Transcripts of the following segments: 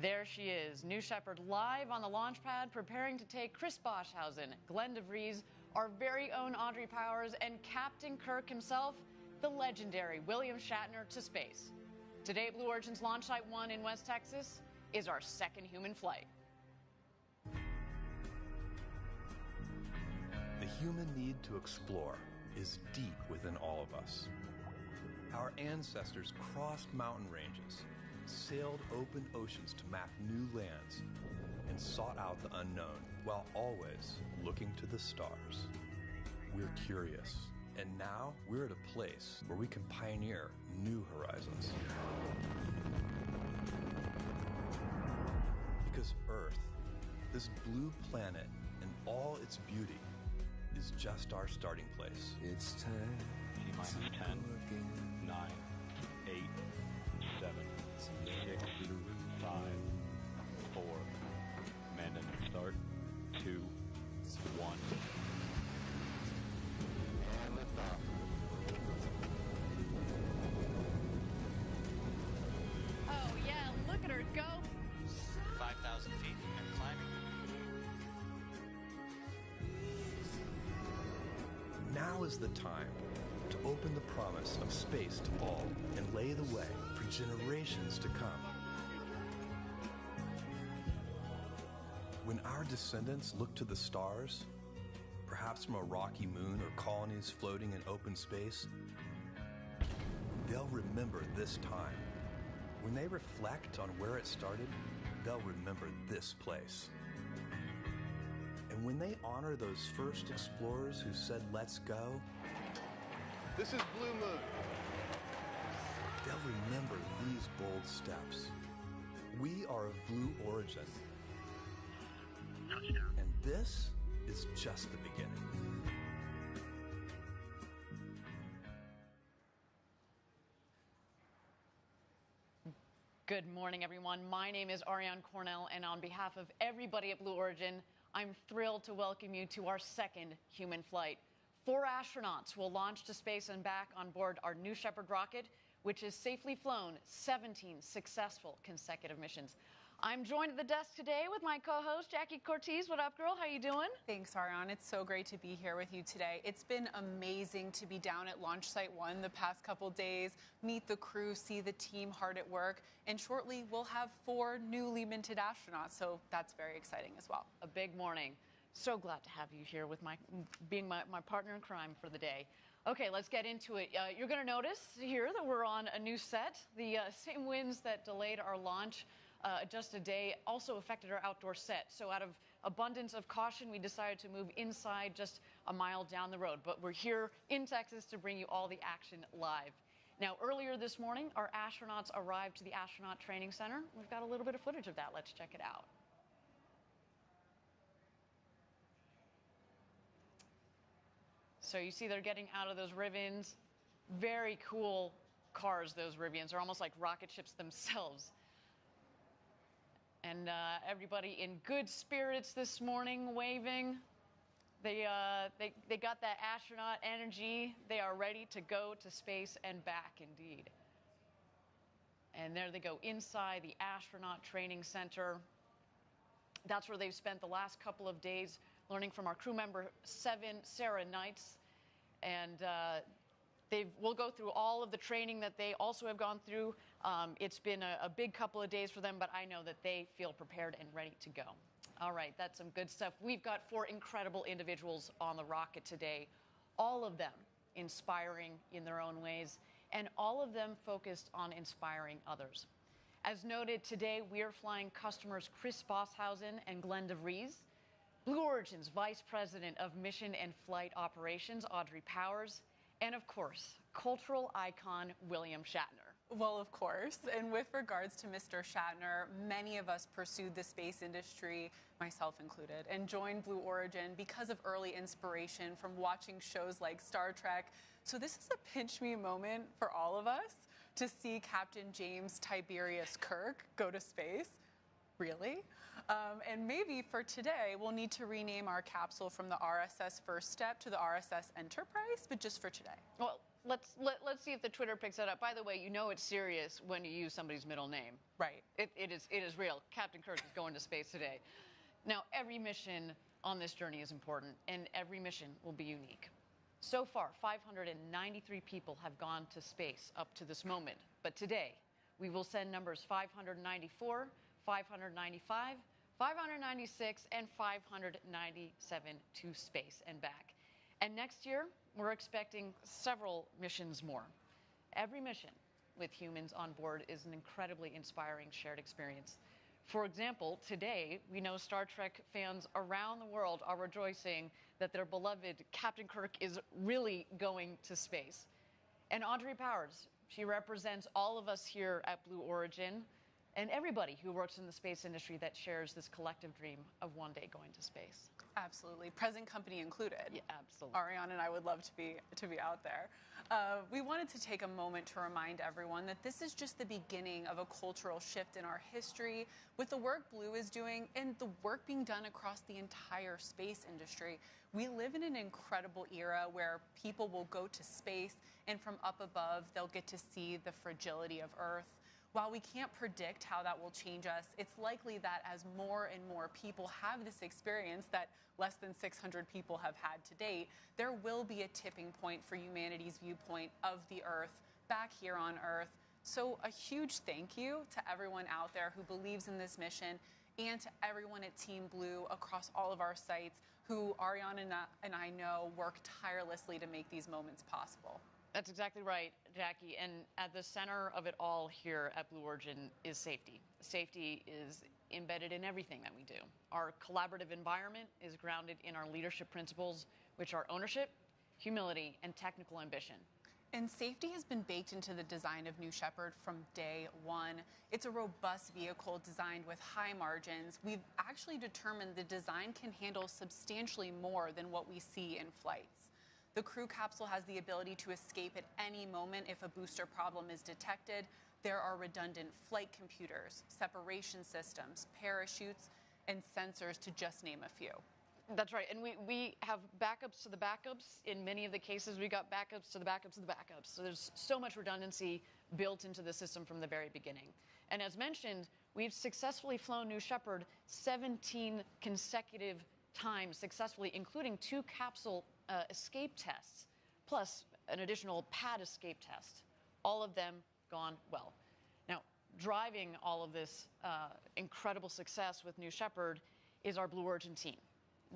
There she is, New Shepard live on the launch pad, preparing to take Chris Boshuizen, Glen de Vries, our very own Audrey Powers, and Captain Kirk himself, the legendary William Shatner, to space. Today, Blue Origin's Launch Site 1 in West Texas is our second human flight. The human need to explore is deep within all of us. Our ancestors crossed mountain ranges, sailed open oceans to map new lands, and sought out the unknown while always looking to the stars. We're curious, and now we're at a place where we can pioneer new horizons. Because Earth, this blue planet and all its beauty, is just our starting place. It's time. T-minus 10, 9, 8, 7, 6, 5, 4, command engine start, 2, 1. And lift off. Oh yeah, look at her go. 5,000 feet and climbing. Now is the time to open the promise of space to all and lay the way for generations to come. When our descendants look to the stars, perhaps from a rocky moon or colonies floating in open space, they'll remember this time. When they reflect on where it started, they'll remember this place. And when they honor those first explorers who said, "Let's go," This is Blue Moon. they'll remember these bold steps. We are of Blue Origin. And this is just the beginning. Good morning, everyone. My name is Ariane Cornell, and on behalf of everybody at Blue Origin, I'm thrilled to welcome you to our second human flight. 4 astronauts will launch to space and back on board our New Shepard rocket, which has safely flown 17 successful consecutive missions. I'm joined at the desk today with my co-host, Jackie Cortez. What up, girl? How you doing? Thanks, Ariane. It's so great to be here with you today. It's been amazing to be down at Launch Site 1 the past couple days, meet the crew, see the team hard at work, and shortly we'll have 4 newly minted astronauts, so that's very exciting as well. A big morning. So glad to have you here with being my partner in crime for the day. Okay, let's get into it. You're going to notice here that we're on a new set. The same winds that delayed our launch just a day also affected our outdoor set. So out of abundance of caution, we decided to move inside just a mile down the road. But we're here in Texas to bring you all the action live. Now, earlier this morning, our astronauts arrived to the Astronaut Training Center. We've got a little bit of footage of that. Let's check it out. So you see they're getting out of those Rivians. Very cool cars, those Rivians. They're almost like rocket ships themselves. And everybody in good spirits this morning, waving. They got that astronaut energy. They are ready to go to space and back, indeed. And there they go inside the Astronaut Training Center. That's where they've spent the last couple of days learning from our crew member 7, Sarah Knights. And we'll go through all of the training that they also have gone through. It's been a big couple of days for them, but I know that they feel prepared and ready to go. All right, that's some good stuff. We've got 4 incredible individuals on the rocket today, all of them inspiring in their own ways, and all of them focused on inspiring others. As noted, today we are flying customers Chris Boshuizen and Glen de Vries, Blue Origin's Vice President of Mission and Flight Operations, Audrey Powers, and of course, cultural icon William Shatner. Well, of course. And with regards to Mr. Shatner, many of us pursued the space industry, myself included, and joined Blue Origin because of early inspiration from watching shows like Star Trek. So this is a pinch me moment for all of us to see Captain James Tiberius Kirk go to space. Really? And maybe for today, we'll need to rename our capsule from the RSS First Step to the RSS Enterprise, but just for today. Well, let's see if the Twitter picks that up. By the way, you know it's serious when you use somebody's middle name. Right. It is real. Captain Kirk is going to space today. Now, every mission on this journey is important, and every mission will be unique. So far, 593 people have gone to space up to this moment. But today, we will send numbers 594, 595, 596, and 597 to space and back. And next year, we're expecting several missions more. Every mission with humans on board is an incredibly inspiring shared experience. For example, today, we know Star Trek fans around the world are rejoicing that their beloved Captain Kirk is really going to space. And Audrey Powers, she represents all of us here at Blue Origin and everybody who works in the space industry that shares this collective dream of one day going to space. Absolutely, present company included. Yeah, absolutely. Ariane and I would love to be out there. We wanted to take a moment to remind everyone that this is just the beginning of a cultural shift in our history with the work Blue is doing and the work being done across the entire space industry. We live in an incredible era where people will go to space and from up above, they'll get to see the fragility of Earth. While we can't predict how that will change us, it's likely that as more and more people have this experience that less than 600 people have had to date, there will be a tipping point for humanity's viewpoint of the Earth back here on Earth. So a huge thank you to everyone out there who believes in this mission and to everyone at Team Blue across all of our sites who Ariane and I know work tirelessly to make these moments possible. That's exactly right, Jackie. And at the center of it all here at Blue Origin is safety. Safety is embedded in everything that we do. Our collaborative environment is grounded in our leadership principles, which are ownership, humility, and technical ambition. And safety has been baked into the design of New Shepard from day one. It's a robust vehicle designed with high margins. We've actually determined the design can handle substantially more than what we see in flights. The crew capsule has the ability to escape at any moment if a booster problem is detected. There are redundant flight computers, separation systems, parachutes, and sensors, to just name a few. That's right. And we have backups to the backups. In many of the cases, we got backups to the backups to the backups. So there's so much redundancy built into the system from the very beginning. And as mentioned, we've successfully flown New Shepard 17 consecutive times successfully, including 2 capsule escape tests, plus an additional pad escape test. All of them gone well. Now, driving all of this incredible success with New Shepard is our Blue Origin team.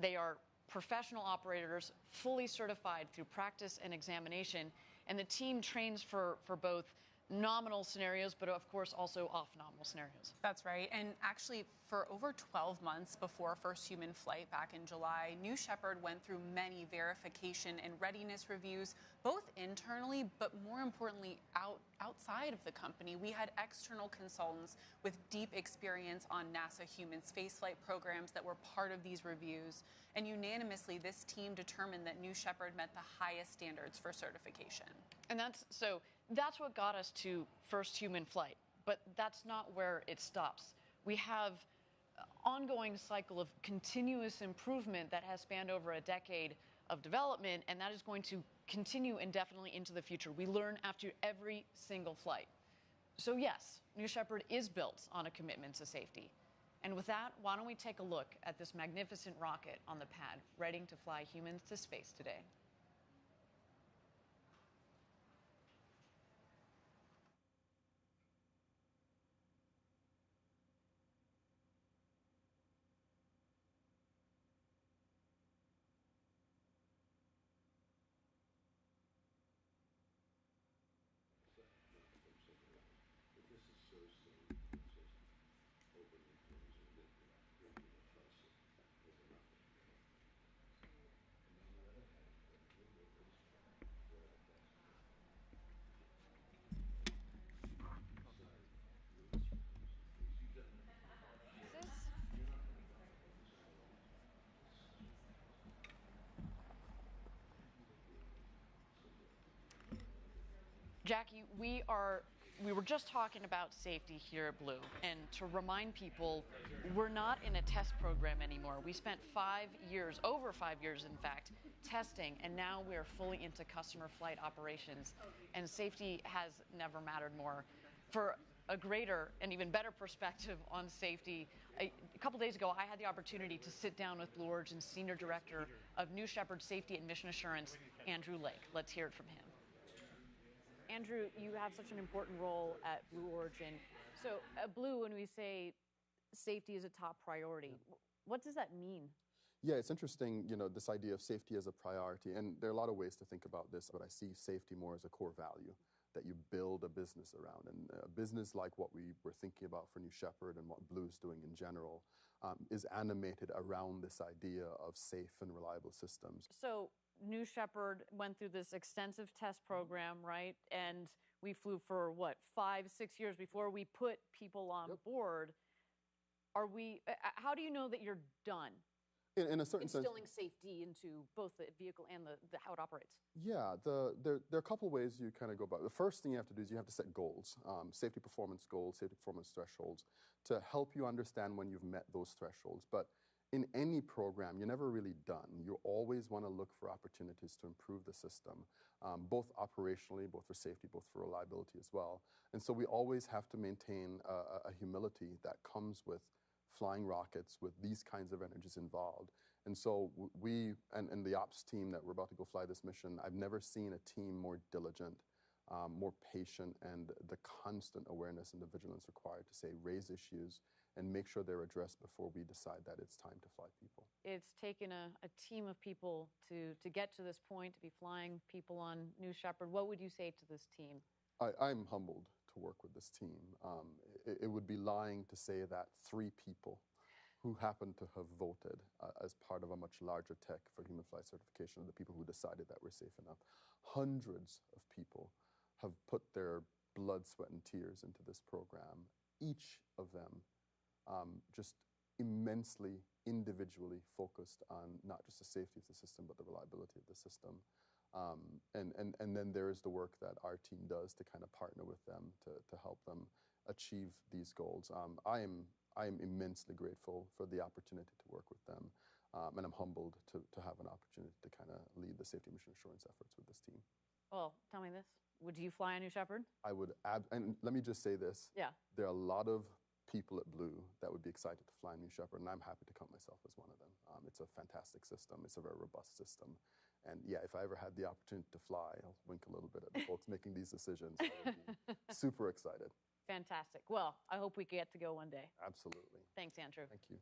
They are professional operators, fully certified through practice and examination, and the team trains for both nominal scenarios, but of course also off-nominal scenarios. That's right. And actually, for over 12 months before first human flight back in July, New Shepard went through many verification and readiness reviews, both internally, but more importantly, outside of the company. We had external consultants with deep experience on NASA human spaceflight programs that were part of these reviews. And unanimously, this team determined that New Shepard met the highest standards for certification. And that's what got us to first human flight. But that's not where it stops. We have an ongoing cycle of continuous improvement that has spanned over a decade of development, and that is going to continue indefinitely into the future. We learn after every single flight. So yes, New Shepard is built on a commitment to safety. And with that, why don't we take a look at this magnificent rocket on the pad, ready to fly humans to space today. Jackie, we are we were just talking about safety here at Blue, and to remind people, we're not in a test program anymore. We spent 5 years, over 5 years in fact, testing, and now we're fully into customer flight operations, and safety has never mattered more. For a greater and even better perspective on safety, a couple days ago, I had the opportunity to sit down with Blue Origin's Senior Director of New Shepard Safety and Mission Assurance, Andrew Lake. Let's hear it from him. Andrew, you have such an important role at Blue Origin. So at Blue, when we say safety is a top priority, what does that mean? Yeah, it's interesting, this idea of safety as a priority. And there are a lot of ways to think about this, but I see safety more as a core value that you build a business around. And a business like what we were thinking about for New Shepard and what Blue's doing in general is animated around this idea of safe and reliable systems. So New Shepard went through this extensive test program, right? And we flew for, 5, 6 years before we put people on board. How do you know that you're done? In a certain sense, instilling safety into both the vehicle and the how it operates. Yeah, there are a couple ways you kind of go about it. The first thing you have to do is you have to set goals, safety performance goals, safety performance thresholds, to help you understand when you've met those thresholds. But in any program, you're never really done. You always want to look for opportunities to improve the system, both operationally, both for safety, both for reliability as well. And so we always have to maintain a humility that comes with flying rockets with these kinds of energies involved. And so we, and the ops team that we're about to go fly this mission, I've never seen a team more diligent, more patient, and the constant awareness and the vigilance required to, raise issues and make sure they're addressed before we decide that it's time to fly people. It's taken a team of people to get to this point, to be flying people on New Shepard. What would you say to this team? I'm humbled to work with this team. It would be lying to say that 3 people who happen to have voted as part of a much larger tech for human flight certification are the people who decided that we're safe enough. Hundreds of people have put their blood, sweat, and tears into this program. Each of them just immensely individually focused on not just the safety of the system, but the reliability of the system. And then there is the work that our team does to kind of partner with them to help them achieve these goals. I am immensely grateful for the opportunity to work with them, and I'm humbled to have an opportunity to kind of lead the safety mission assurance efforts with this team. Well, tell me this. Would you fly on New Shepard? I would, and let me just say this. Yeah. There are a lot of people at Blue that would be excited to fly New Shepard, and I'm happy to count myself as one of them. It's a fantastic system. It's a very robust system. And yeah, if I ever had the opportunity to fly, I'll wink a little bit at the folks making these decisions. I would be super excited. Fantastic. Well, I hope we get to go one day. Absolutely. Thanks, Andrew. Thank you.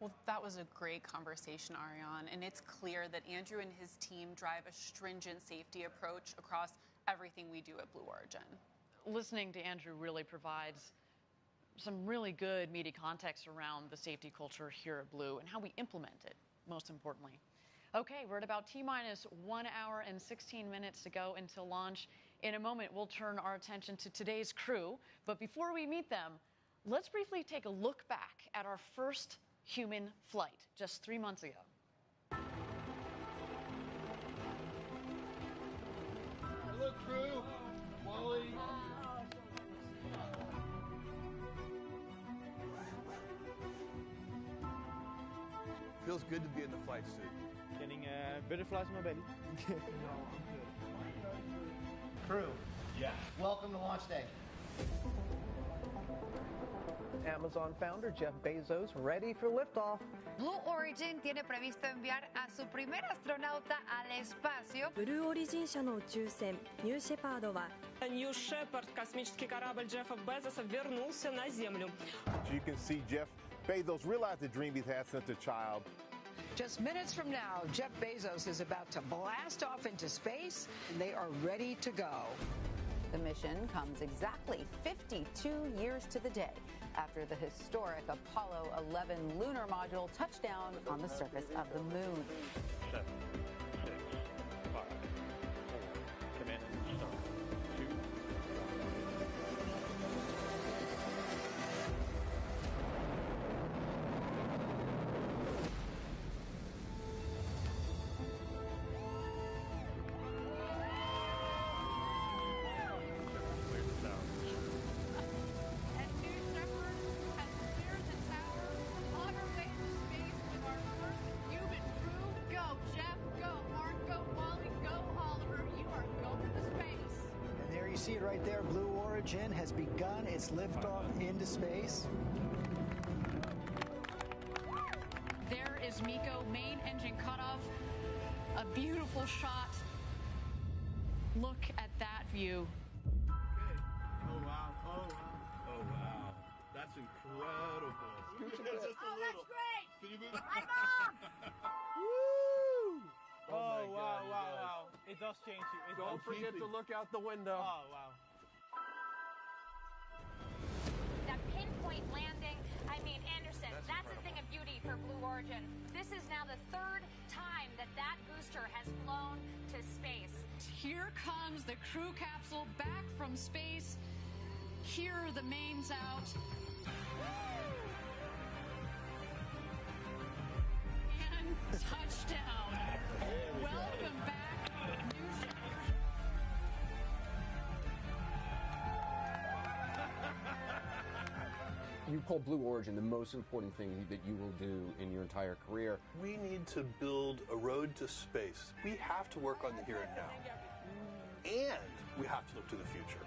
Well, that was a great conversation, Ariane, and it's clear that Andrew and his team drive a stringent safety approach across everything we do at Blue Origin. Listening to Andrew really provides some really good meaty context around the safety culture here at Blue and how we implement it, most importantly. Okay, we're at about T-minus 1 hour and 16 minutes to go until launch. In a moment, we'll turn our attention to today's crew. But before we meet them, let's briefly take a look back at our first human flight just 3 months ago. Hello, crew. Wally. Feels good to be in the flight suit. Getting butterflies in my belly. No, I'm good. Crew. Yeah. Welcome to launch day. Amazon founder Jeff Bezos ready for liftoff. Blue Origin tiene previsto enviar a su primer astronauta al espacio. Blue Origin 社の宇宙船ニューシェパードは New Shepard, космический корабль Джеффа Безоса, вернулся на Землю. As you can see, Jeff Bezos realized the dream he's had since a child. Just minutes from now, Jeff Bezos is about to blast off into space, and they are ready to go. The mission comes exactly 52 years to the day after the historic Apollo 11 lunar module touched down on the surface of the moon. 7, 6, 5, 4, command start, 2. see it right there. Blue Origin has begun its liftoff into space. There is MECO, main engine cutoff. A beautiful shot. Look at that view. Oh, wow. Oh, wow. Oh, wow. That's incredible. Just a little. That's great. Can you move? Hi, Mom. Woo! Oh, my wow, God, you wow, guys. wow. It does change you. Don't forget to look out the window. Oh, wow. That pinpoint landing, I mean, Anderson, that's a thing of beauty for Blue Origin. This is now the third time that that booster has flown to space. Here comes the crew capsule back from space. Here are the mains out. And touchdown. Welcome back. You call Blue Origin the most important thing that you will do in your entire career. We need to build a road to space. We have to work on the here and now. And we have to look to the future.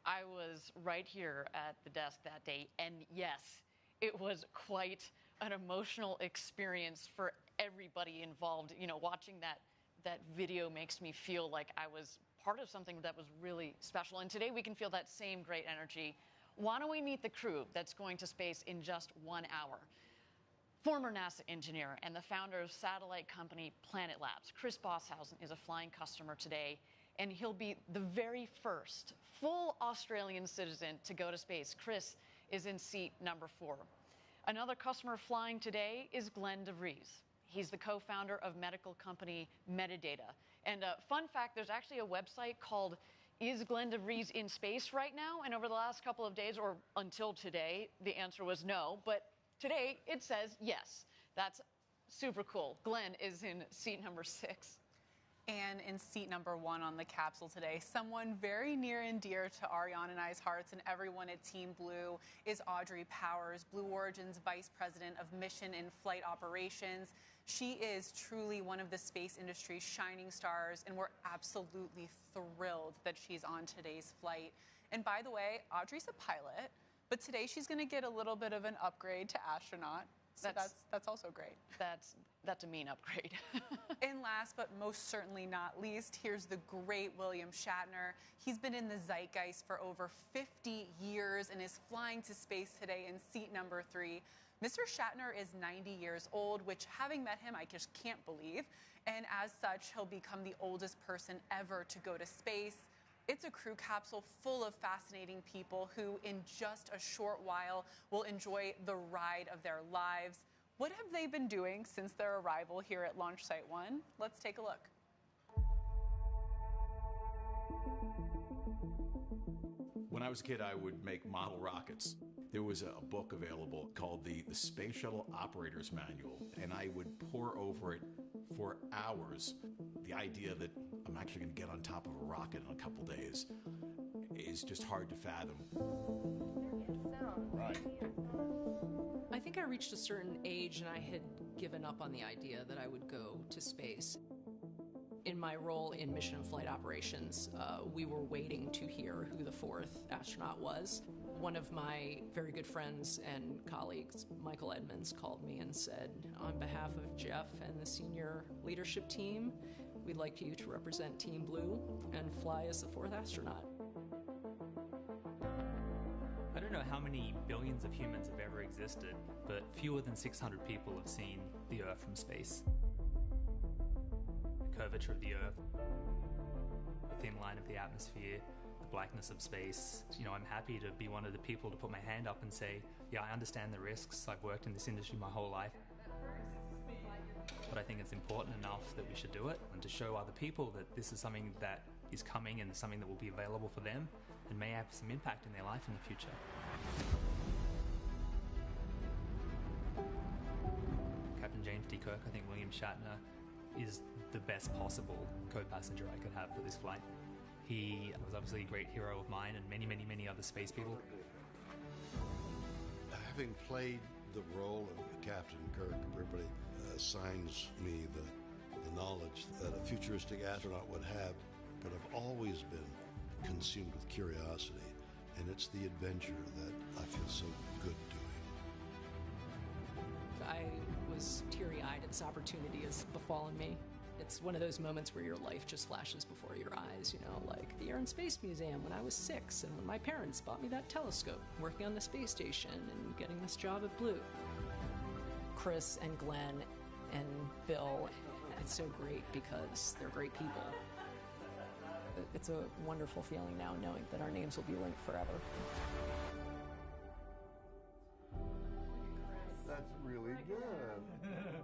I was right here at the desk that day, and yes, it was quite an emotional experience for everybody involved. You know, watching that video makes me feel like I was part of something that was really special. And today we can feel that same great energy. Why don't we meet the crew that's going to space in just 1 hour? Former NASA engineer and the founder of satellite company Planet Labs, Chris Boshuizen, is a flying customer today, and he'll be the very first full Australian citizen to go to space. Chris is in seat number 4. Another customer flying today is Glen de Vries. He's the co-founder of medical company Medidata. And fun fact, there's actually a website called Is Glen de Vries in Space right now? And over the last couple of days, or until today, the answer was no. But today, it says yes. That's super cool. Glen is in seat number 6. And in seat number 1 on the capsule today, someone very near and dear to Ariane and I's hearts and everyone at Team Blue is Audrey Powers, Blue Origin's Vice President of Mission and Flight Operations. She is truly one of the space industry's shining stars, and we're absolutely thrilled that she's on today's flight. And by the way, Audrey's a pilot, but today she's going to get a little bit of an upgrade to astronaut. So that's also great. That's a mean upgrade. And last but most certainly not least, here's the great William Shatner. He's been in the zeitgeist for over 50 years and is flying to space today in seat number 3. Mr. Shatner is 90 years old, which, having met him, I just can't believe. And as such, he'll become the oldest person ever to go to space. It's a crew capsule full of fascinating people who, in just a short while, will enjoy the ride of their lives. What have they been doing since their arrival here at Launch Site 1? Let's take a look. When I was a kid, I would make model rockets. There was a book available called the Space Shuttle Operator's Manual, and I would pore over it for hours. The idea that I'm actually going to get on top of a rocket in a couple days is just hard to fathom. Right. I think I reached a certain age and I had given up on the idea that I would go to space. In my role in mission and flight operations, we were waiting to hear who the 4th astronaut was. One of my very good friends and colleagues, Michael Edmonds, called me and said, on behalf of Jeff and the senior leadership team, we'd like you to represent Team Blue and fly as the 4th astronaut. I don't know how many billions of humans have ever existed, but fewer than 600 people have seen the Earth from space. The curvature of the Earth, the thin line of the atmosphere, the blackness of space. You know, I'm happy to be one of the people to put my hand up and say, yeah, I understand the risks. I've worked in this industry my whole life. But I think it's important enough that we should do it, and to show other people that this is something that is coming and something that will be available for them and may have some impact in their life in the future. Captain James D. Kirk, I think William Shatner is the best possible co-passenger I could have for this flight. He was obviously a great hero of mine and many, many, many other space people. Having played the role of Captain Kirk, everybody assigns me the knowledge that a futuristic astronaut would have, but I've always been consumed with curiosity, and it's the adventure that I feel so good doing. I was teary-eyed at this opportunity has befallen me. It's one of those moments where your life just flashes before your eyes, you know, like the Air and Space Museum when I was 6 and when my parents bought me that telescope, working on the space station and getting this job at Blue. Chris and Glen and Bill, it's so great because they're great people. It's a wonderful feeling now knowing that our names will be linked forever. That's really good.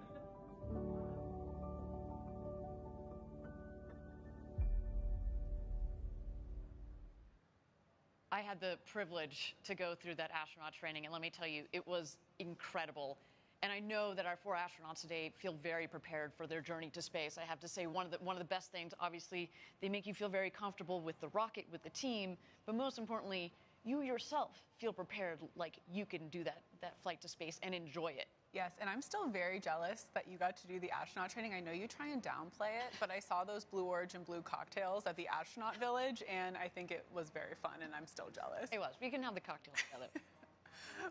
I had the privilege to go through that astronaut training, and let me tell you, it was incredible. And I know that our 4 astronauts today feel very prepared for their journey to space. I have to say, one of the best things, obviously, they make you feel very comfortable with the rocket, with the team, but most importantly, you yourself feel prepared, like you can do that flight to space and enjoy it. Yes, and I'm still very jealous that you got to do the astronaut training. I know you try and downplay it, but I saw those Blue Origin blue cocktails at the astronaut village, and I think it was very fun, and I'm still jealous. It was. We can have the cocktails together.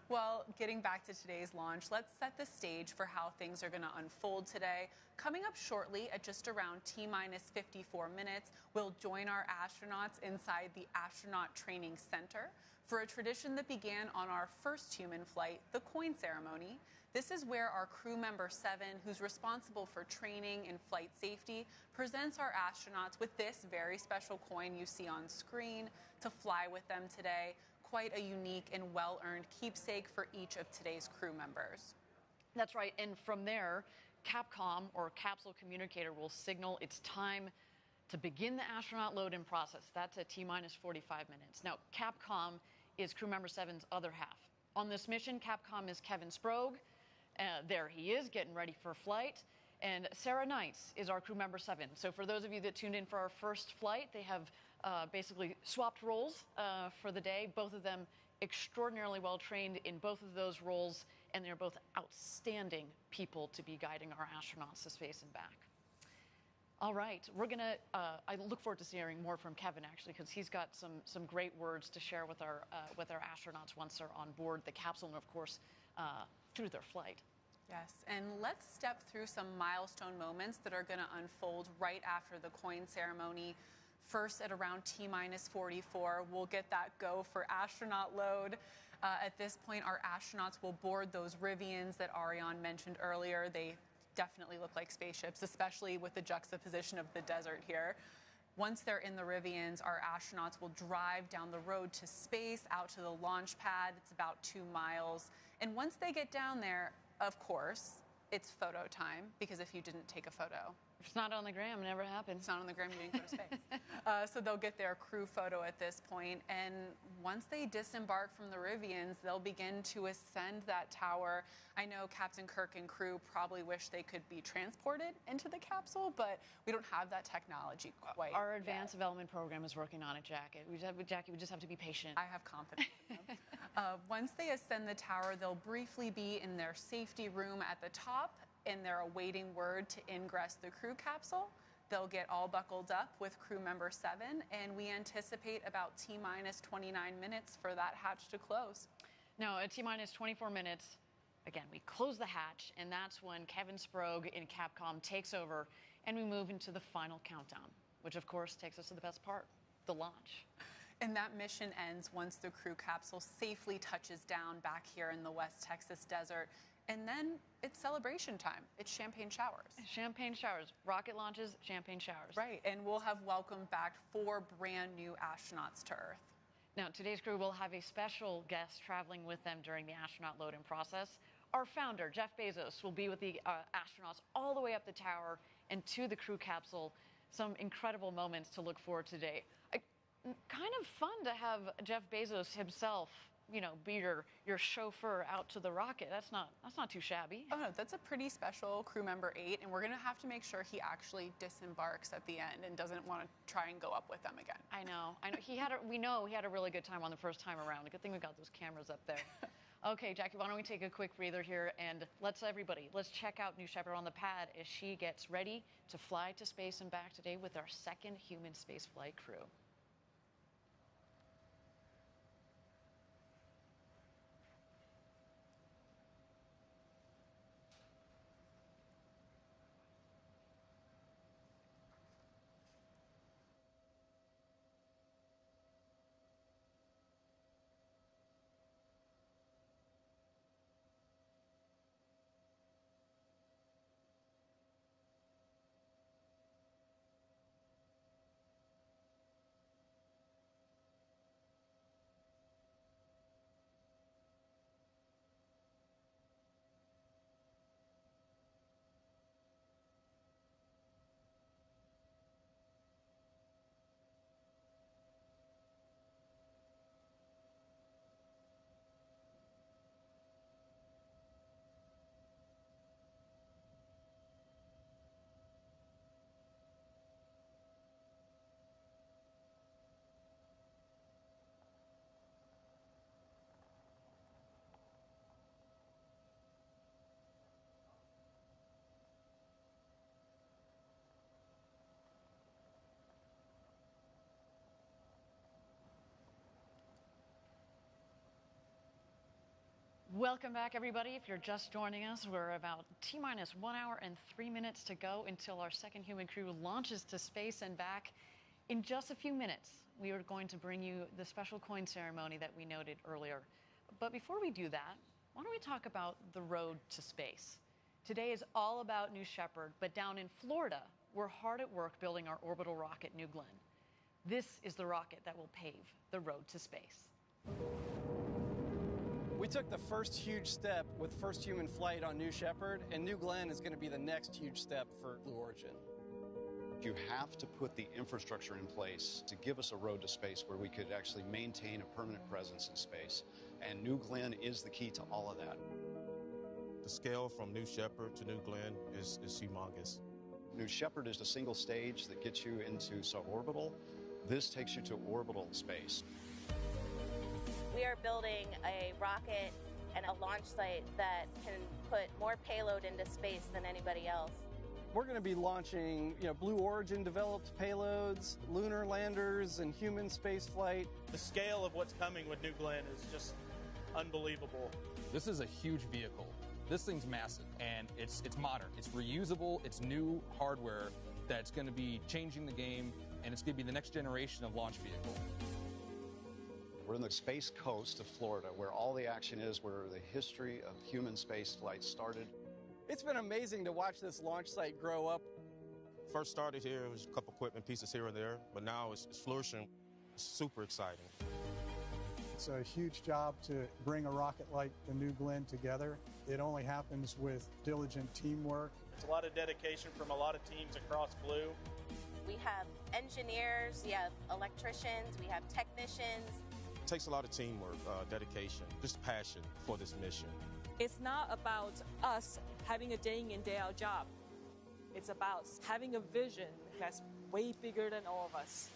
Well, getting back to today's launch, let's set the stage for how things are going to unfold today. Coming up shortly, at just around T-minus 54 minutes, we'll join our astronauts inside the Astronaut Training Center for a tradition that began on our first human flight, the coin ceremony. This is where our crew member 7, who's responsible for training and flight safety, presents our astronauts with this very special coin you see on screen to fly with them today. Quite a unique and well-earned keepsake for each of today's crew members. That's right, and from there, Capcom, or Capsule Communicator, will signal it's time to begin the astronaut load-in process. That's at T-minus 45 minutes. Now, Capcom is crew member 7's other half. On this mission, Capcom is Kevin Sprague. There he is, getting ready for flight. And Sarah Knights is our crew member 7. So for those of you that tuned in for our first flight, they have basically swapped roles for the day. Both of them extraordinarily well trained in both of those roles, and they're both outstanding people to be guiding our astronauts to space and back. All right, we're gonna. I look forward to hearing more from Kevin actually, because he's got some great words to share with our astronauts once they're on board the capsule, and of course through their flight. Yes, and let's step through some milestone moments that are going to unfold right after the coin ceremony. First, at around T-minus 44, we'll get that go for astronaut load. At this point, our astronauts will board those Rivians that Ariane mentioned earlier. They definitely look like spaceships, especially with the juxtaposition of the desert here. Once they're in the Rivians, our astronauts will drive down the road to space, out to the launch pad. It's about 2 miles. And once they get down there, of course, it's photo time, because if you didn't take a photo, if it's not on the gram, it never happened. It's not on the gram, you didn't go to space. So they'll get their crew photo at this point, and once they disembark from the Rivians, they'll begin to ascend that tower. I know Captain Kirk and crew probably wish they could be transported into the capsule, but we don't have that technology quite Our advanced development program is working on it, Jackie. Jackie, we just have to be patient. I have confidence in them. Once they ascend the tower, they'll briefly be in their safety room at the top, and they're awaiting word to ingress the crew capsule. They'll get all buckled up with crew member 7, and we anticipate about T-minus 29 minutes for that hatch to close. Now, at T-minus 24 minutes, again, we close the hatch, and that's when Kevin Sprague in Capcom takes over, and we move into the final countdown, which, of course, takes us to the best part, the launch. And that mission ends once the crew capsule safely touches down back here in the West Texas desert. And then it's celebration time. It's champagne showers. Champagne showers. Rocket launches, champagne showers. Right, and we'll have welcomed back 4 brand new astronauts to Earth. Now, today's crew will have a special guest traveling with them during the astronaut load-in process. Our founder, Jeff Bezos, will be with the astronauts all the way up the tower and to the crew capsule. Some incredible moments to look forward to today. Kind of fun to have Jeff Bezos himself, you know, be your chauffeur out to the rocket. That's not too shabby. Oh no, that's a pretty special crew member 8, and we're gonna have to make sure he actually disembarks at the end and doesn't want to try and go up with them again. I know. We know he had a really good time on the first time around. A good thing we got those cameras up there. Okay, Jackie, why don't we take a quick breather here and let's check out New Shepard on the pad as she gets ready to fly to space and back today with our second human spaceflight crew. Welcome back, everybody. If you're just joining us, we're about T-minus 1 hour and 3 minutes to go until our second human crew launches to space and back. In just a few minutes, we are going to bring you the special coin ceremony that we noted earlier. But before we do that, why don't we talk about the road to space? Today is all about New Shepard, but down in Florida, we're hard at work building our orbital rocket, New Glen. This is the rocket that will pave the road to space. We took the first huge step with first human flight on New Shepard, and New Glen is going to be the next huge step for Blue Origin. You have to put the infrastructure in place to give us a road to space where we could actually maintain a permanent presence in space. And New Glen is the key to all of that. The scale from New Shepard to New Glen is humongous. New Shepard is the single stage that gets you into suborbital. This takes you to orbital space. We are building a rocket and a launch site that can put more payload into space than anybody else. We're going to be launching, Blue Origin developed payloads, lunar landers, and human space flight. The scale of what's coming with New Glen is just unbelievable. This is a huge vehicle. This thing's massive, and it's modern. It's reusable. It's new hardware that's going to be changing the game, and it's going to be the next generation of launch vehicle. We're in the Space Coast of Florida, where all the action is, where the history of human space flight started. It's been amazing to watch this launch site grow up. First started here, it was a couple equipment pieces here and there, but now it's flourishing. It's super exciting. It's a huge job to bring a rocket like the New Glen together. It only happens with diligent teamwork. It's a lot of dedication from a lot of teams across Blue. We have engineers, we have electricians, we have technicians. It takes a lot of teamwork, dedication, just passion for this mission. It's not about us having a day in, day out job. It's about having a vision that's way bigger than all of us.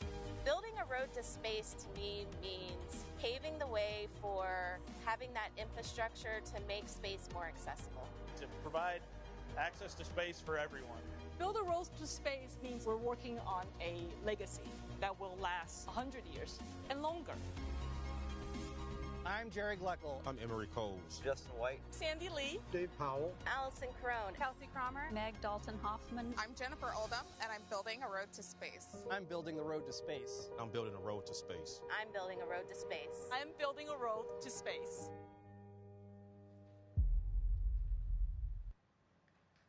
Building a road to space to me means paving the way for having that infrastructure to make space more accessible. To provide access to space for everyone. Build a road to space means we're working on a legacy that will last 100 years and longer. I'm Jerry Gleckel. I'm Emery Coles. Justin White. Sandy Lee. Dave Powell. Allison Crone. Kelsey Cromer. Meg Dalton Hoffman. I'm Jennifer Oldham, and I'm building a road to space. I'm building the road to space. I'm building a road to space. I'm building a road to space. I'm building a road to space.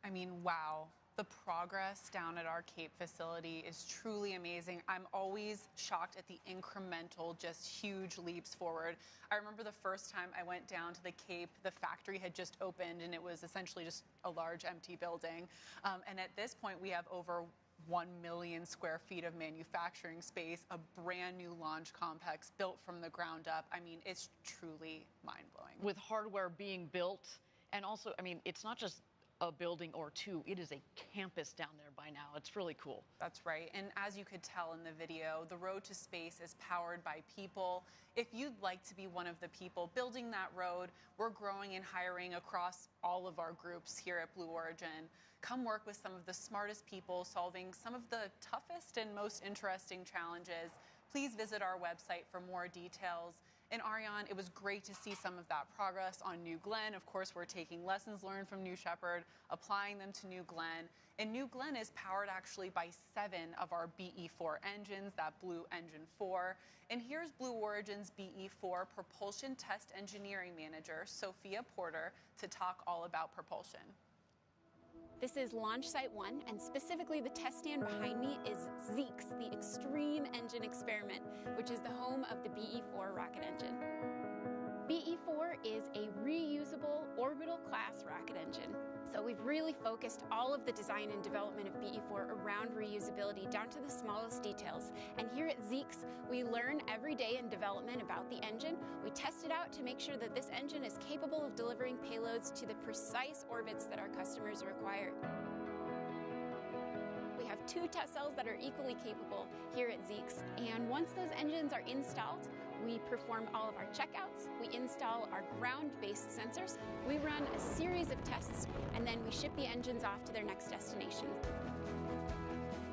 I mean, wow. The progress down at our Cape facility is truly amazing. I'm always shocked at the incremental, just huge leaps forward. I remember the first time I went down to the Cape, the factory had just opened and it was essentially just a large empty building. And at this point, we have over 1 million square feet of manufacturing space, a brand new launch complex built from the ground up. I mean, it's truly mind-blowing. With hardware being built, and also, I mean, it's not just a building or two. It is a campus down there by now. It's really cool. That's right. And as you could tell in the video, the road to space is powered by people. If you'd like to be one of the people building that road, we're growing and hiring across all of our groups here at Blue Origin. Come work with some of the smartest people solving some of the toughest and most interesting challenges. Please visit our website for more details. And Ariane, it was great to see some of that progress on New Glen. Of course, we're taking lessons learned from New Shepard, applying them to New Glen. And New Glen is powered actually by 7 of our BE4 engines, that Blue Engine 4. And here's Blue Origin's BE4 Propulsion Test Engineering Manager, Sophia Porter, to talk all about propulsion. This is Launch Site 1, and specifically the test stand behind me is Zeeks, the Extreme Engine Experiment, which is the home of the BE4 rocket engine. BE4 is a reusable orbital class rocket engine. So we've really focused all of the design and development of BE4 around reusability down to the smallest details. And here at Zeeks, we learn every day in development about the engine. We test it out to make sure that this engine is capable of delivering payloads to the precise orbits that our customers require. We have 2 test cells that are equally capable here at Zeeks. And once those engines are installed, we perform all of our checkouts, we install our ground-based sensors, we run a series of tests, and then we ship the engines off to their next destination.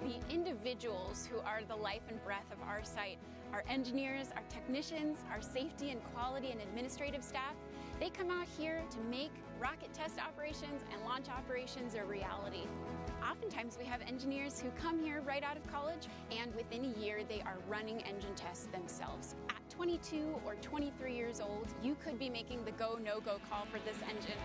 The individuals who are the life and breath of our site, our engineers, our technicians, our safety and quality and administrative staff, they come out here to make rocket test operations and launch operations a reality. Oftentimes we have engineers who come here right out of college, and within a year they are running engine tests themselves. At 22 or 23 years old, you could be making the go, no-go call for this engine.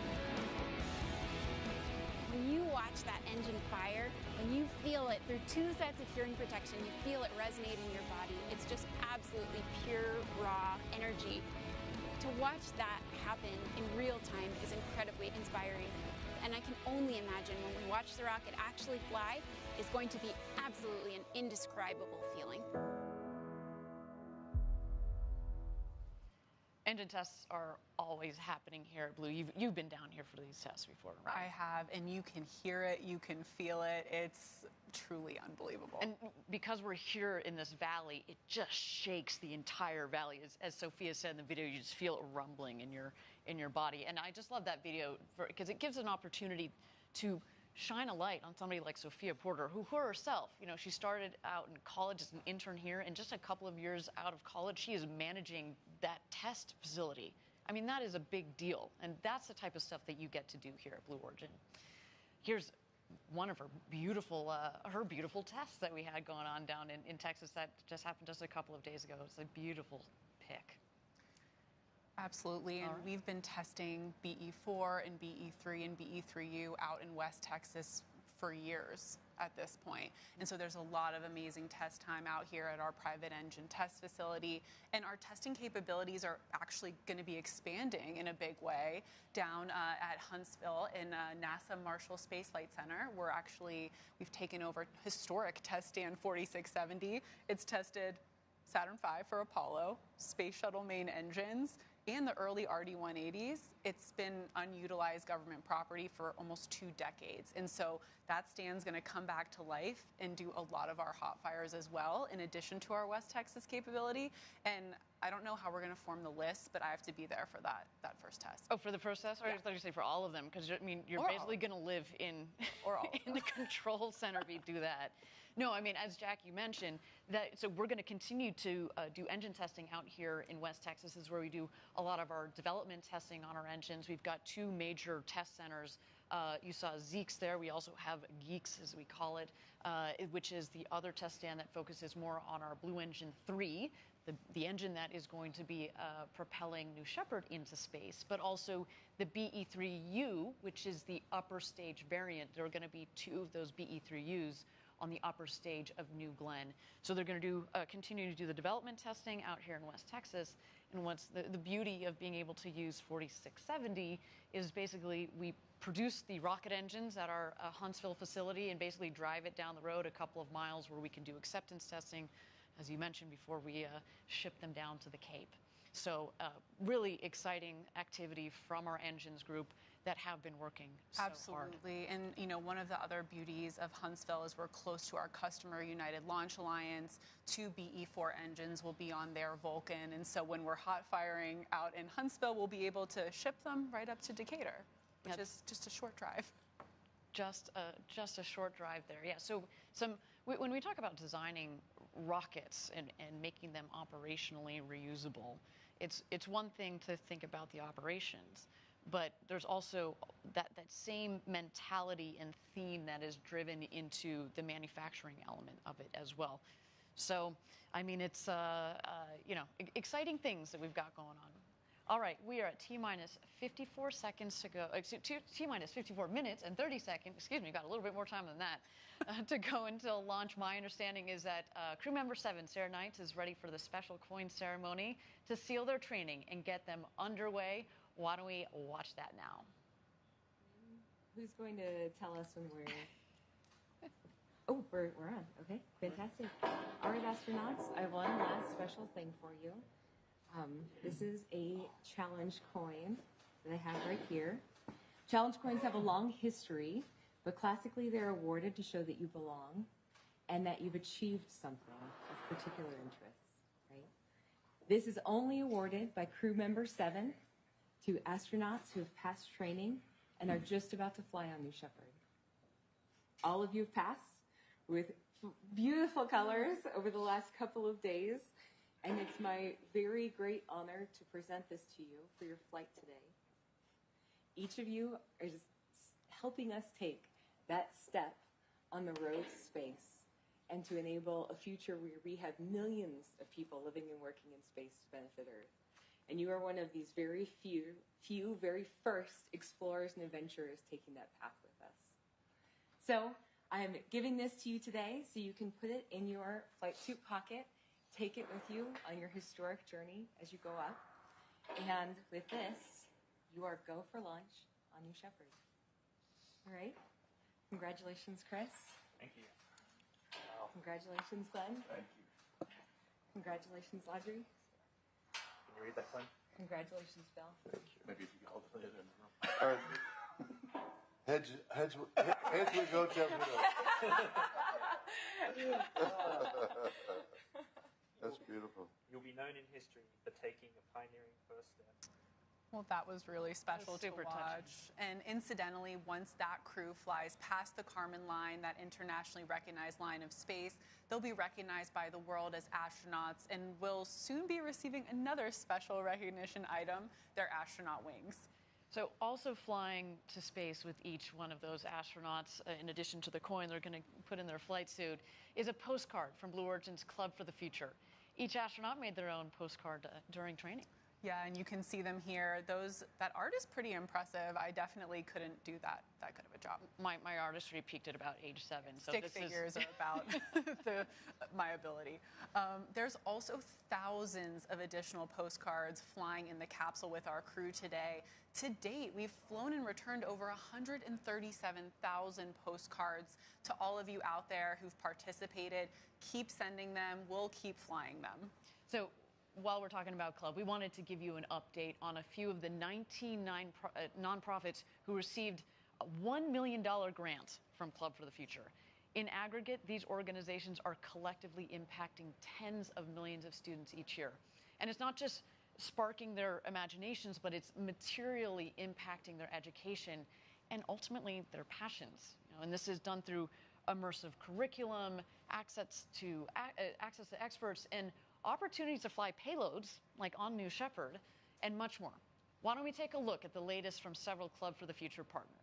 When you watch that engine fire, when you feel it through 2 sets of hearing protection, you feel it resonate in your body. It's just absolutely pure, raw energy. To watch that happen in real time is incredibly inspiring. And I can only imagine when we watch the rocket actually fly, is going to be absolutely an indescribable feeling. Engine tests are always happening here at Blue. You've been down here for these tests before, right? I have, and you can hear it, you can feel it. It's truly unbelievable. And because we're here in this valley, it just shakes the entire valley. As Sophia said in the video, you just feel it rumbling in your body. And I just love that video because it gives an opportunity to shine a light on somebody like Sophia Porter, who herself, she started out in college as an intern here, and just a couple of years out of college, she is managing that test facility. I mean, that is a big deal, and that's the type of stuff that you get to do here at Blue Origin. Here's one of her beautiful tests that we had going on down in Texas that just happened just a couple of days ago. It's a beautiful pic. Absolutely, and we've been testing BE4 and BE3 and BE3U out in West Texas for years at this point. And so there's a lot of amazing test time out here at our private engine test facility. And our testing capabilities are actually going to be expanding in a big way down at Huntsville in NASA Marshall Space Flight Center. We've taken over historic test stand 4670. It's tested Saturn V for Apollo, Space Shuttle main engines, and the early RD-180s. It's been unutilized government property for almost 2 decades. And so that stand's going to come back to life and do a lot of our hot fires as well, in addition to our West Texas capability. And I don't know how we're going to form the list, but I have to be there for that first test. Oh, for the first test? Or I thought you say for all of them, because you're basically going to live in the control center if you do that. No, I mean, as Jackie mentioned, so we're going to continue to do engine testing out here in West Texas. This is where we do a lot of our development testing on our engines. We've got 2 major test centers. You saw Zeeks there. We also have Geeks, as we call it, which is the other test stand that focuses more on our Blue Engine 3, the engine that is going to be propelling New Shepard into space, but also the BE3U, which is the upper stage variant. There are going to be 2 of those BE3Us on the upper stage of New Glen. So they're going to continue to do the development testing out here in West Texas. And what's the beauty of being able to use 4670 is basically we produce the rocket engines at our Huntsville facility and basically drive it down the road a couple of miles where we can do acceptance testing, as you mentioned before we ship them down to the Cape. So really exciting activity from our engines group that have been working so hard. Absolutely. And, you know, one of the other beauties of Huntsville is we're close to our customer, United Launch Alliance. 2 BE-4 engines will be on their Vulcan. And so when we're hot firing out in Huntsville, we'll be able to ship them right up to Decatur, which is just a short drive. Just a short drive there. Yeah. So when we talk about designing rockets and making them operationally reusable, it's one thing to think about the operations, but there's also that same mentality and theme that is driven into the manufacturing element of it as well. So, I mean, it's you know, exciting things that we've got going on. All right, we are at T-minus 54 seconds to go. T-minus 54 minutes and 30 seconds. Excuse me, got a little bit more time than that to go until launch. My understanding is that crew member 7, Sarah Knights, is ready for the special coin ceremony to seal their training and get them underway. Why don't we watch that now? Who's going to tell us when we're... Oh, we're on. Okay, fantastic. All right, astronauts, I have one last special thing for you. This is a challenge coin that I have right here. Challenge coins have a long history, but classically they're awarded to show that you belong and that you've achieved something of particular interest, right? This is only awarded by crew member 7 to astronauts who have passed training and are just about to fly on New Shepard. All of you have passed with beautiful colors over the last couple of days. And it's my very great honor to present this to you for your flight today. Each of you is helping us take that step on the road to space and to enable a future where we have millions of people living and working in space to benefit Earth. And you are one of these very few very first explorers and adventurers taking that path with us. So I am giving this to you today so you can put it in your flight suit pocket. Take it with you on your historic journey as you go up. And with this, you are go for launch on New Shepard. All right? Congratulations, Chris. Thank you. Wow. Congratulations, Glenn. Thank you. Congratulations, Audrey. Can you read that, Glenn? Congratulations, Bill. Thank you. Maybe if you can hold it in the room. All right. Heads we go, tails we go. That's beautiful. You'll be known in history for taking a pioneering first step. Well, that was really special to super watch. touching. And incidentally, once that crew flies past the Kármán line, that internationally recognized line of space, they'll be recognized by the world as astronauts and will soon be receiving another special recognition item, their astronaut wings. So also flying to space with each one of those astronauts, in addition to the coin they're going to put in their flight suit, is a postcard from Blue Origin's Club for the Future. Each astronaut made their own postcard during training. Yeah, and you can see them here. That art is pretty impressive. I definitely couldn't do that good of a job. My artistry peaked at about age 7. So Stick figures are about my ability. There's also thousands of additional postcards flying in the capsule with our crew today. To date, we've flown and returned over 137,000 postcards to all of you out there who've participated. Keep sending them. We'll keep flying them. So while we're talking about Club, we wanted to give you an update on a few of the 19 nonprofits who received a $1 million grant from Club for the Future. In aggregate, these organizations are collectively impacting tens of millions of students each year. And it's not just sparking their imaginations, but it's materially impacting their education and ultimately their passions. And this is done through immersive curriculum, access to experts, and opportunities to fly payloads like on New Shepard, and much more. Why don't we take a look at the latest from several Club for the Future partners?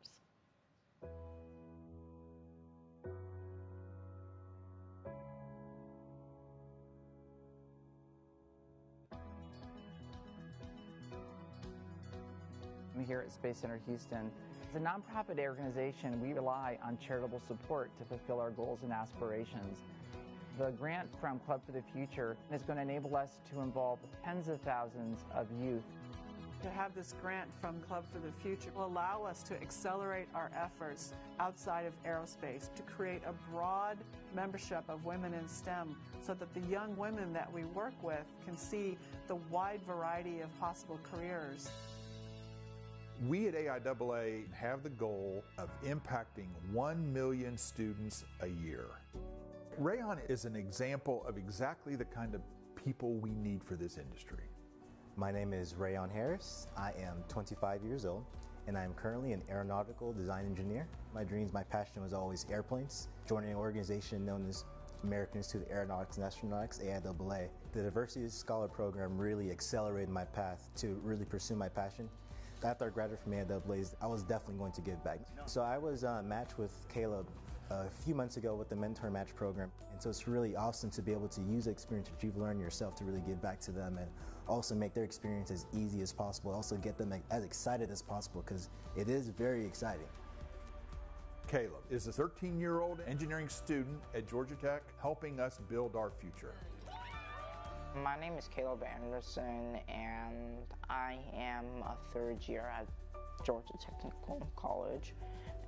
I'm here at Space Center Houston. As a nonprofit organization, we rely on charitable support to fulfill our goals and aspirations. The grant from Club for the Future is going to enable us to involve tens of thousands of youth To have this grant from Club for the Future will allow us to accelerate our efforts outside of aerospace, to create a broad membership of women in STEM so that the young women that we work with can see the wide variety of possible careers. We at AIAA have the goal of impacting 1 million students a year. Rayon is an example of exactly the kind of people we need for this industry. My name is Rayon Harris. I am 25 years old, and I am currently an aeronautical design engineer. My dreams, my passion was always airplanes. Joining an organization known as American Institute of Aeronautics and Astronautics, AIAA, the Diversity Scholar Program really accelerated my path to really pursue my passion. After I graduated from AIAA, I was definitely going to give back. So I was matched with Caleb a few months ago with the Mentor Match program. And so it's really awesome to be able to use the experience that you've learned yourself to really give back to them and also make their experience as easy as possible, also get them as excited as possible, because it is very exciting. Caleb is a 13-year-old engineering student at Georgia Tech, helping us build our future. My name is Caleb Anderson, and I am a third year at Georgia Technical College,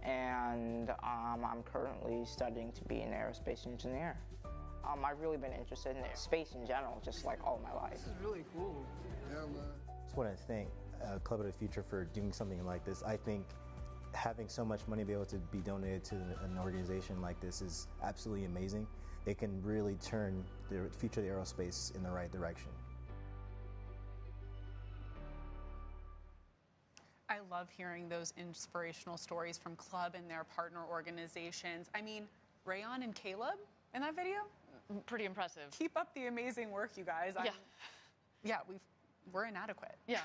and I'm currently studying to be an aerospace engineer. I've really been interested in space in general, just like all my life. This is really cool. Yeah, man. I just want to thank Club of the Future for doing something like this. I think having so much money be able to be donated to an organization like this is absolutely amazing. It can really turn the future of the aerospace in the right direction. I love hearing those inspirational stories from Club and their partner organizations. I mean, Rayon and Caleb in that video? Pretty impressive. Keep up the amazing work, you guys. Yeah, we're inadequate. Yeah,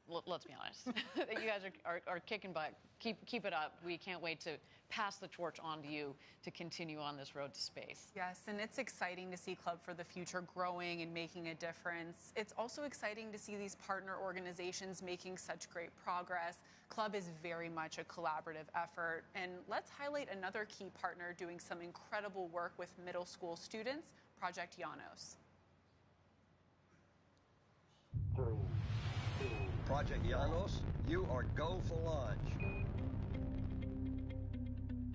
let's be honest. You guys are kicking butt. Keep it up. We can't wait to pass the torch on to you to continue on this road to space. Yes, and it's exciting to see Club for the Future growing and making a difference. It's also exciting to see these partner organizations making such great progress. Club is very much a collaborative effort. And let's highlight another key partner doing some incredible work with middle school students, Project Janos. Project Janos, you are go for launch.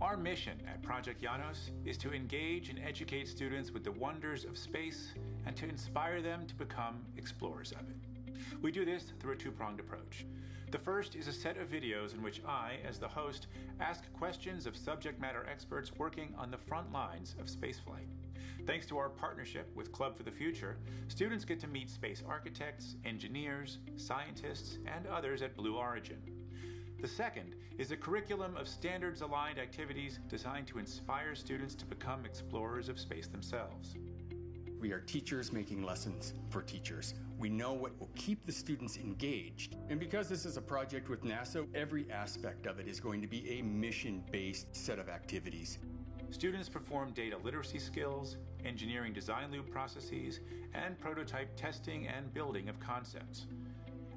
Our mission at Project Janos is to engage and educate students with the wonders of space and to inspire them to become explorers of it. We do this through a two-pronged approach. The first is a set of videos in which I, as the host, ask questions of subject matter experts working on the front lines of spaceflight. Thanks to our partnership with Club for the Future, students get to meet space architects, engineers, scientists, and others at Blue Origin. The second is a curriculum of standards-aligned activities designed to inspire students to become explorers of space themselves. We are teachers making lessons for teachers. We know what will keep the students engaged. And because this is a project with NASA, every aspect of it is going to be a mission-based set of activities. Students perform data literacy skills, engineering design loop processes, and prototype testing and building of concepts.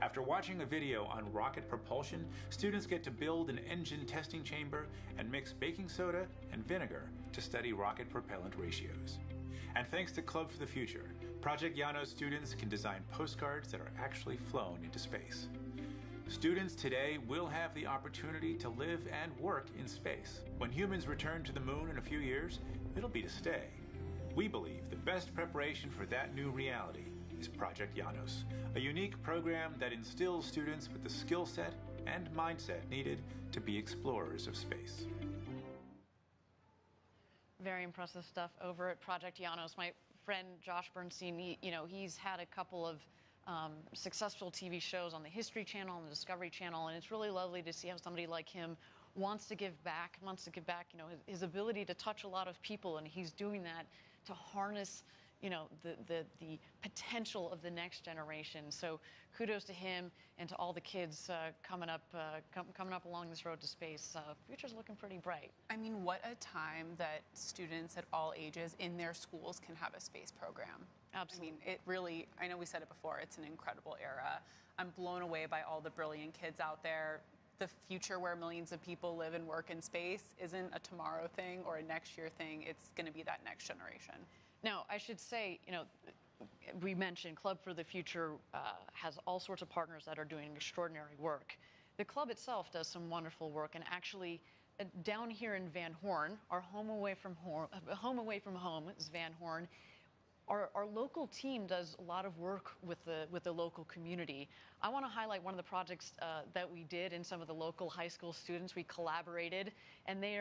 After watching a video on rocket propulsion, students get to build an engine testing chamber and mix baking soda and vinegar to study rocket propellant ratios. And thanks to Club for the Future, Project Janos students can design postcards that are actually flown into space. Students today will have the opportunity to live and work in space. When humans return to the moon in a few years, it'll be to stay. We believe the best preparation for that new reality is Project Janos, a unique program that instills students with the skill set and mindset needed to be explorers of space. Very impressive stuff over at Project Janos. My friend Josh Bernstein, he's had a couple of successful TV shows on the History Channel and the Discovery Channel, and it's really lovely to see how somebody like him wants to give back, his ability to touch a lot of people, and he's doing that to harness the potential of the next generation. So kudos to him and to all the kids coming up along this road to space. Future's looking pretty bright. I mean, what a time that students at all ages in their schools can have a space program. Absolutely. I mean, it really, I know we said it before, it's an incredible era. I'm blown away by all the brilliant kids out there. The future where millions of people live and work in space isn't a tomorrow thing or a next year thing. It's going to be that next generation. Now, I should say, we mentioned Club for the Future has all sorts of partners that are doing extraordinary work. The club itself does some wonderful work, and actually down here in Van Horn, our home away from home is Van Horn. Our local team does a lot of work with the local community. I want to highlight one of the projects that we did in some of the local high school students. We collaborated, and they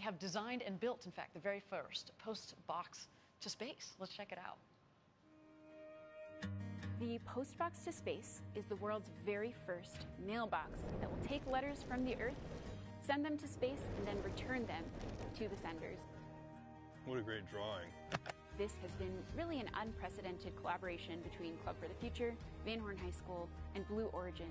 have designed and built, in fact, the very first post box to space. Let's check it out. The Postbox to Space is the world's very first mailbox that will take letters from the Earth, send them to space, and then return them to the senders. What a great drawing. This has been really an unprecedented collaboration between Club for the Future, Van Horn High School, and Blue Origin.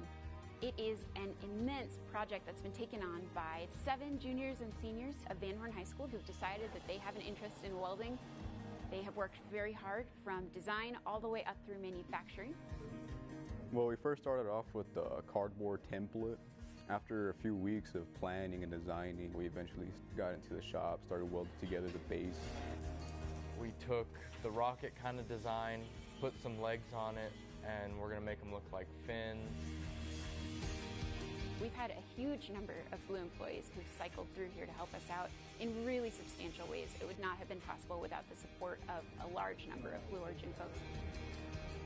It is an immense project that's been taken on by 7 juniors and seniors of Van Horn High School who've decided that they have an interest in welding. They have worked very hard from design all the way up through manufacturing. Well, we first started off with the cardboard template. After a few weeks of planning and designing, we eventually got into the shop, started welding together the base. We took the rocket kind of design, put some legs on it, and we're going to make them look like fins. We've had a huge number of Blue employees who've cycled through here to help us out in really substantial ways. It would not have been possible without the support of a large number of Blue Origin folks.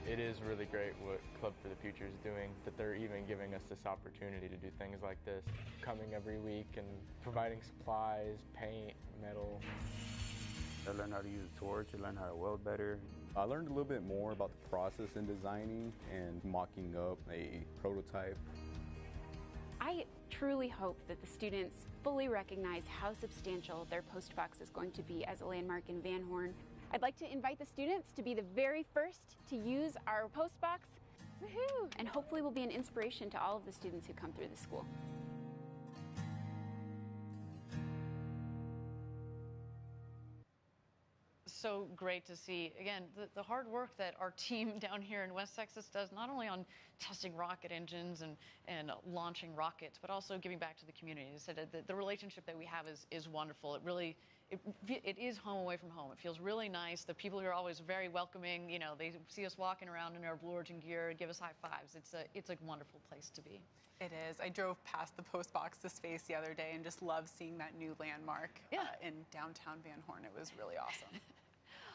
It is really great what Club for the Future is doing, that they're even giving us this opportunity to do things like this, coming every week and providing supplies, paint, metal. I learned how to use a torch, I learned how to weld better. I learned a little bit more about the process in designing and mocking up a prototype. I truly hope that the students fully recognize how substantial their postbox is going to be as a landmark in Van Horn. I'd like to invite the students to be the very first to use our postbox. Woohoo! And hopefully will be an inspiration to all of the students who come through the school. So great to see, again, the hard work that our team down here in West Texas does, not only on testing rocket engines and launching rockets, but also giving back to the community. So the relationship that we have is wonderful. It really, it is home away from home. It feels really nice. The people here are always very welcoming. You know, they see us walking around in our Blue Origin gear, give us high fives. It's a wonderful place to be. It is. I drove past the Postbox to Space the other day and just loved seeing that new landmark in downtown Van Horn. It was really awesome.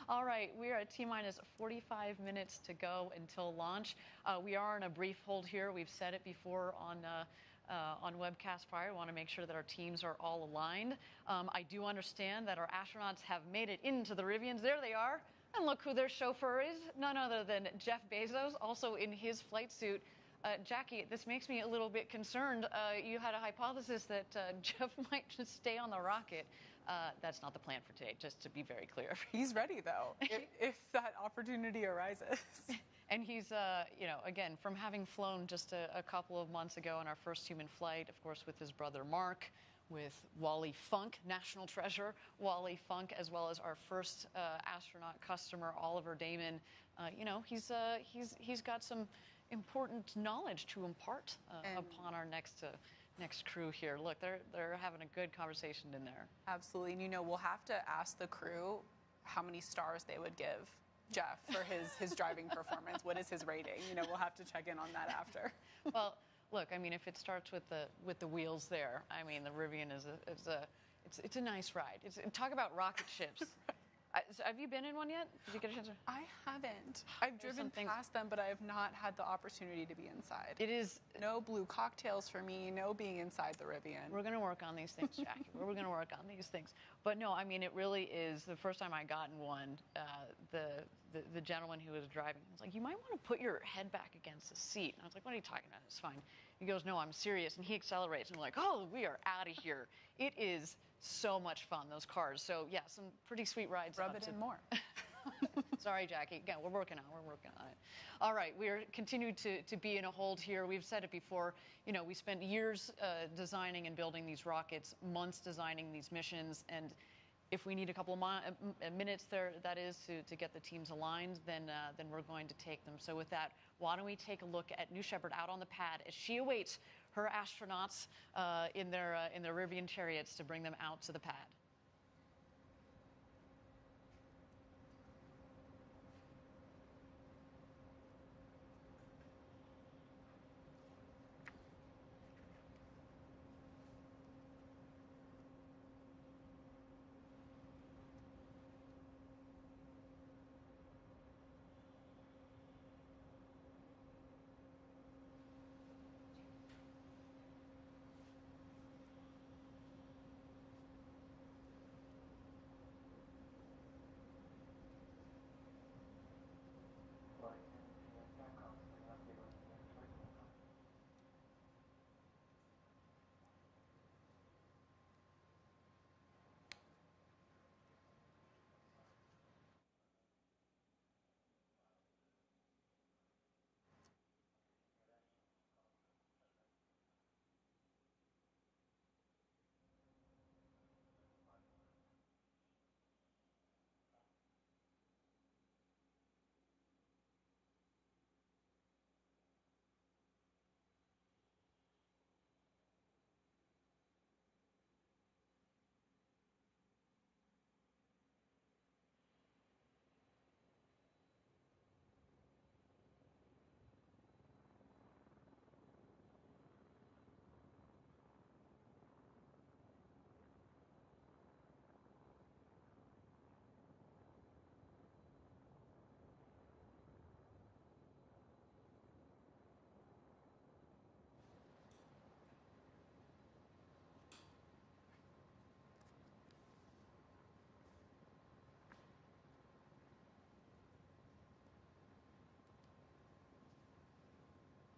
All right, we are at T-minus 45 minutes to go until launch. We are on a brief hold here. We've said it before on webcast prior. We want to make sure that our teams are all aligned. I do understand that our astronauts have made it into the Rivians. There they are. And look who their chauffeur is. None other than Jeff Bezos, also in his flight suit. Jackie, this makes me a little bit concerned. You had a hypothesis that Jeff might just stay on the rocket. That's not the plan for today, just to be very clear. He's ready, though, if that opportunity arises. And he's, you know, again, from having flown just a couple of months ago on our first human flight, of course, with his brother Mark, with Wally Funk, national treasure, Wally Funk, as well as our first astronaut customer, Oliver Damon. You know, he's got some important knowledge to impart upon our next crew here. Look, they're having a good conversation in there. Absolutely. And, you know, we'll have to ask the crew how many stars they would give Jeff for his driving performance. What is his rating? You know, we'll have to check in on that after. Well, look, I mean, if it starts with the wheels there, I mean, the Rivian it's a nice ride. Talk about rocket ships. Have you been in one yet? Did you get a chance? I haven't. I've driven past them, but I have not had the opportunity to be inside. It is no blue cocktails for me, no being inside the Rivian. We're going to work on these things, Jackie. We're going to work on these things. But no, I mean, it really is. The first time I got in one, the gentleman who was driving was like, "You might want to put your head back against the seat." And I was like, "What are you talking about? It's fine." He goes, "No, I'm serious." And he accelerates. And I'm like, "Oh, we are out of here." It is so much fun, those cars. So yeah, some pretty sweet rides. Rub it in more. Sorry, Jackie. Again, we're working on it. All right, we are continuing to be in a hold here. We've said it before. You know, we spent years designing and building these rockets, months designing these missions, and if we need a couple of minutes there, that is, to get the teams aligned, then we're going to take them. So with that, why don't we take a look at New Shepard out on the pad as she awaits her astronauts in their Rivian chariots to bring them out to the pad.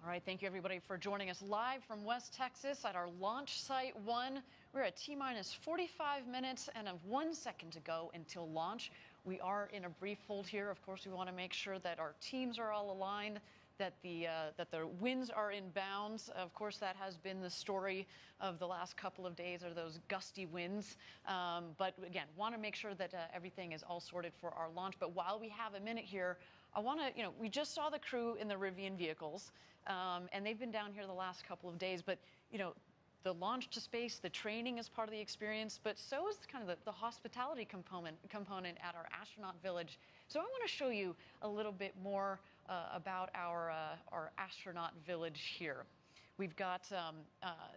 All right, thank you everybody for joining us live from West Texas at our launch site 1. We're at T-minus 45 minutes and 1 second to go until launch. We are in a brief hold here. Of course, we want to make sure that our teams are all aligned, that the winds are in bounds. Of course, that has been the story of the last couple of days, are those gusty winds. But again, want to make sure that everything is all sorted for our launch. But while we have a minute here, I want to, we just saw the crew in the Rivian vehicles, and they've been down here the last couple of days. But, the launch to space, the training is part of the experience, but so is kind of the hospitality component at our astronaut village. So I want to show you a little bit more about our astronaut village here. We've got,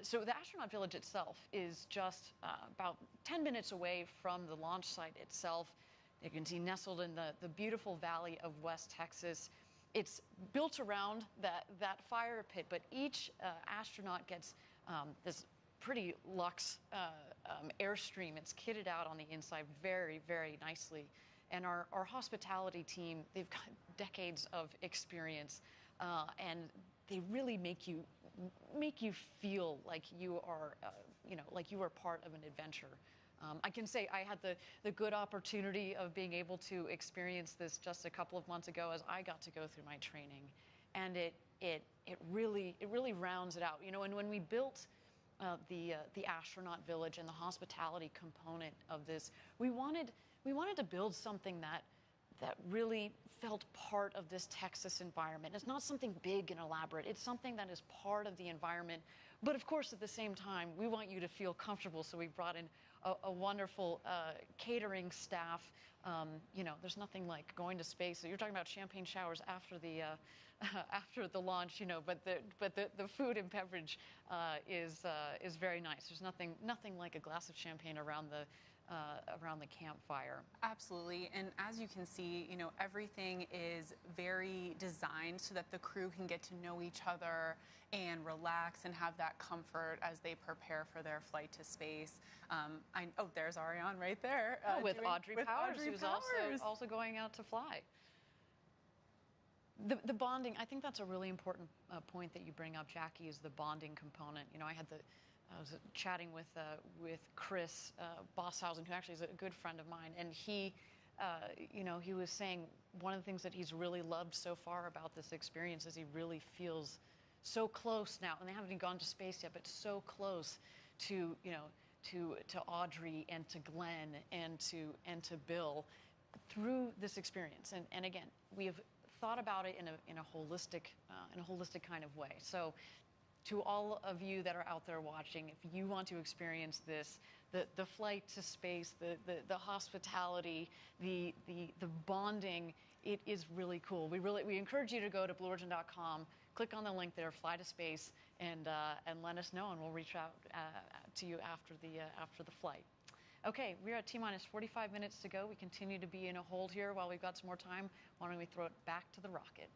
so the astronaut village itself is just about 10 minutes away from the launch site itself. You can see nestled in the beautiful valley of West Texas. It's built around that fire pit, but each astronaut gets this pretty luxe airstream. It's kitted out on the inside very, very nicely. And our hospitality team, they've got decades of experience, and they really make you feel like you are, like you are part of an adventure. I can say I had the good opportunity of being able to experience this just a couple of months ago as I got to go through my training, and it really rounds it out. And when we built the astronaut village and the hospitality component of this, we wanted to build something that really felt part of this Texas environment. It's not something big and elaborate. It's something that is part of the environment. But of course, at the same time, we want you to feel comfortable. So we brought in a wonderful catering staff. There's nothing like going to space. So you're talking about champagne showers after the launch, But the food and beverage is very nice. There's nothing like a glass of champagne around the campfire. Absolutely. And as you can see, everything is very designed so that the crew can get to know each other and relax and have that comfort as they prepare for their flight to space. There's Ariane right there. With Audrey Powers, who's also going out to fly. The bonding, I think that's a really important point that you bring up, Jackie, is the bonding component. I was chatting with Chris Boshuizen, who actually is a good friend of mine, and he was saying one of the things that he's really loved so far about this experience is he really feels so close now, and they haven't even gone to space yet, but so close to Audrey and to Glen and to Bill through this experience. And again, we have thought about it in a holistic kind of way. So, to all of you that are out there watching, if you want to experience this, the flight to space, the hospitality, the bonding, it is really cool. We encourage you to go to blueorigin.com, click on the link there, fly to space, and let us know, and we'll reach out to you after the flight. Okay, we're at T-minus 45 minutes to go. We continue to be in a hold here while we've got some more time. Why don't we throw it back to the rocket?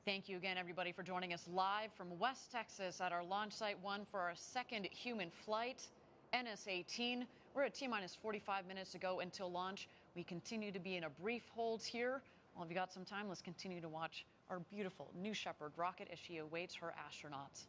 Thank you again, everybody, for joining us live from West Texas at our launch site 1 for our second human flight, NS-18. We're at T-minus 45 minutes to go until launch. We continue to be in a brief hold here. Well, if you got some time, let's continue to watch our beautiful New Shepard rocket as she awaits her astronauts.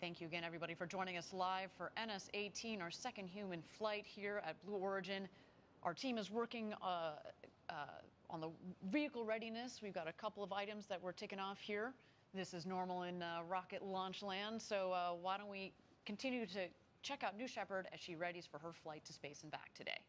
Thank you again, everybody, for joining us live for NS-18, our second human flight here at Blue Origin. Our team is working on the vehicle readiness. We've got a couple of items that we're ticking off here. This is normal in rocket launch land, so why don't we continue to check out New Shepard as she readies for her flight to space and back today.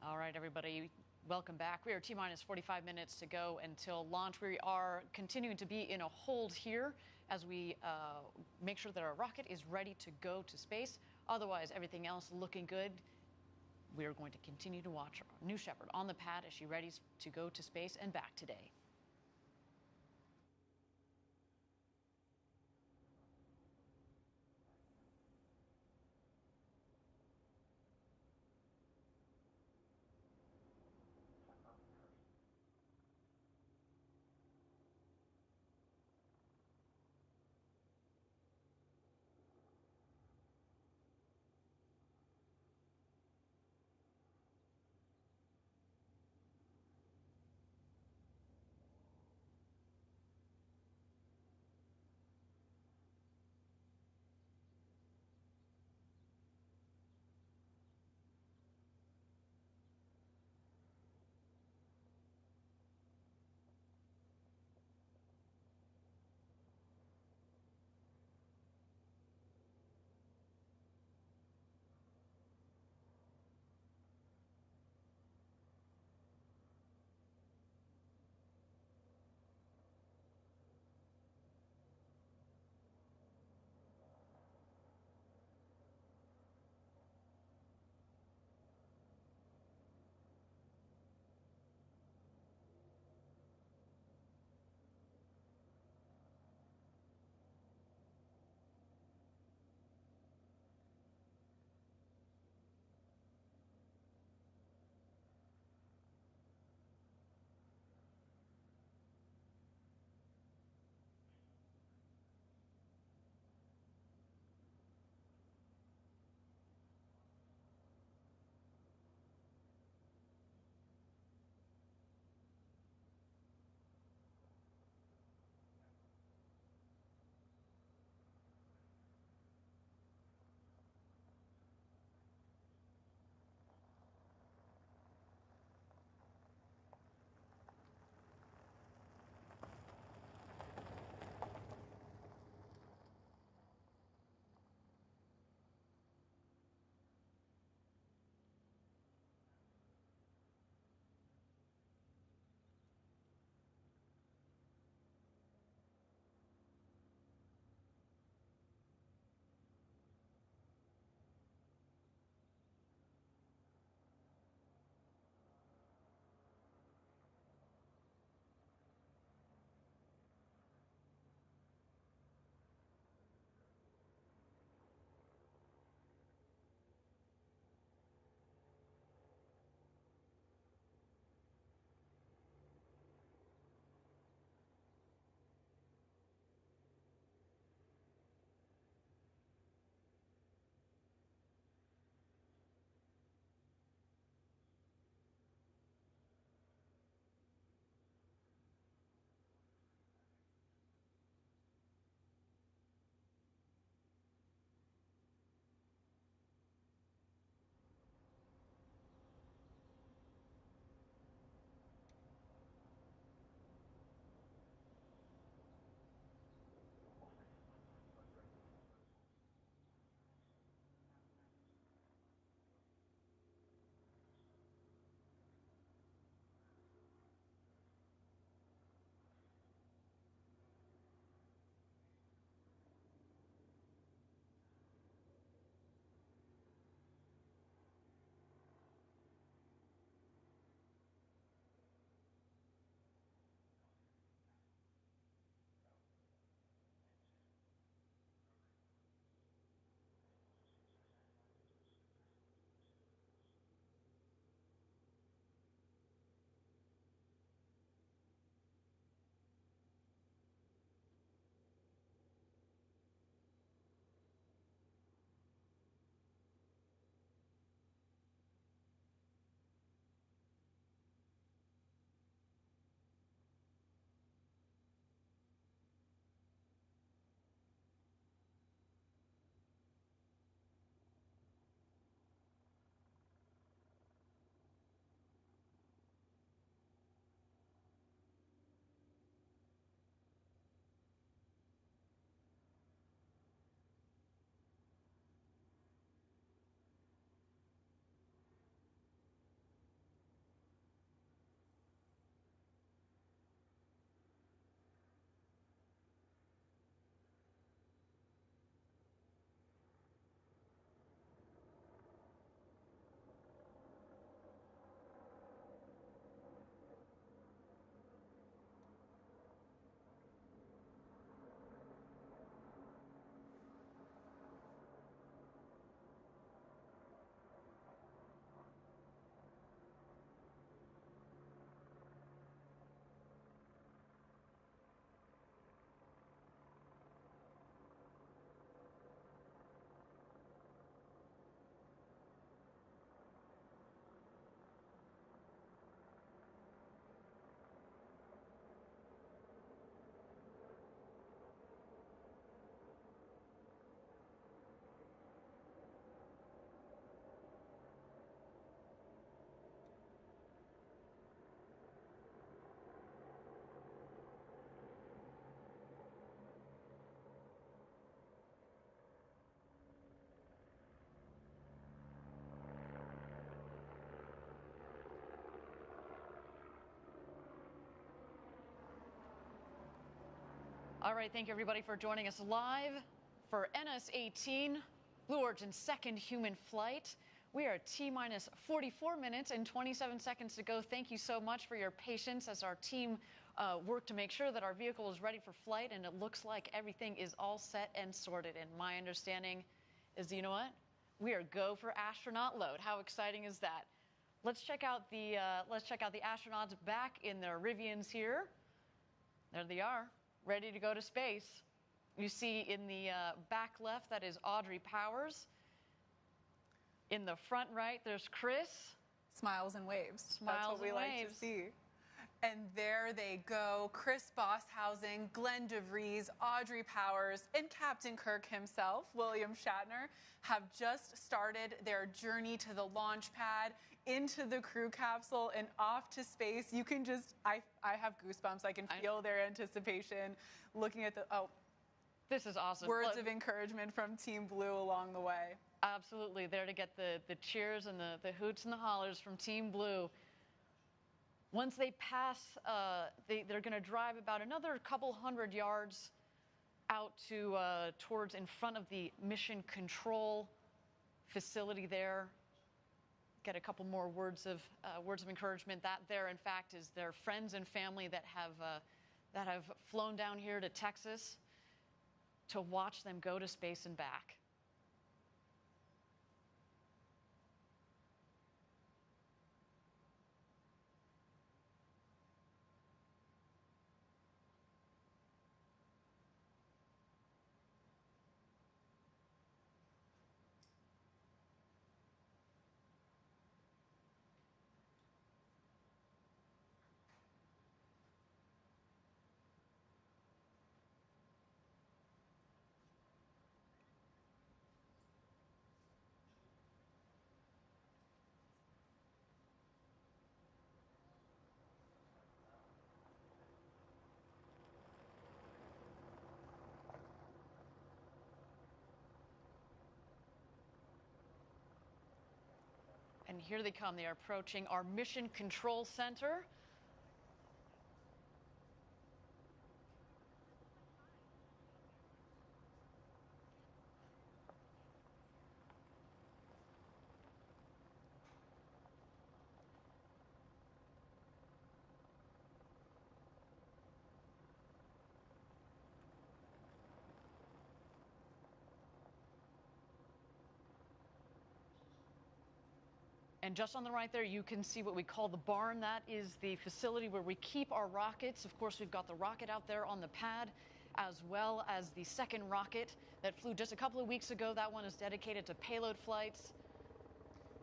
All right, everybody, welcome back. We are T-minus 45 minutes to go until launch. We are continuing to be in a hold here as we make sure that our rocket is ready to go to space. Otherwise, everything else looking good. We are going to continue to watch New Shepard on the pad as she ready to go to space and back today. All right, thank you everybody for joining us live for NS-18, Blue Origin's second human flight. We are at T-minus 44 minutes and 27 seconds to go. Thank you so much for your patience as our team worked to make sure that our vehicle is ready for flight, and it looks like everything is all set and sorted. And my understanding is, you know what? We are go for astronaut load. How exciting is that? Let's check out the astronauts back in their Rivians here. There they are, ready to go to space. You see in the back left, that is Audrey Powers. In the front right, there's Chris. Smiles and waves. Smiles That's what we and like waves. to see. And there they go. Chris Boshuizen, Glen de Vries, Audrey Powers, and Captain Kirk himself, William Shatner, have just started their journey to the launch pad, into the crew capsule, and off to space. You can just, I have goosebumps. I can feel their anticipation looking at the, this is awesome. Words of encouragement from Team Blue along the way. Absolutely, there to get the cheers and the hoots and the hollers from Team Blue. Once they pass, they're going to drive about another couple hundred yards out to towards in front of the mission control facility there. Get a couple more words of encouragement. That there, in fact, is their friends and family that have flown down here to Texas to watch them go to space and back. And here they come. They are approaching our Mission Control Center. And just on the right there, you can see what we call the barn. That is the facility where we keep our rockets. Of course, we've got the rocket out there on the pad, as well as the second rocket that flew just a couple of weeks ago. That one is dedicated to payload flights.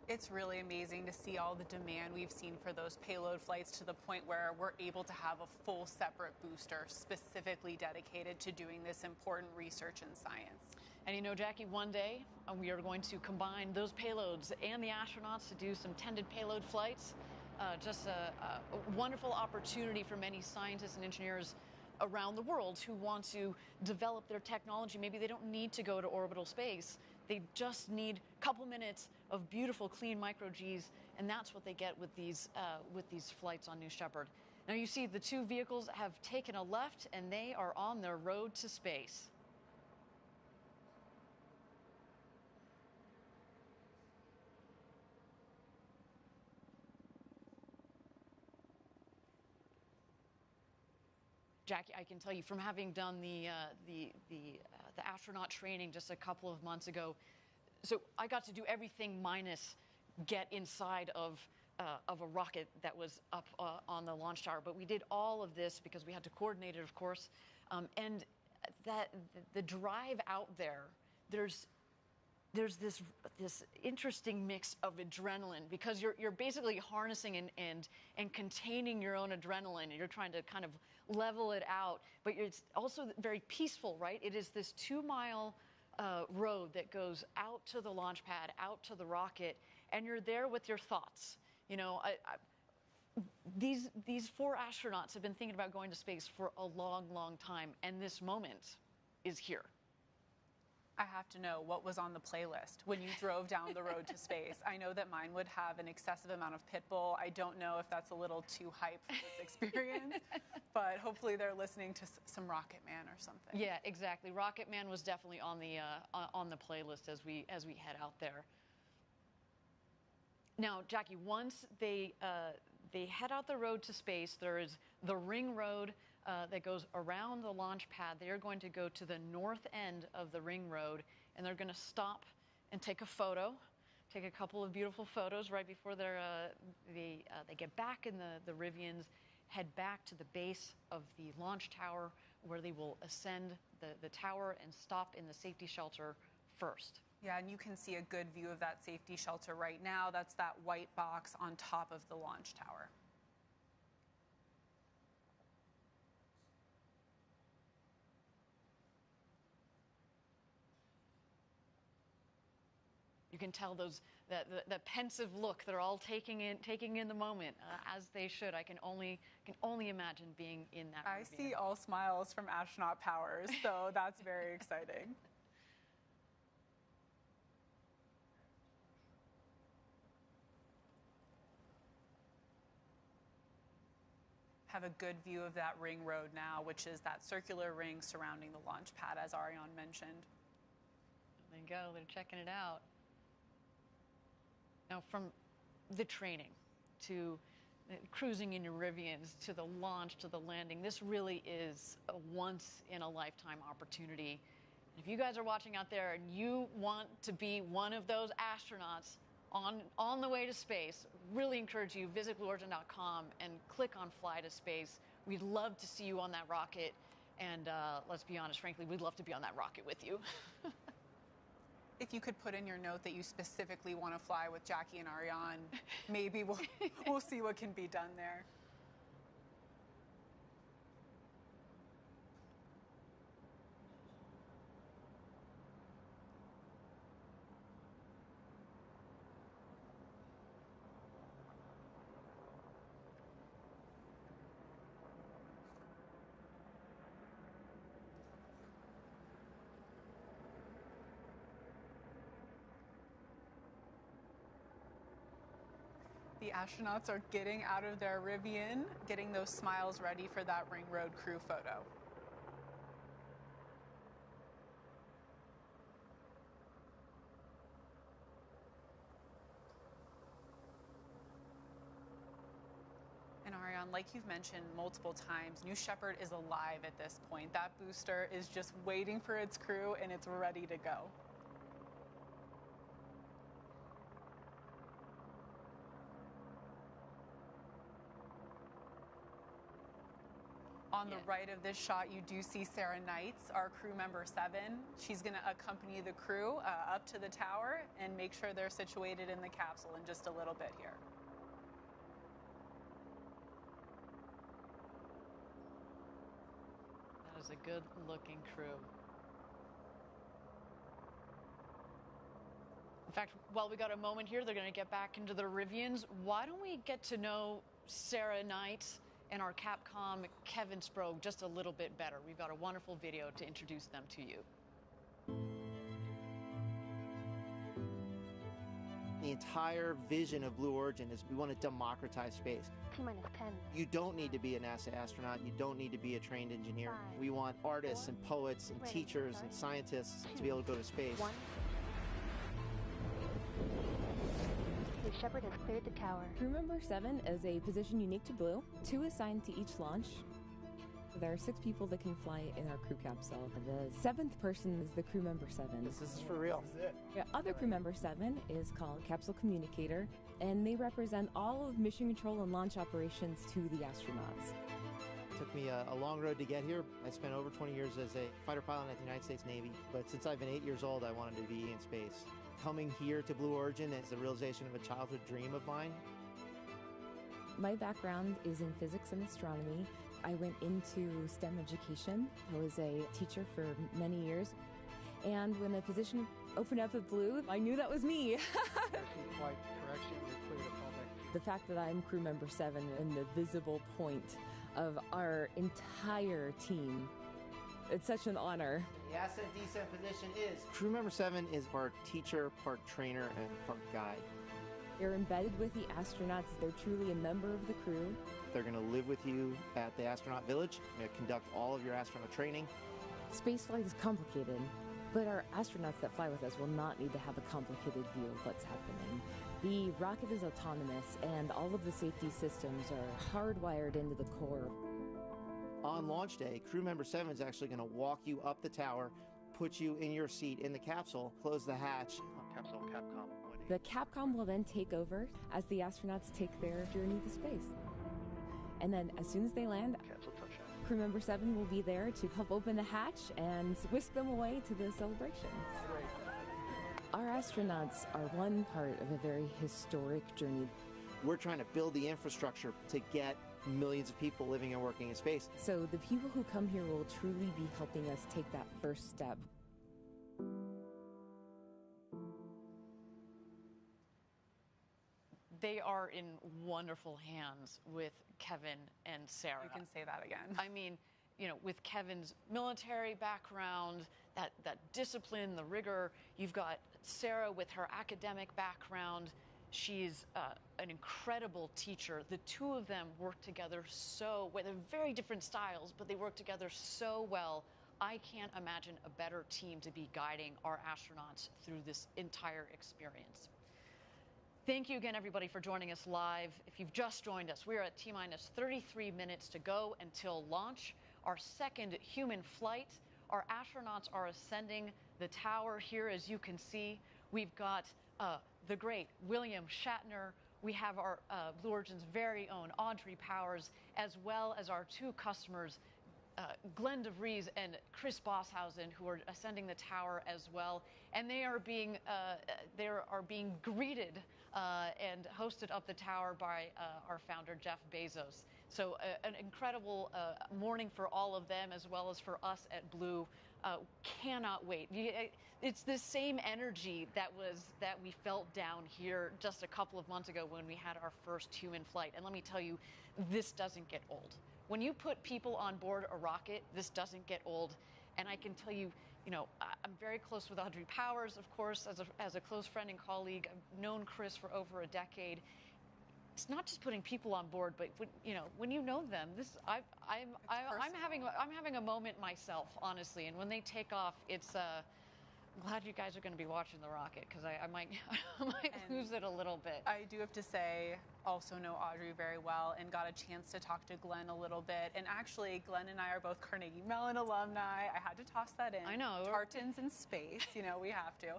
It's really amazing to see all the demand we've seen for those payload flights, to the point where we're able to have a full separate booster specifically dedicated to doing this important research and science. And you know, Jackie, one day we are going to combine those payloads and the astronauts to do some tended payload flights. Just a wonderful opportunity for many scientists and engineers around the world who want to develop their technology. Maybe they don't need to go to orbital space. They just need a couple minutes of beautiful, clean micro-Gs, and that's what they get with these flights on New Shepard. Now you see the two vehicles have taken a left, and they are on their road to space. Jackie, I can tell you from having done the astronaut training just a couple of months ago, so I got to do everything minus get inside of a rocket that was up on the launch tower. But we did all of this because we had to coordinate it, of course. And the drive out there, there's this interesting mix of adrenaline, because you're basically harnessing and containing your own adrenaline, and you're trying to kind of level it out. But it's also very peaceful, right? It is this 2-mile road that goes out to the launch pad, out to the rocket, and you're there with your thoughts. You know, these 4 astronauts have been thinking about going to space for a long, long time, and this moment is here. I have to know what was on the playlist when you drove down the road to space. I know that mine would have an excessive amount of Pitbull. I don't know if that's a little too hype for this experience, but hopefully they're listening to some Rocket Man or something. Yeah, exactly. Rocket Man was definitely on the playlist as we head out there. Now, Jackie, once they head out the road to space, there is the ring road that goes around the launch pad. They are going to go to the north end of the ring road, and they're going to stop and take a photo, take a couple of beautiful photos right before they get back in the Rivians, head back to the base of the launch tower, where they will ascend the tower and stop in the safety shelter first. Yeah, and you can see a good view of that safety shelter right now. That's that white box on top of the launch tower. You can tell the pensive look they're all taking in the moment, as they should. I can only imagine being in that. I see all smiles from Astronaut Powers, so that's very exciting. Have a good view of that ring road now, which is that circular ring surrounding the launch pad, as Ariane mentioned. There you go. They're checking it out. Now, from the training to cruising in your Rivians to the launch to the landing, this really is a once-in-a-lifetime opportunity. If you guys are watching out there and you want to be one of those astronauts on the way to space, really encourage you, visit BlueOrigin.com and click on Fly to Space. We'd love to see you on that rocket, and let's be honest, frankly, we'd love to be on that rocket with you. If you could put in your note that you specifically want to fly with Jackie and Ariane, maybe we'll see what can be done there. The astronauts are getting out of their Rivian, getting those smiles ready for that ring road crew photo. And Ariane, like you've mentioned multiple times, New Shepard is alive at this point. That booster is just waiting for its crew, and it's ready to go. On the right of this shot, you do see Sarah Knights, our crew member 7. She's going to accompany the crew up to the tower and make sure they're situated in the capsule in just a little bit here. That is a good-looking crew. In fact, while we got a moment here, they're going to get back into the Rivians. Why don't we get to know Sarah Knights and our Capcom Kevin Sprague just a little bit better? We've got a wonderful video to introduce them to you. The entire vision of Blue Origin is we want to democratize space. T-minus 10. You don't need to be a NASA astronaut. You don't need to be a trained engineer. 5, we want artists 4, and poets and 3, teachers and scientists to be able to go to space. 1. Shepard has cleared the tower. Crew member 7 is a position unique to Blue, 2 assigned to each launch. There are 6 people that can fly in our crew capsule. The 7th person is the crew member 7. This is for real. This is it. Yeah, other crew member 7 is called Capsule Communicator, and they represent all of mission control and launch operations to the astronauts. It took me a long road to get here. I spent over 20 years as a fighter pilot at the United States Navy, but since I've been 8 years old, I wanted to be in space. Coming here to Blue Origin is the realization of a childhood dream of mine. My background is in physics and astronomy. I went into STEM education. I was a teacher for many years. And when the position opened up at Blue, I knew that was me. The fact that I'm crew member 7 and the visible point of our entire team It's such an honor. The ascent descent position is. Crew member 7 is part teacher, part trainer, and part guide. They're embedded with the astronauts. They're truly a member of the crew. They're going to live with you at the astronaut village. They're going to conduct all of your astronaut training. Spaceflight is complicated, but our astronauts that fly with us will not need to have a complicated view of what's happening. The rocket is autonomous, and all of the safety systems are hardwired into the core. On launch day, crew member 7 is actually going to walk you up the tower, put you in your seat in the capsule, close the hatch. Capsule Capcom. The Capcom will then take over as the astronauts take their journey to space. And then as soon as they land, crew member 7 will be there to help open the hatch and whisk them away to the celebrations. Our astronauts are one part of a very historic journey. We're trying to build the infrastructure to get millions of people living and working in space. So the people who come here will truly be helping us take that first step. They are in wonderful hands with Kevin and Sarah. You can say that again. I mean, you know, with Kevin's military background, that discipline, the rigor. You've got Sarah with her academic background. She's an incredible teacher. The two of them work together so well. They're very different styles, but they work together so well. I can't imagine a better team to be guiding our astronauts through this entire experience. Thank you again, everybody, for joining us live. If you've just joined us, we're at T-minus 33 minutes to go until launch, our second human flight. Our astronauts are ascending the tower here, as you can see. We've got the great William Shatner. We have our Blue Origin's very own Audrey Powers, as well as our two customers, Glen de Vries and Chris Boshuizen, who are ascending the tower as well, and they are being greeted and hosted up the tower by our founder Jeff Bezos. So an incredible morning for all of them, as well as for us at Blue. Cannot wait. It's the same energy that we felt down here just a couple of months ago when we had our first human flight. And let me tell you, this doesn't get old. When you put people on board a rocket, this doesn't get old. And I can tell you, you know, I'm very close with Audrey Powers, of course, as a close friend and colleague. I've known Chris for over a decade. It's not just putting people on board, but when you know them, I'm having a moment myself, honestly. And when they take off, I'm glad you guys are going to be watching the rocket, because I might lose it a little bit. I do have to say, also know Audrey very well and got a chance to talk to Glen a little bit. And actually, Glen and I are both Carnegie Mellon alumni. I had to toss that in. I know. Tartans in space, we have to.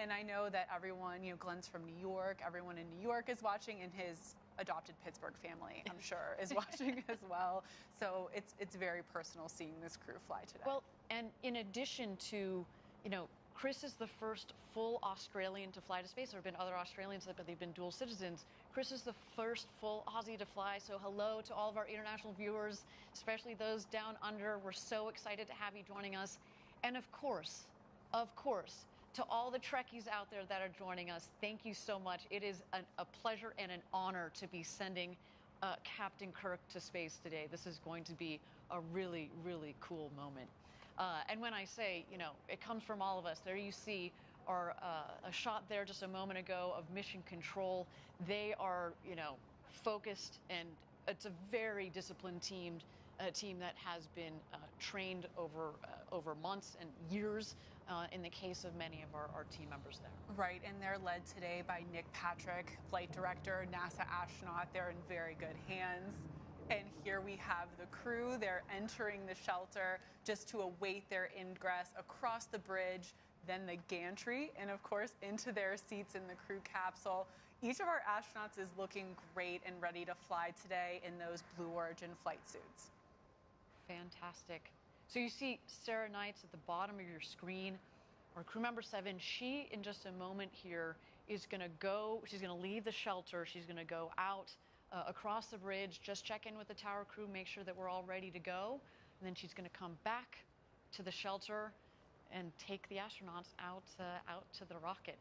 And I know that everyone, Glen's from New York. Everyone in New York is watching, and his adopted Pittsburgh family, I'm sure, is watching as well. So it's very personal seeing this crew fly today. Well, and in addition to, Chris is the first full Australian to fly to space. There have been other Australians, but they've been dual citizens. Chris is the first full Aussie to fly. So hello to all of our international viewers, especially those down under. We're so excited to have you joining us. And of course, to all the Trekkies out there that are joining us, thank you so much. It is a pleasure and an honor to be sending Captain Kirk to space today. This is going to be a really, really cool moment. And when I say, it comes from all of us, there you see a shot there just a moment ago of Mission Control. They are, focused, and it's a very disciplined team that has been trained over months and years in the case of many of our team members there. Right, and they're led today by Nick Patrick, Flight Director, NASA astronaut. They're in very good hands. And here we have the crew. They're entering the shelter just to await their ingress across the bridge, then the gantry, and of course into their seats in the crew capsule. Each of our astronauts is looking great and ready to fly today in those Blue Origin flight suits. Fantastic. So you see Sarah Knights at the bottom of your screen, or crew member 7. She, in just a moment here, is going to go, she's going to leave the shelter. She's going to go out across the bridge, just check in with the tower crew, make sure that we're all ready to go. And then she's going to come back to the shelter and take the astronauts out to the rocket.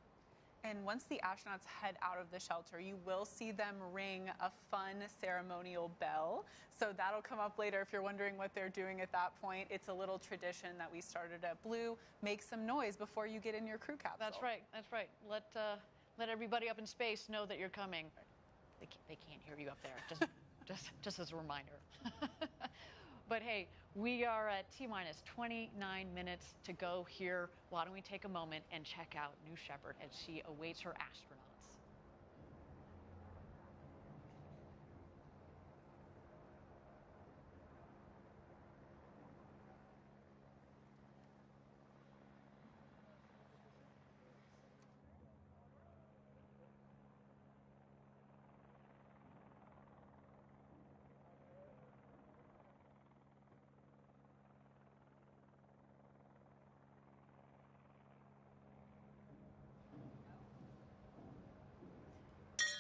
And once the astronauts head out of the shelter, you will see them ring a fun ceremonial bell. So that'll come up later if you're wondering what they're doing at that point. It's a little tradition that we started at Blue. Make some noise before you get in your crew capsule. That's right. That's right. Let everybody up in space know that you're coming. They can't hear you up there. Just as a reminder. But hey, we are at T-minus 29 minutes to go here. Why don't we take a moment and check out New Shepard as she awaits her astronauts.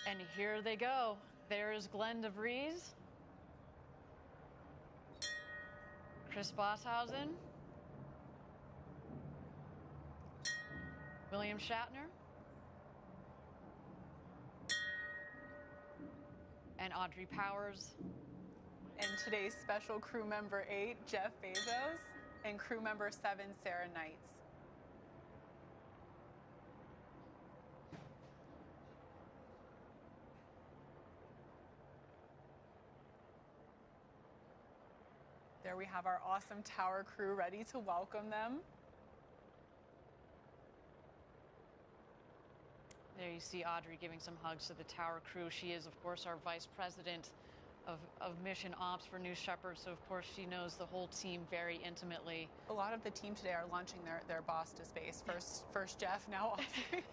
And here they go. There's Glen de Vries, Chris Boshuizen, William Shatner, and Audrey Powers. And today's special crew member 8, Jeff Bezos, and crew member 7, Sarah Knights. There we have our awesome tower crew ready to welcome them. There you see Audrey giving some hugs to the tower crew. She is, of course, our vice president of mission ops for New Shepard, so of course she knows the whole team very intimately. A lot of the team today are launching their boss to space. First Jeff, now Audrey.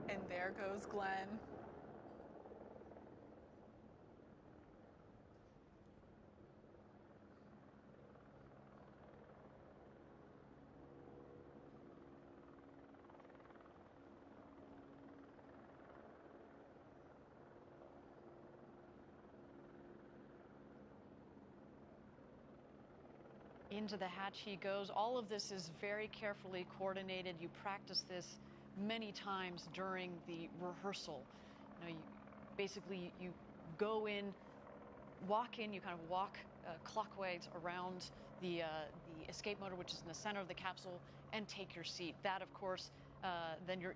And there goes Glen. Into the hatch he goes. All of this is very carefully coordinated. You practice this many times during the rehearsal. You go in, walk in, you kind of walk clockwise around the escape motor, which is in the center of the capsule, and take your seat. That, of course, then you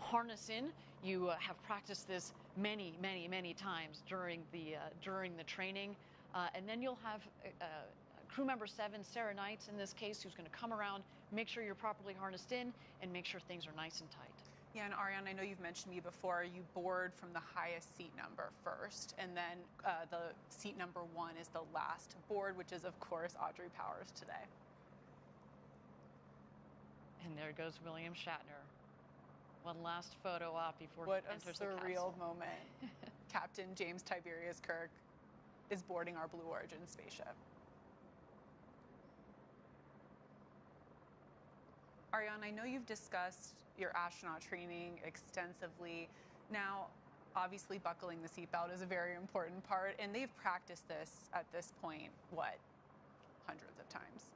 harness in. You have practiced this many times during the training, and then you'll have crew member 7, Sarah Knights in this case, who's going to come around, make sure you're properly harnessed in, and make sure things are nice and tight. Yeah, and Ariane, I know you've mentioned me before, you board from the highest seat number first, and then the seat number 1 is the last board, which is, of course, Audrey Powers today. And there goes William Shatner. One last photo op before what he enters the a capsule. surreal moment. Captain James Tiberius Kirk is boarding our Blue Origin spaceship. Ariane, I know you've discussed your astronaut training extensively. Now, obviously buckling the seatbelt is a very important part, and they've practiced this at this point, what, hundreds of times?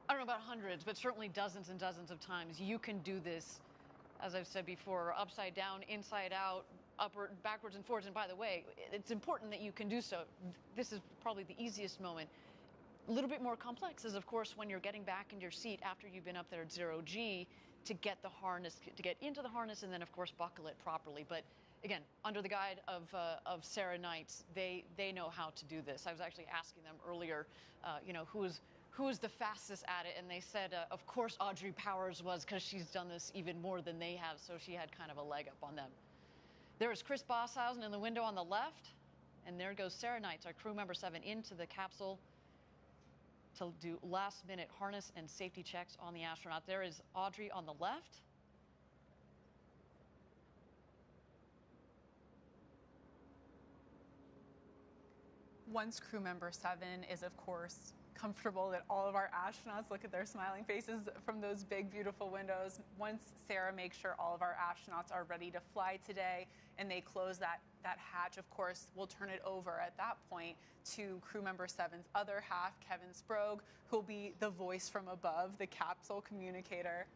I don't know about hundreds, but certainly dozens and dozens of times. You can do this, as I've said before, upside down, inside out, upward, backwards and forwards. And by the way, it's important that you can do so. This is probably the easiest moment. A little bit more complex is, of course, when you're getting back in your seat after you've been up there at 0G to get the harness, to get into the harness, and then, of course, buckle it properly. But again, under the guide of Sarah Knights, they know how to do this. I was actually asking them earlier, who is the fastest at it, and they said, of course, Audrey Powers was, because she's done this even more than they have, so she had kind of a leg up on them. There is Chris Boshuizen in the window on the left, and there goes Sarah Knights, our crew member 7, into the capsule to do last-minute harness and safety checks on the astronaut. There is Audrey on the left. Once crew member 7 is, of course, comfortable, that all of our astronauts look at their smiling faces from those big, beautiful windows. Once Sarah makes sure all of our astronauts are ready to fly today and they close that hatch, of course, we'll turn it over at that point to crew member 7's other half, Kevin Sprague, who'll be the voice from above, the capsule communicator.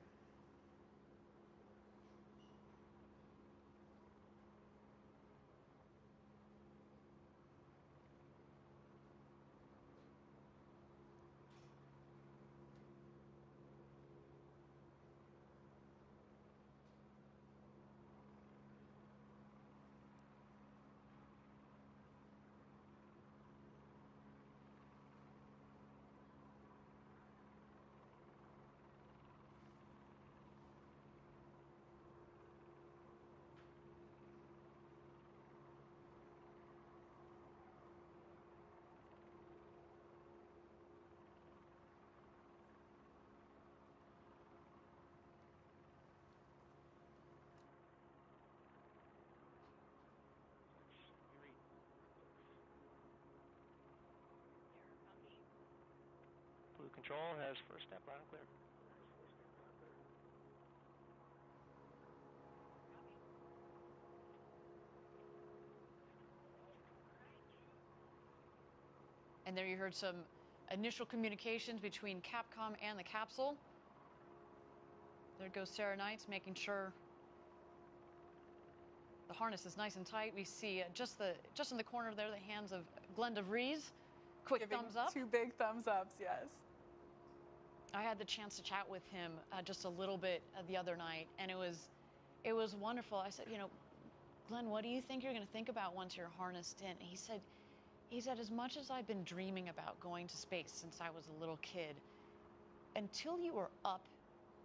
Blue Control has first step loud and clear. And there you heard some initial communications between Capcom and the capsule. There goes Sarah Knights, making sure the harness is nice and tight. We see just in the corner there, the hands of Glen de Vries. Quick thumbs up. 2 big thumbs ups, yes. I had the chance to chat with him just a little bit the other night, and it was wonderful. I said, Glenn, what do you think you're going to think about once you're harnessed in? And he said, as much as I've been dreaming about going to space since I was a little kid, until you were up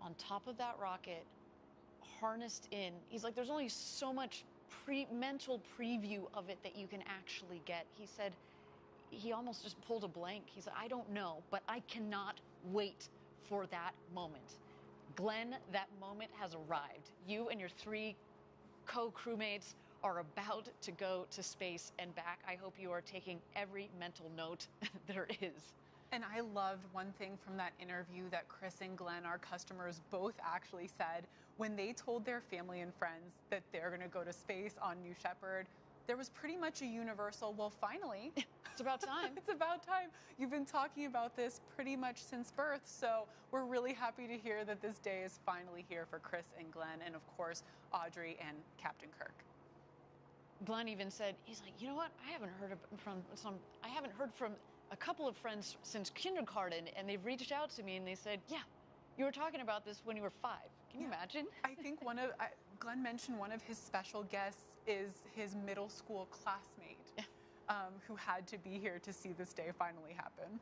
on top of that rocket, harnessed in, he's like, there's only so much mental preview of it that you can actually get. He said, he almost just pulled a blank. He said, I don't know, but I cannot wait for that moment. Glenn, that moment has arrived. You and your 3 co-crewmates are about to go to space and back. I hope you are taking every mental note there is. And I loved one thing from that interview that Chris and Glenn, our customers, both actually said when they told their family and friends that they're going to go to space on New Shepard. There was pretty much a universal, well, finally. It's about time. It's about time. You've been talking about this pretty much since birth, so we're really happy to hear that this day is finally here for Chris and Glenn, and of course, Audrey and Captain Kirk. Glenn even said, he's like, you know what? I haven't heard from a couple of friends since kindergarten, and they've reached out to me and they said, yeah, you were talking about this when you were 5. Can you imagine? I think Glenn mentioned one of his special guests is his middle school classmate who had to be here to see this day finally happen.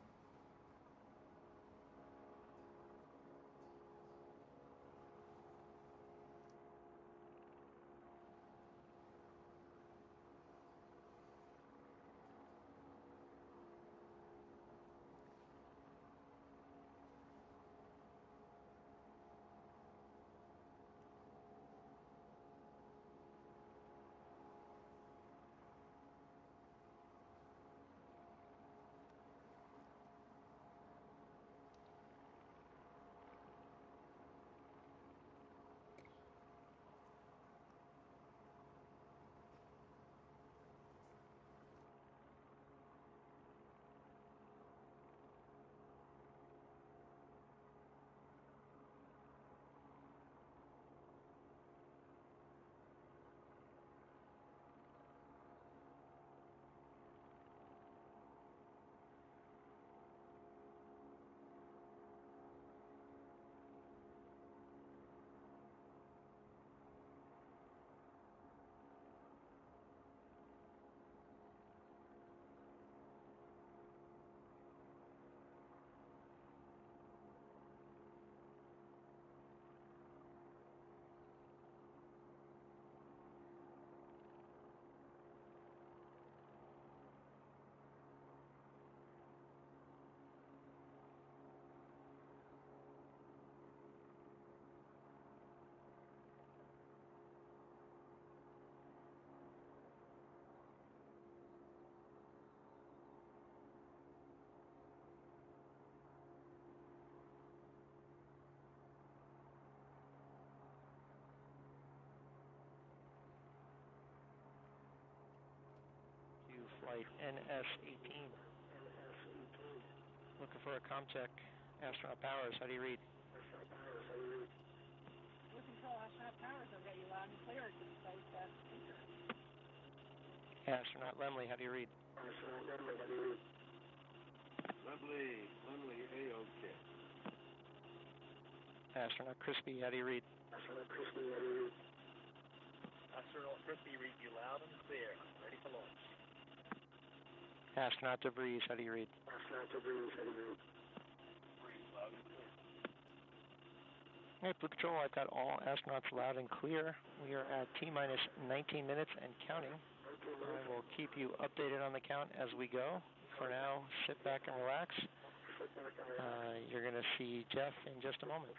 Lemley, NS18. Looking for a comm check. Astronaut Powers, how do you read? Control, Astronaut Powers, I've got you loud and clear to the space speaker. Astronaut Lemley, how do you read? Astronaut Lemley, how do you read? Lemley, A-OK. Astronaut Crispy, how do you read? Astronaut Crispy, how do you read? Astronaut Crispy, read you loud and clear. Ready for launch. Astronaut de Vries, how do you read? Astronaut de Vries, how do you read? Read loud and clear. Hey, Blue Control, I've got all astronauts loud and clear. We are at T-minus 19 minutes and counting. I will keep you updated on the count as we go. For now, sit back and relax. You're going to see Jeff in just a moment.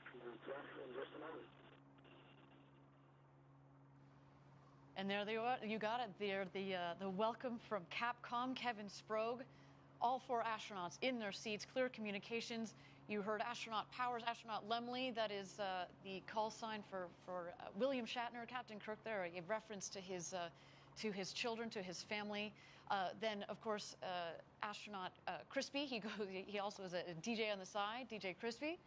And there they are. You got it there. The welcome from Capcom, Kevin Sprogge. All 4 astronauts in their seats, clear communications. You heard Astronaut Powers, Astronaut Lemley. That is the call sign for William Shatner, Captain Kirk there, a reference to his children, to his family. Then, of course, Astronaut Crispy. He also is a DJ on the side, DJ Crispy.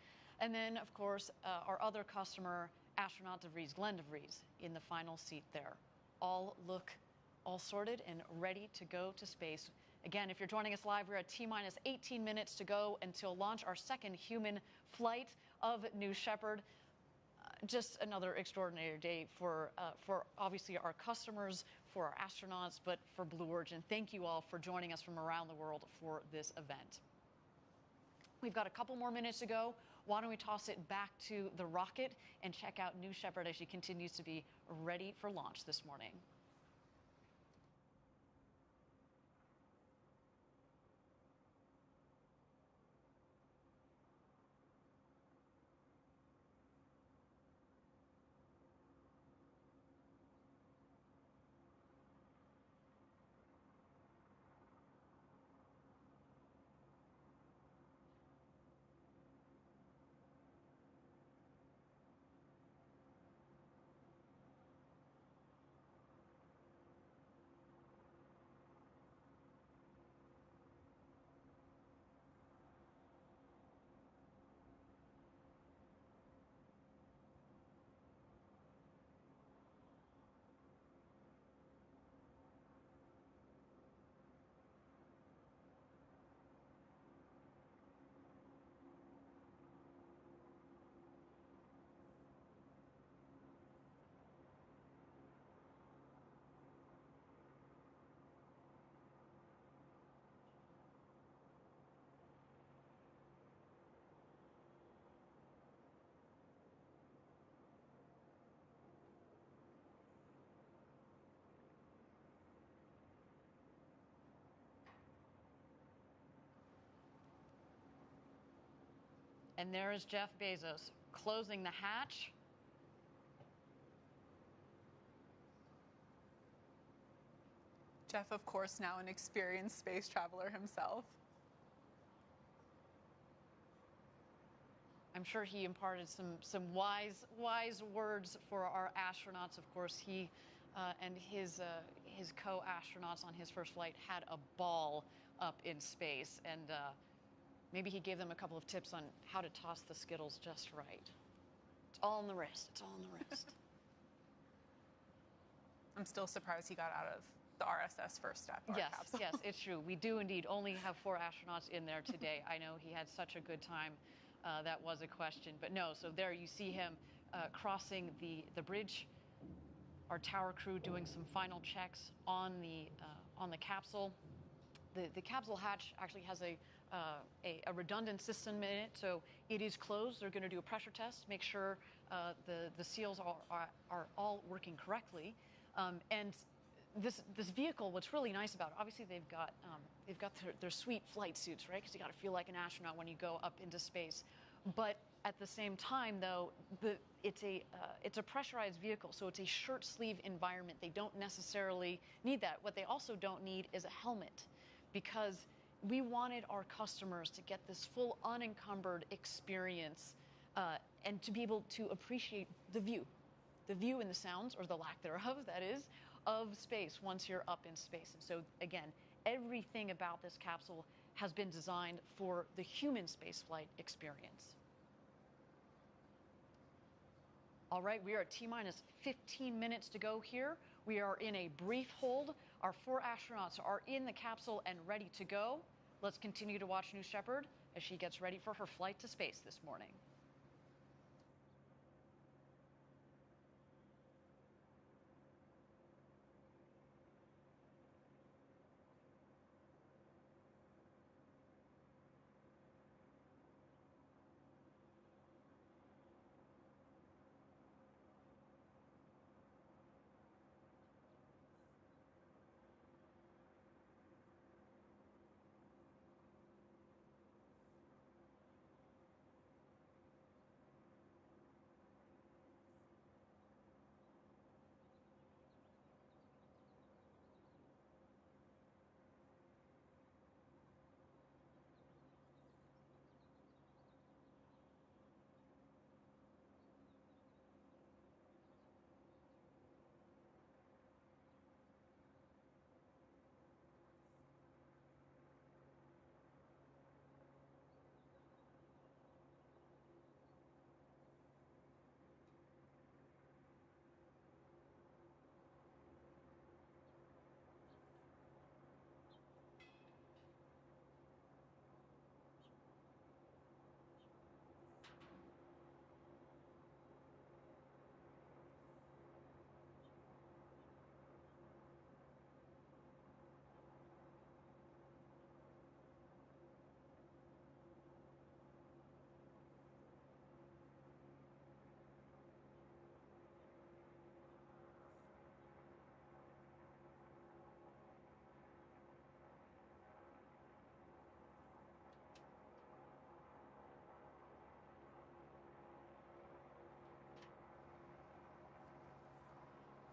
And then, of course, our other customer, Astronaut de Vries, Glen de Vries, in the final seat there. All look all sorted and ready to go to space. Again, if you're joining us live, we're at T-minus 18 minutes to go until launch, our second human flight of New Shepard. Just another extraordinary day for obviously our customers, for our astronauts, but for Blue Origin. Thank you all for joining us from around the world for this event. We've got a couple more minutes to go. Why don't we toss it back to the rocket and check out New Shepard as she continues to be ready for launch this morning. And there is Jeff Bezos closing the hatch. Jeff, of course, now an experienced space traveler himself. I'm sure he imparted some wise words for our astronauts. Of course, he and his co-astronauts on his first flight had a ball up in space, and maybe he gave them a couple of tips on how to toss the Skittles just right. It's all in the wrist. It's all in the wrist. I'm still surprised he got out of the RSS first step. Yes, capsule. Yes, it's true. We do indeed only have 4 astronauts in there today. I know he had such a good time. That was a question, but no. So there you see him crossing the bridge. Our tower crew doing some final checks on the capsule. The capsule hatch actually has a redundant system in it, so it is closed. They're going to do a pressure test, make sure the seals are all working correctly. And this vehicle, what's really nice about it, obviously they've got their sweet flight suits, right? Because you got to feel like an astronaut when you go up into space. But at the same time, though, it's a pressurized vehicle, so it's a shirt sleeve environment. They don't necessarily need that. What they also don't need is a helmet, because we wanted our customers to get this full unencumbered experience and to be able to appreciate the view and the sounds, or the lack thereof, that is, of space once you're up in space. And so, again, everything about this capsule has been designed for the human spaceflight experience. All right, we are at T-minus 15 minutes to go here. We are in a brief hold. Our 4 astronauts are in the capsule and ready to go. Let's continue to watch New Shepard as she gets ready for her flight to space this morning.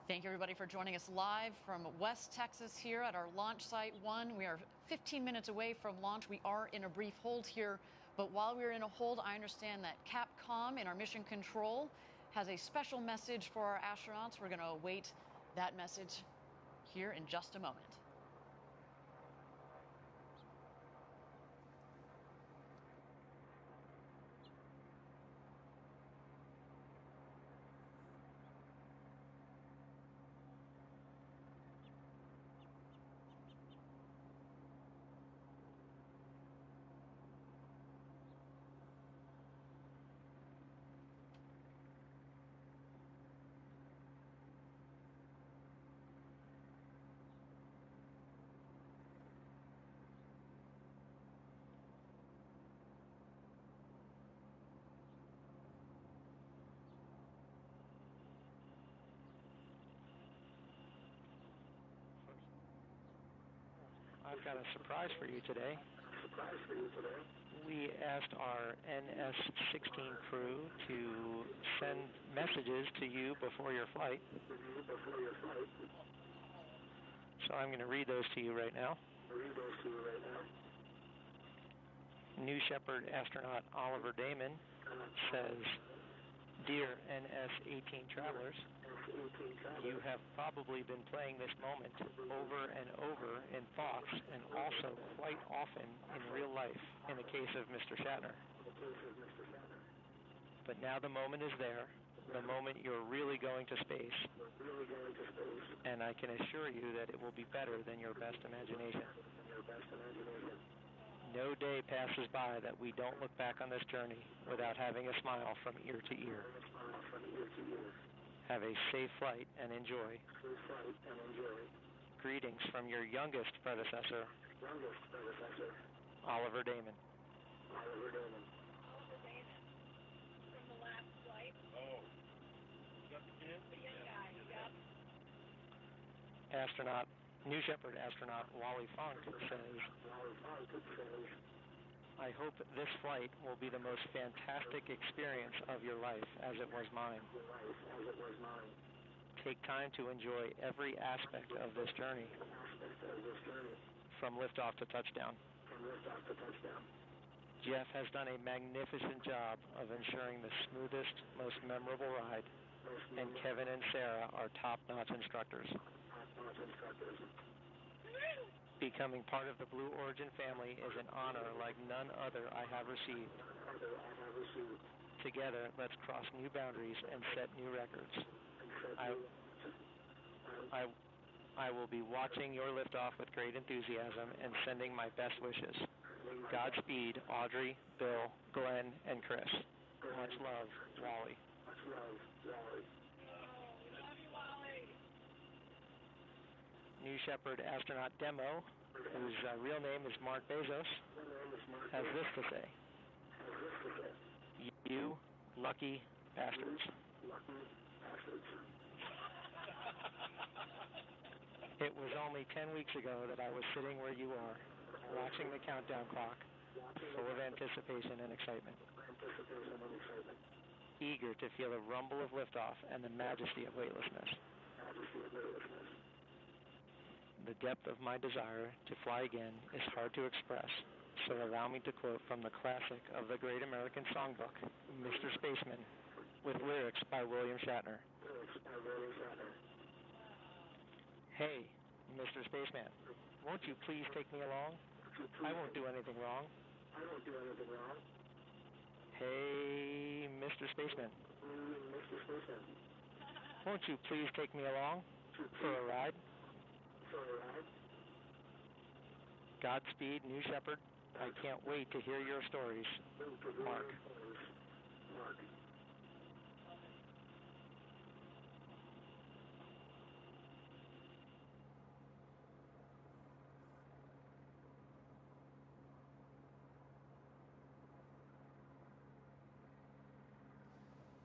Thank you, everybody, for joining us live from West Texas here at our launch site 1. We are 15 minutes away from launch. We are in a brief hold here, but while we're in a hold, I understand that Capcom in our mission control has a special message for our astronauts. We're going to await that message here in just a moment. I've got a surprise for you today. We asked our NS-16 crew to send messages to you before your flight. So I'm going to read those to you right now. New Shepard astronaut Oliver Damon says, "Dear NS-18 travelers, you have probably been playing this moment over and over in thoughts and also quite often in real life in the case of Mr. Shatner. But now the moment is there, the moment you're really going to space, and I can assure you that it will be better than your best imagination. No day passes by that we don't look back on this journey without having a smile from ear to ear. Have a safe flight and enjoy. Greetings from your youngest predecessor, Oliver Damon." From the last flight. Oh. The young guy, yep. Astronaut, New Shepard astronaut Wally Funk says, "I hope this flight will be the most fantastic experience of your life as it was mine. Take time to enjoy every aspect of this journey, from liftoff to touchdown. Jeff has done a magnificent job of ensuring the smoothest, most memorable ride, and Kevin and Sarah are top-notch instructors. Becoming part of the Blue Origin family is an honor like none other I have received. Together, let's cross new boundaries and set new records. I will be watching your liftoff with great enthusiasm and sending my best wishes. Godspeed, Audrey, Bill, Glenn, and Chris. Much love, Wally. New Shepard astronaut demo, whose real name is Mark Bezos, has this to say. You lucky bastards. It was only 10 weeks ago that I was sitting where you are, watching the countdown clock, full of anticipation and excitement. Eager to feel the rumble of liftoff and the majesty of weightlessness. The depth of my desire to fly again is hard to express, so allow me to quote from the classic of the great American songbook, Mr. Spaceman, with lyrics by William Shatner. Hey, Mr. Spaceman, won't you please take me along? I won't do anything wrong. Hey, Mr. Spaceman, won't you please take me along for a ride? Godspeed, New Shepard. I can't wait to hear your stories. Mark.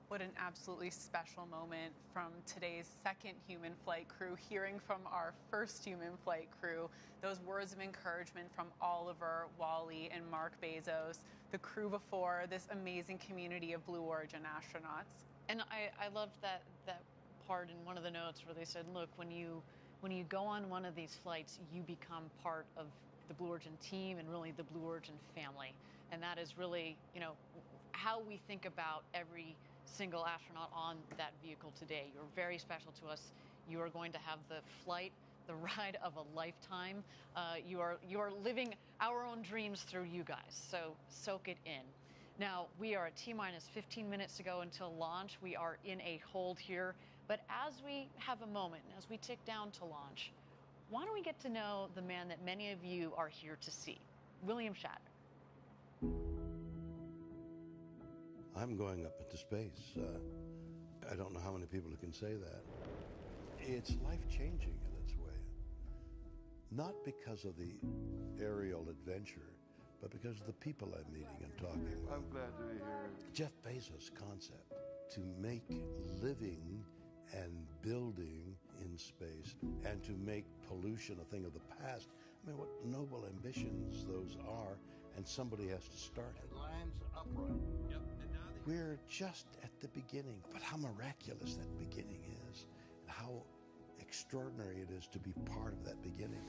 What an absolutely special moment from today's second human flight crew, hearing from our first human flight crew, those words of encouragement from Oliver, Wally, and Mark Bezos, the crew before, this amazing community of Blue Origin astronauts. And I loved that part in one of the notes where they said, look, when you go on one of these flights, you become part of the Blue Origin team and really the Blue Origin family. And that is really, you know, how we think about every single astronaut on that vehicle today. You're very special to us. You are going to have the flight, the ride of a lifetime. You are living our own dreams through you guys, so soak it in. Now, we are at T-minus 15 minutes to go until launch. We are in a hold here, but as we have a moment, as we tick down to launch, why don't we get to know the man that many of you are here to see, William Shatner. I'm going up into space. I don't know how many people can say that. It's life-changing in its way. Not because of the aerial adventure, but because of the people I'm meeting and talking with. I'm glad to be here. Jeff Bezos' concept to make living and building in space and to make pollution a thing of the past. I mean, what noble ambitions those are, and somebody has to start it. Lands upright. Yep. We're just at the beginning, but how miraculous that beginning is, and how extraordinary it is to be part of that beginning.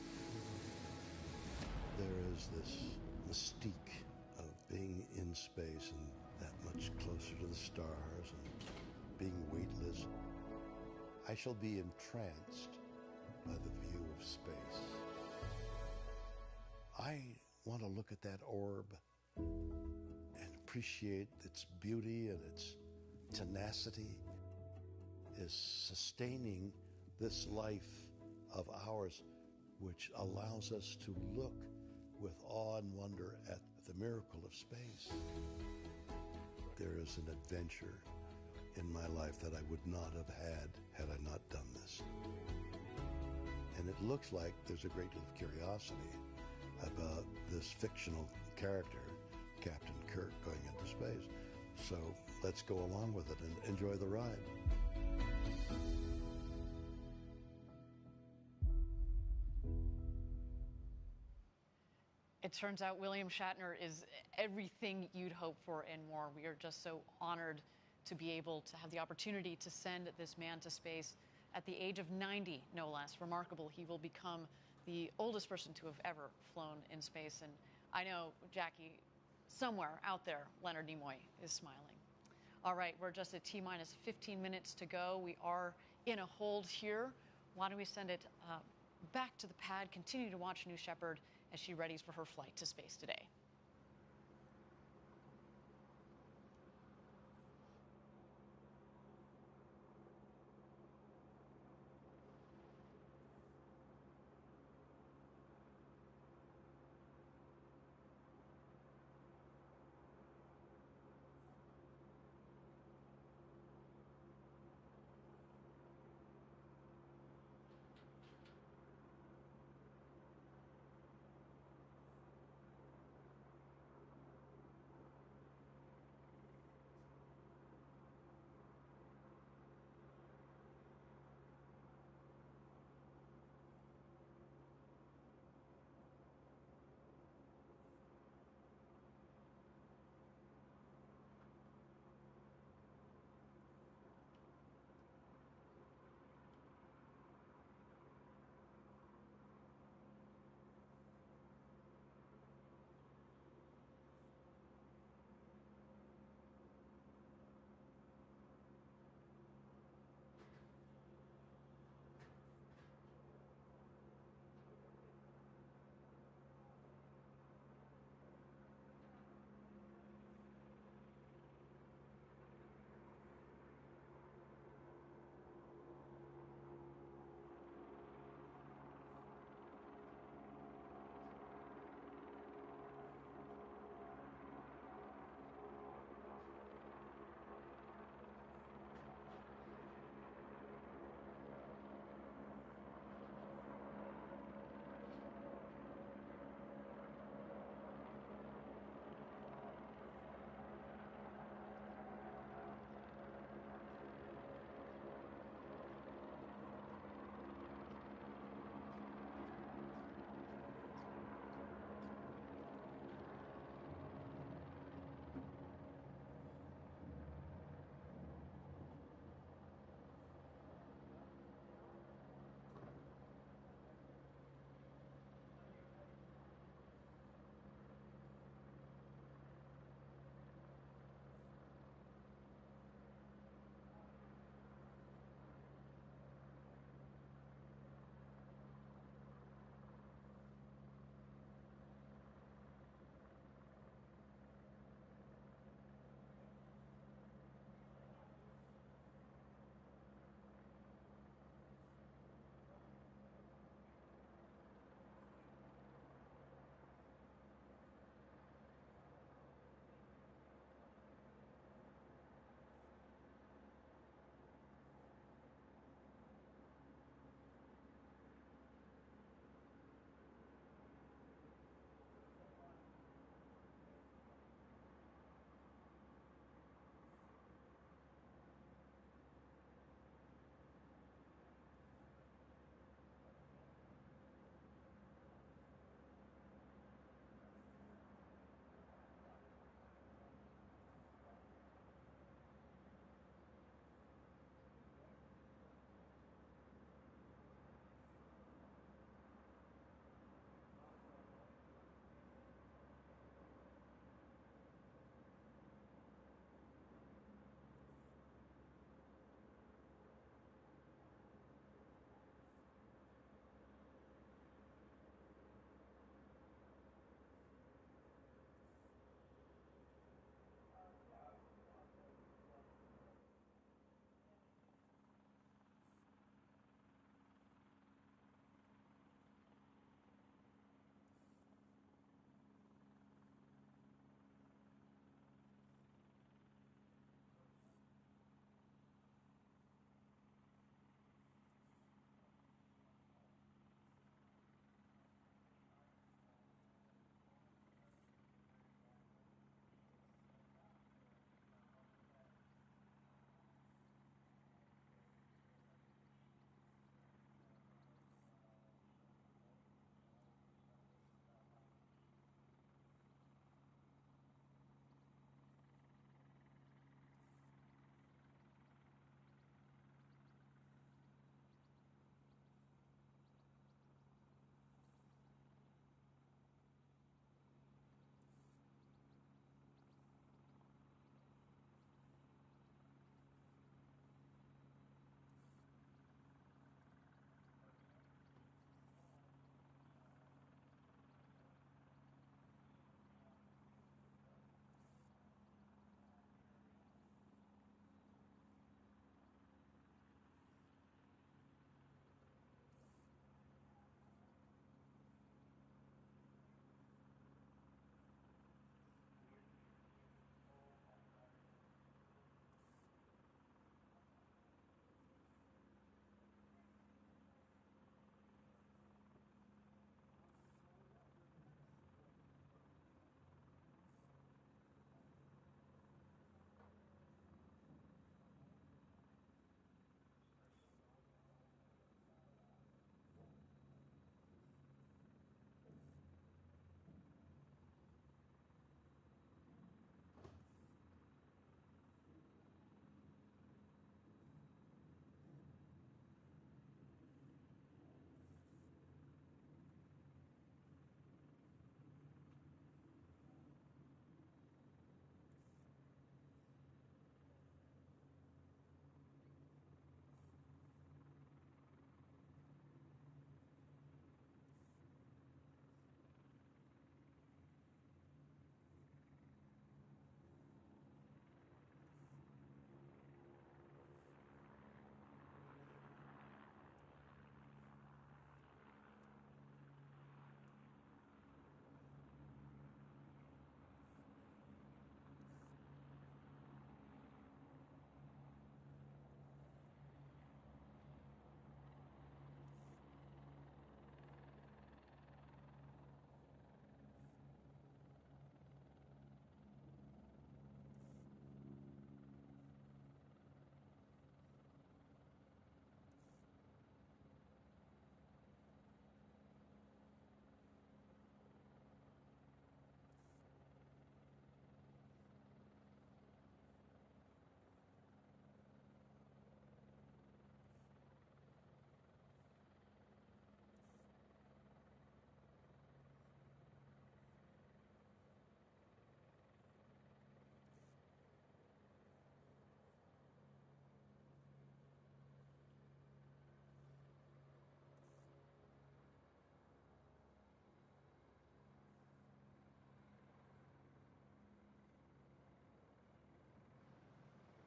There is this mystique of being in space and that much closer to the stars and being weightless. I shall be entranced by the view of space. I want to look at that orb and appreciate its beauty and its tenacity is sustaining this life of ours, which allows us to look with awe and wonder at the miracle of space. There is an adventure in my life that I would not have had I not done this. And it looks like there's a great deal of curiosity about this fictional character, Captain Kirk, going into space. So let's go along with it and enjoy the ride. It turns out William Shatner is everything you'd hope for and more. We are just so honored to be able to have the opportunity to send this man to space at the age of 90, no less. Remarkable. He will become the oldest person to have ever flown in space. And I know, Jackie, somewhere out there, Leonard Nimoy is smiling. All right, we're just at T-minus 15 minutes to go. We are in a hold here. Why don't we send it back to the pad, continue to watch New Shepard as she readies for her flight to space today.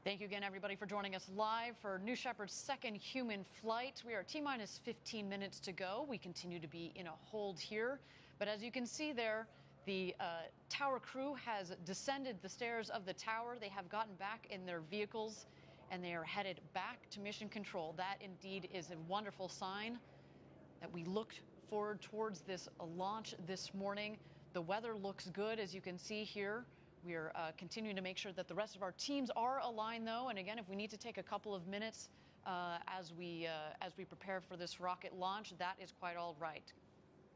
Thank you again, everybody, for joining us live for New Shepard's second human flight. We are T-minus 15 minutes to go. We continue to be in a hold here. But as you can see there, the tower crew has descended the stairs of the tower. They have gotten back in their vehicles, and they are headed back to mission control. That indeed is a wonderful sign that we look forward towards this launch this morning. The weather looks good, as you can see here. We are continuing to make sure that the rest of our teams are aligned, though. And again, if we need to take a couple of minutes as we prepare for this rocket launch, that is quite all right.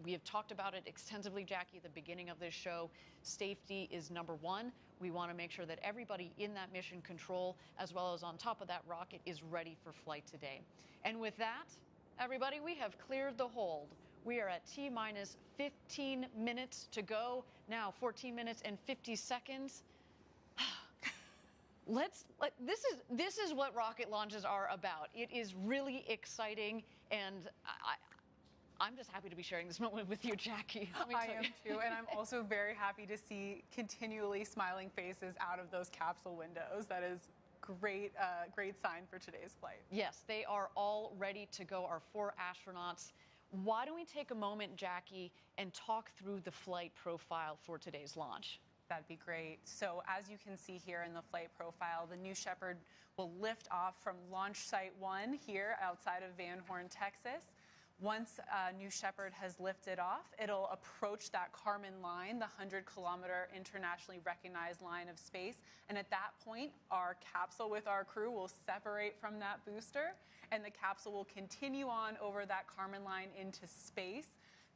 We have talked about it extensively, Jackie, at the beginning of this show. Safety is number one. We want to make sure that everybody in that mission control, as well as on top of that rocket, is ready for flight today. And with that, everybody, we have cleared the hold. We are at T-minus 15 minutes to go. Now 14 minutes and 50 seconds. This is what rocket launches are about. It is really exciting, and I'm just happy to be sharing this moment with you, Jackie. I am too, and I'm also very happy to see continually smiling faces out of those capsule windows. That is great sign for today's flight. Yes, they are all ready to go, our 4 astronauts. Why don't we take a moment, Jackie, and talk through the flight profile for today's launch? That'd be great. So as you can see here in the flight profile, the New Shepard will lift off from Launch Site 1 here outside of Van Horn, Texas. Once New Shepard has lifted off, it'll approach that Kármán line, the 100-kilometer internationally recognized line of space. And at that point, our capsule with our crew will separate from that booster, and the capsule will continue on over that Kármán line into space.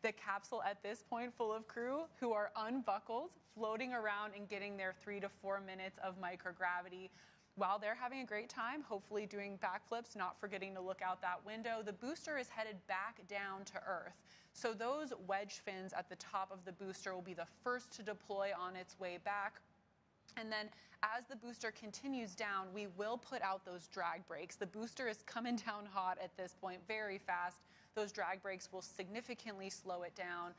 The capsule at this point full of crew who are unbuckled, floating around and getting their 3 to 4 minutes of microgravity. While they're having a great time, hopefully doing backflips, not forgetting to look out that window, the booster is headed back down to Earth. So those wedge fins at the top of the booster will be the first to deploy on its way back. And then as the booster continues down, we will put out those drag brakes. The booster is coming down hot at this point, very fast. Those drag brakes will significantly slow it down.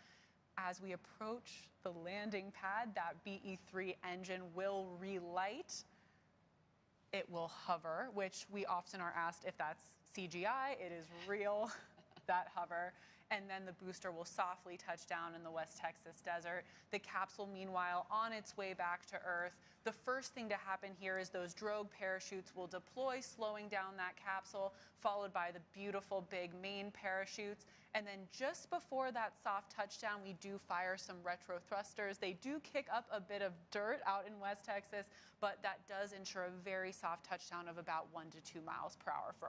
As we approach the landing pad, that BE-3 engine will relight. It will hover, which we often are asked if that's CGI. It is real, that hover. And then the booster will softly touch down in the West Texas desert. The capsule, meanwhile, on its way back to Earth. The first thing to happen here is those drogue parachutes will deploy, slowing down that capsule, followed by the beautiful big main parachutes. And then just before that soft touchdown, we do fire some retro thrusters. They do kick up a bit of dirt out in West Texas, but that does ensure a very soft touchdown of about 1 to 2 miles per hour for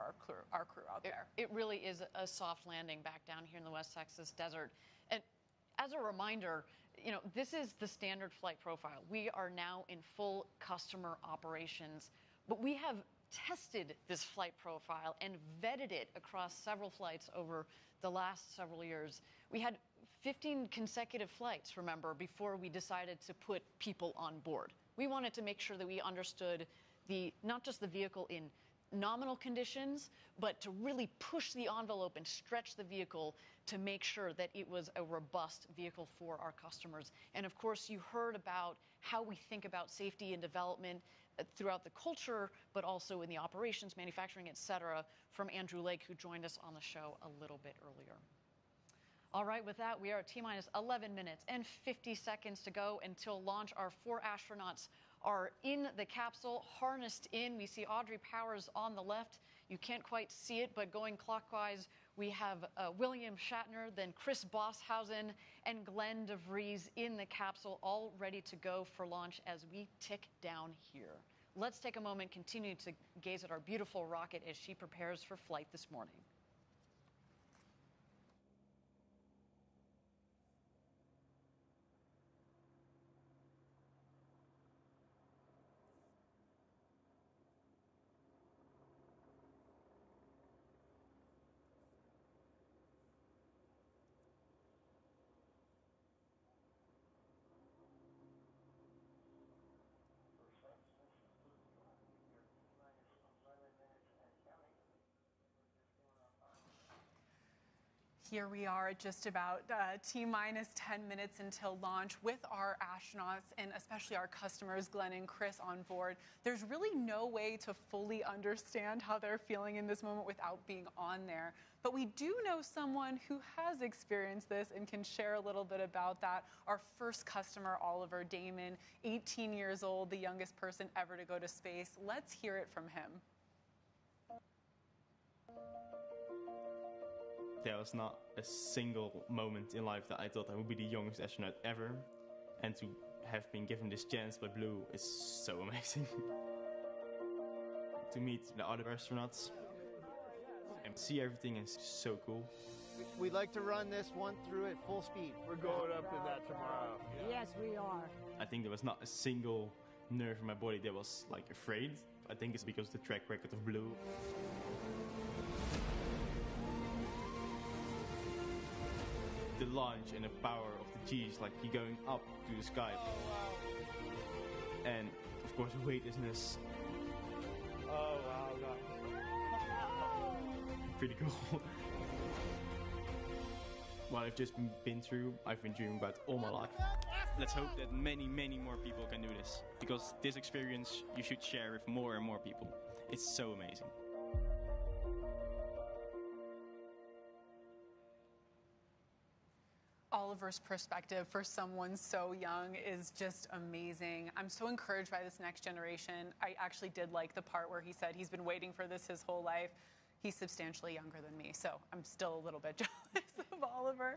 our crew out there. It really is a soft landing back down here in the West Texas desert. And as a reminder, you know, this is the standard flight profile. We are now in full customer operations, but we have tested this flight profile and vetted it across several flights over the last several years. We had 15 consecutive flights, remember, before we decided to put people on board. We wanted to make sure that we understood not just the vehicle in nominal conditions, but to really push the envelope and stretch the vehicle to make sure that it was a robust vehicle for our customers. And of course, you heard about how we think about safety and development throughout the culture, but also in the operations, manufacturing, et cetera, from Andrew Lake, who joined us on the show a little bit earlier. All right, with that, we are at T-minus 11 minutes and 50 seconds to go until launch. Our 4 astronauts are in the capsule, harnessed in. We see Audrey Powers on the left. You can't quite see it, but going clockwise, we have William Shatner, then Chris Boshuizen, and Glen de Vries in the capsule, all ready to go for launch as we tick down here. Let's take a moment, continue to gaze at our beautiful rocket as she prepares for flight this morning. here we are at just about T-minus 10 minutes until launch with our astronauts and especially our customers, Glen and Chris, on board. There's really no way to fully understand how they're feeling in this moment without being on there. But we do know someone who has experienced this and can share a little bit about that. Our first customer, Oliver Damon, 18 years old, the youngest person ever to go to space. Let's hear it from him. There was not a single moment in life that I thought I would be the youngest astronaut ever. And to have been given this chance by Blue is so amazing. To meet the other astronauts and see everything is so cool. We'd like to run this one through at full speed. We're going up to that tomorrow. Yes, we are. I think there was not a single nerve in my body that was like afraid. I think it's because of the track record of Blue. The launch and the power of the G's, like you're going up to the sky. Oh, wow. And of course the weightlessness. Oh, wow, God. Pretty cool. What I've just been through, I've been dreaming about all my life. Let's hope that many, many more people can do this. Because this experience you should share with more and more people. It's so amazing. Oliver's perspective for someone so young is just amazing. I'm so encouraged by this next generation. I actually did like the part where he said he's been waiting for this his whole life. He's substantially younger than me, so I'm still a little bit jealous of Oliver.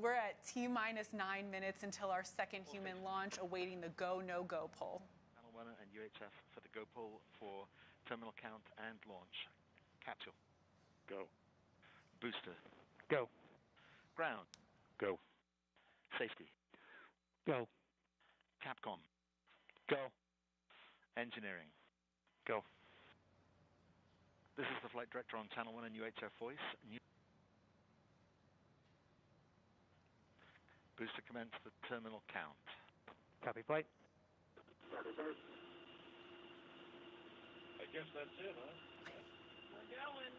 We're at T-minus 9 minutes until our second human launch, awaiting the go, no-go poll. Channel 1 and UHF for the go poll for terminal count and launch. Capsule. Go. Booster. Go. Ground. Go. Safety. Go. Capcom. Go. Engineering. Go. This is the flight director on Channel 1 and UHF voice. Booster commence the terminal count. Copy flight. I guess that's it, huh? We're going.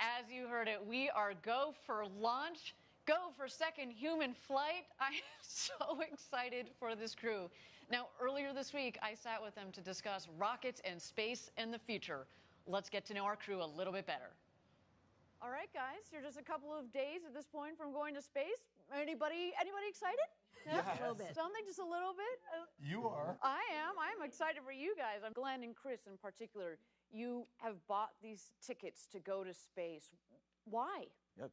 As you heard it, we are go for launch, go for second human flight. I am so excited for this crew. Now, earlier this week, I sat with them to discuss rockets and space in the future. Let's get to know our crew a little bit better. All right, guys, you're just a couple of days at this point from going to space. Anybody excited? Yes. A little bit. Something, just a little bit? You are. I am. I'm excited for you guys. I'm Glen and Chris in particular. You have bought these tickets to go to space. Why? Yeah,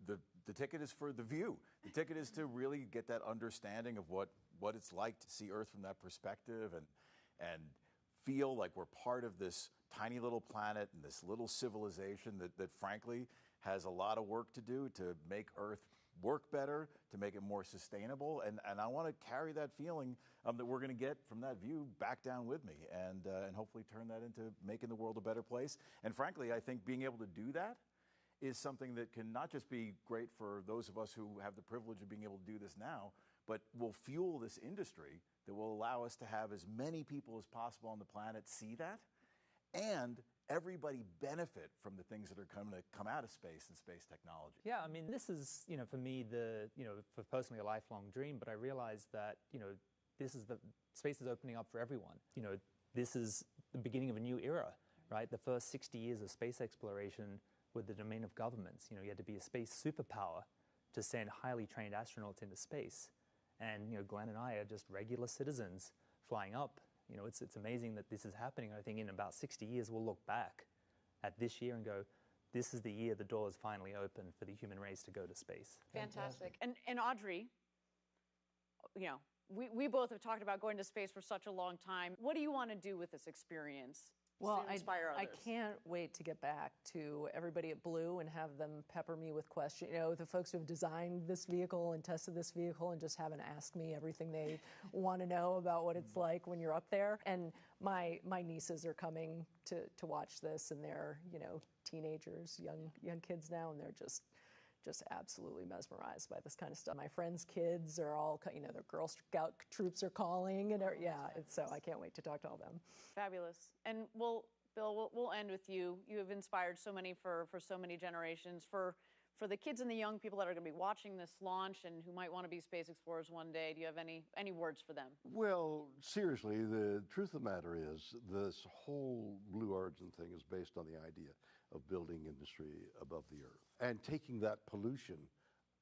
the ticket is for the view. The ticket is to really get that understanding of what it's like to see Earth from that perspective and feel like we're part of this tiny little planet and this little civilization that frankly has a lot of work to do to make Earth work better, to make it more sustainable. And I want to carry that feeling that we're going to get from that view back down with me and hopefully turn that into making the world a better place. And frankly, I think being able to do that is something that can not just be great for those of us who have the privilege of being able to do this now, but will fuel this industry that will allow us to have as many people as possible on the planet see that, and everybody benefit from the things that are going to come out of space and space technology. Yeah, I mean, this is, for me, for personally a lifelong dream, but I realized that, space is opening up for everyone. This is the beginning of a new era, right? The first 60 years of space exploration were the domain of governments. You had to be a space superpower to send highly trained astronauts into space. And, Glen and I are just regular citizens flying up. It's amazing that this is happening. I think in about 60 years, we'll look back at this year and go, this is the year the doors finally open for the human race to go to space. Fantastic. And Audrey, we both have talked about going to space for such a long time. What do you want to do with this experience? Well, to inspire I others? can't wait to get back to everybody at Blue and have them pepper me with questions. The folks who have designed this vehicle and tested this vehicle and just haven't asked me everything they want to know about what it's like when you're up there. And my nieces are coming to watch this, and they're teenagers, young kids now, and they're just absolutely mesmerized by this kind of stuff. My friends' kids are all, their Girl Scout troops are calling, and so I can't wait to talk to all them. Fabulous. And Bill, we'll end with you. You have inspired so many for so many generations. For for the kids and the young people that are going to be watching this launch and who might want to be space explorers one day, do you have any words for them? Well, seriously, the truth of the matter is this whole Blue Origin thing is based on the idea of building industry above the Earth and taking that pollution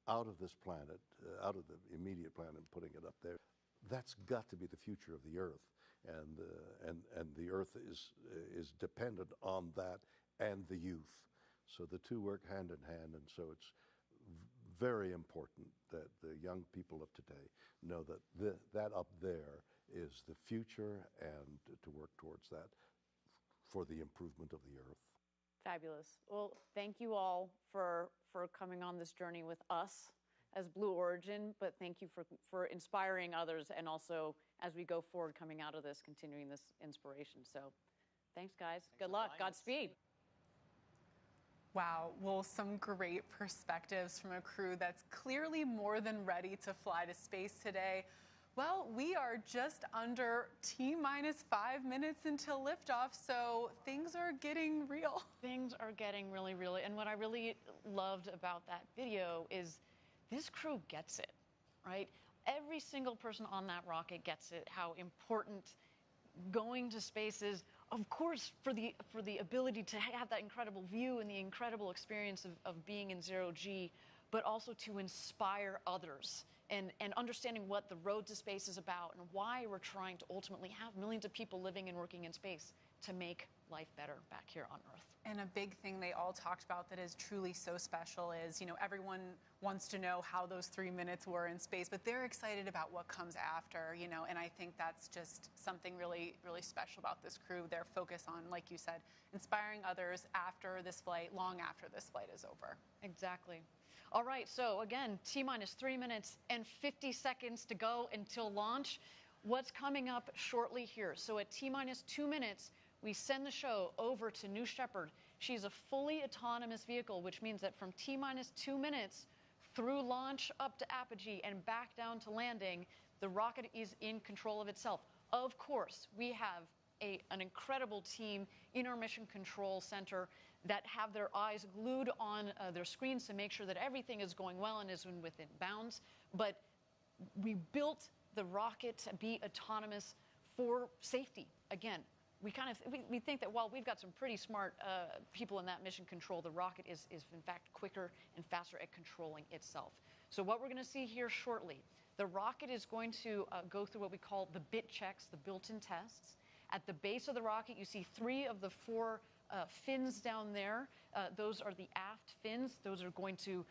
out of this planet, out of the immediate planet, and putting it up there. That's got to be the future of the Earth, and the Earth is dependent on that and the youth. So the two work hand in hand, and so it's very important that the young people of today know that that up there is the future, and to work towards that for the improvement of the Earth. Fabulous. Well, thank you all for coming on this journey with us as Blue Origin, but thank you for inspiring others, and also as we go forward coming out of this, continuing this inspiration. So thanks, guys. Good luck. Godspeed. Wow, well, some great perspectives from a crew that's clearly more than ready to fly to space today. Well, we are just under T-minus 5 minutes until liftoff, so things are getting real. Things are getting really real. And what I really loved about that video is this crew gets it, right? Every single person on that rocket gets it, how important going to space is, of course, for the ability to have that incredible view and the incredible experience of being in zero G, but also to inspire others and understanding what the road to space is about and why we're trying to ultimately have millions of people living and working in space to make life better back here on Earth. And a big thing they all talked about that is truly so special is, everyone wants to know how those 3 minutes were in space, but they're excited about what comes after, and I think that's just something really, really special about this crew. Their focus on, like you said, inspiring others after this flight, long after this flight is over. Exactly. All right, so again, T-minus 3 minutes and 50 seconds to go until launch. What's coming up shortly here? So at T-minus 2 minutes, we send the show over to New Shepard. She's a fully autonomous vehicle, which means that from T-minus 2 minutes through launch up to apogee and back down to landing, the rocket is in control of itself. Of course, we have an incredible team in our Mission Control Center that have their eyes glued on their screens to make sure that everything is going well and is within bounds. But we built the rocket to be autonomous for safety. Again, we think that while we've got some pretty smart people in that mission control, the rocket is in fact quicker and faster at controlling itself. So what we're going to see here shortly, the rocket is going to go through what we call the bit checks, the built-in tests. At the base of the rocket, you see 3 of the 4 fins down there. Those are the aft fins. Those are going to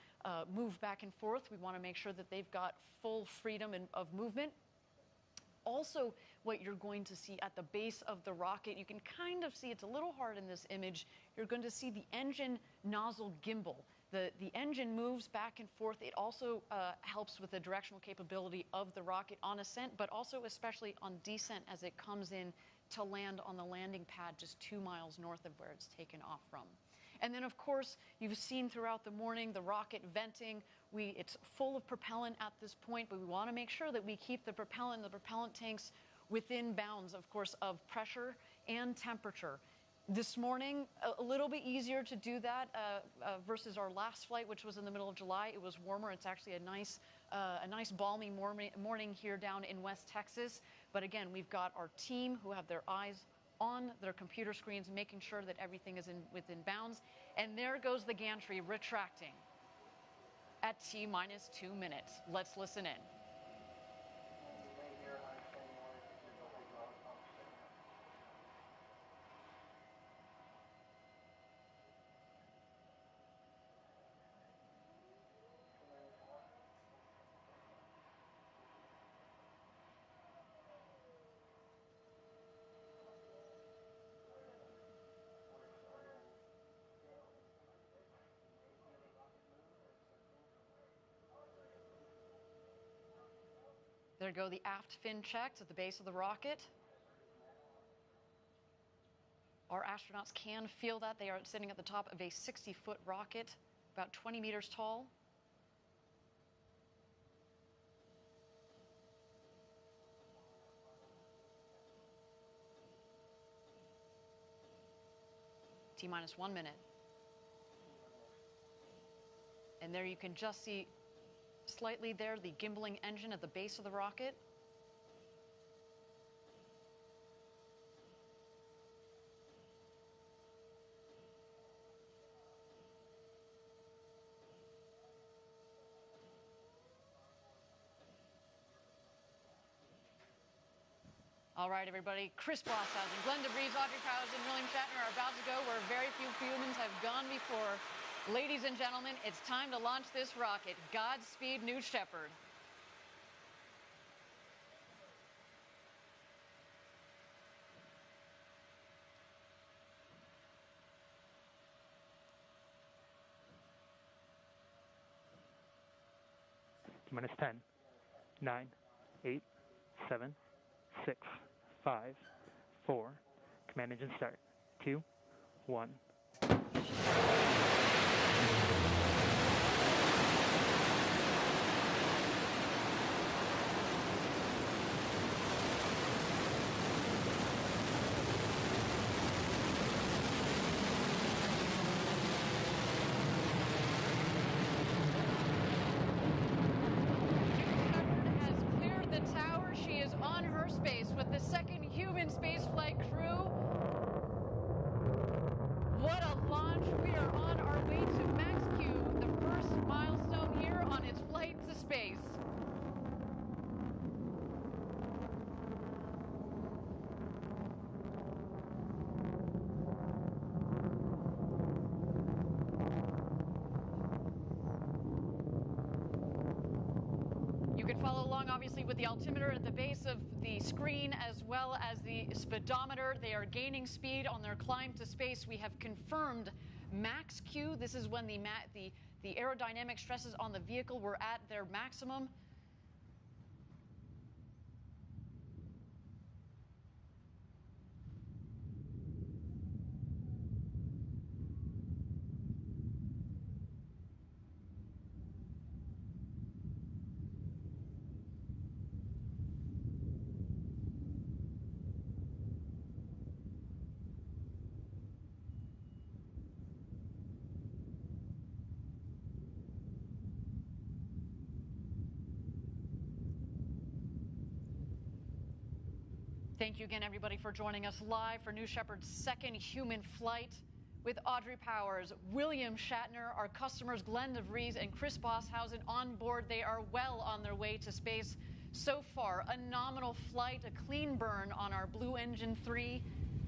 move back and forth. We want to make sure that they've got full freedom of movement. Also, what you're going to see at the base of the rocket, you can kind of see, it's a little hard in this image, you're going to see the engine nozzle gimbal. The engine moves back and forth. It also helps with the directional capability of the rocket on ascent, but also especially on descent as it comes in to land on the landing pad just 2 miles north of where it's taken off from. And then, of course, you've seen throughout the morning the rocket venting. It's full of propellant at this point, but we want to make sure that we keep the propellant tanks within bounds, of course, of pressure and temperature. This morning, a little bit easier to do that versus our last flight, which was in the middle of July. It was warmer. It's actually a nice balmy morning here down in West Texas. But again, we've got our team who have their eyes on their computer screens, making sure that everything is within bounds. And there goes the gantry retracting at T-minus 2 minutes. Let's listen in. There go the aft fin checks at the base of the rocket. Our astronauts can feel that. They are sitting at the top of a 60-foot rocket, about 20 meters tall. T-minus 1 minute. And there you can just see slightly there the gimbaling engine at the base of the rocket. All right, everybody. Chris Boshuizen, Glen de Vries, Audrey Powers, and William Shatner are about to go where very few humans have gone before. Ladies and gentlemen, it's time to launch this rocket. Godspeed, New Shepard. Minus 10, 9, 8, 7, 6, 5, 4. Command engine start. 2, 1. With the second human spaceflight crew. What a launch. We are on our way to Max Q, the first milestone here on its flight to space. You can follow along, obviously, with the altimeter at the base of the screen as well as the speedometer. They are gaining speed on their climb to space. We have confirmed max Q. This is when the aerodynamic stresses on the vehicle were at their maximum. Thank you again, everybody, for joining us live for New Shepard's second human flight with Audrey Powers, William Shatner, our customers Glen de Vries and Chris Boshuizen on board. They are well on their way to space. So far, a nominal flight, a clean burn on our Blue Engine 3.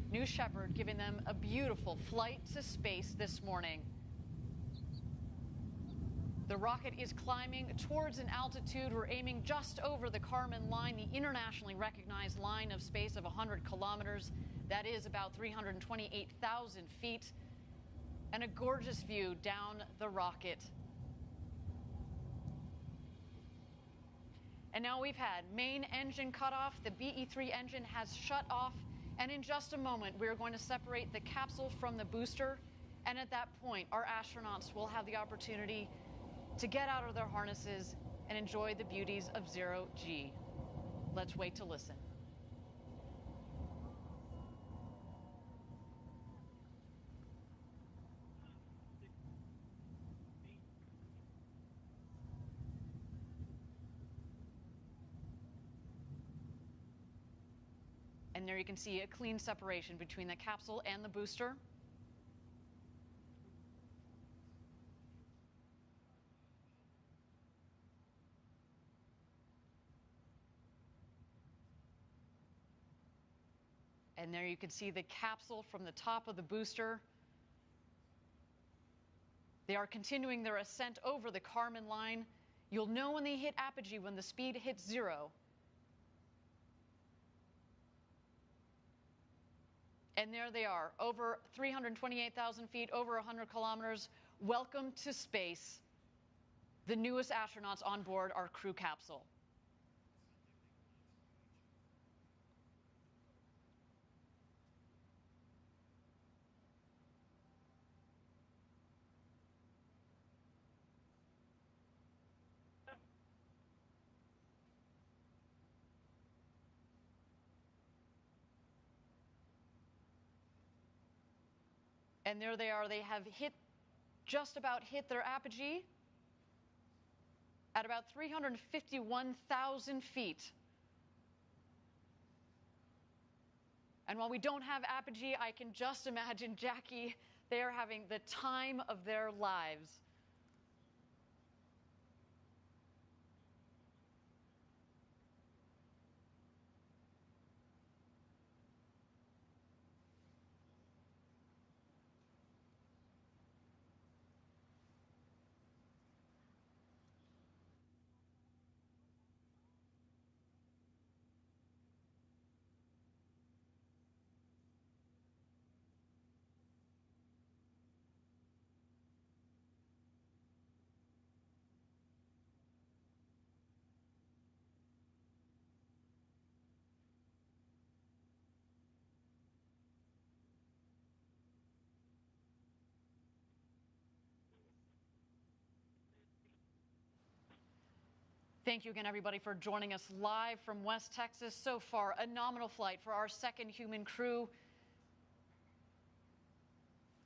New Shepard giving them a beautiful flight to space this morning. The rocket is climbing towards an altitude. We're aiming just over the Kármán line, the internationally recognized line of space of 100 kilometers. That is about 328,000 feet. And a gorgeous view down the rocket. And now we've had main engine cut off. The BE-3 engine has shut off. And in just a moment, we're going to separate the capsule from the booster. And at that point, our astronauts will have the opportunity to get out of their harnesses and enjoy the beauties of zero G. Let's wait to listen. And there you can see a clean separation between the capsule and the booster. And there you can see the capsule from the top of the booster. They are continuing their ascent over the Kármán line. You'll know when they hit apogee, when the speed hits 0. And there they are, over 328,000 feet, over 100 kilometers. Welcome to space. The newest astronauts on board our crew capsule. And there they are. They have just about hit their apogee. at about 351,000 feet. And while we don't have apogee, I can just imagine, Jackie, they are having the time of their lives. Thank you again, everybody, for joining us live from West Texas. So far, a nominal flight for our second human crew.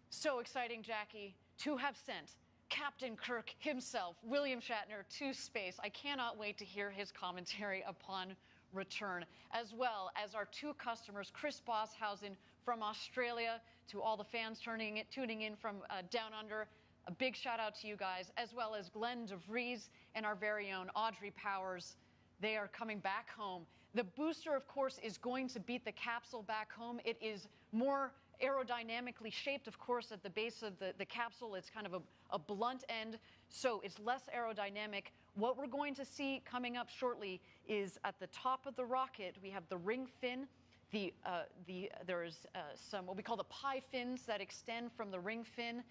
So exciting, Jackie, to have sent Captain Kirk himself, William Shatner, to space. I cannot wait to hear his commentary upon return, as well as our two customers, Chris Boshuizen from Australia, to all the fans tuning in from down under. A big shout out to you guys, as well as Glen de Vries and our very own Audrey Powers. They are coming back home. The booster, of course, is going to beat the capsule back home. It is more aerodynamically shaped, of course, at the base of the capsule. It's kind of a blunt end, so it's less aerodynamic. What we're going to see coming up shortly is at the top of the rocket, we have the ring fin. There's some what we call the pie fins that extend from the ring fin,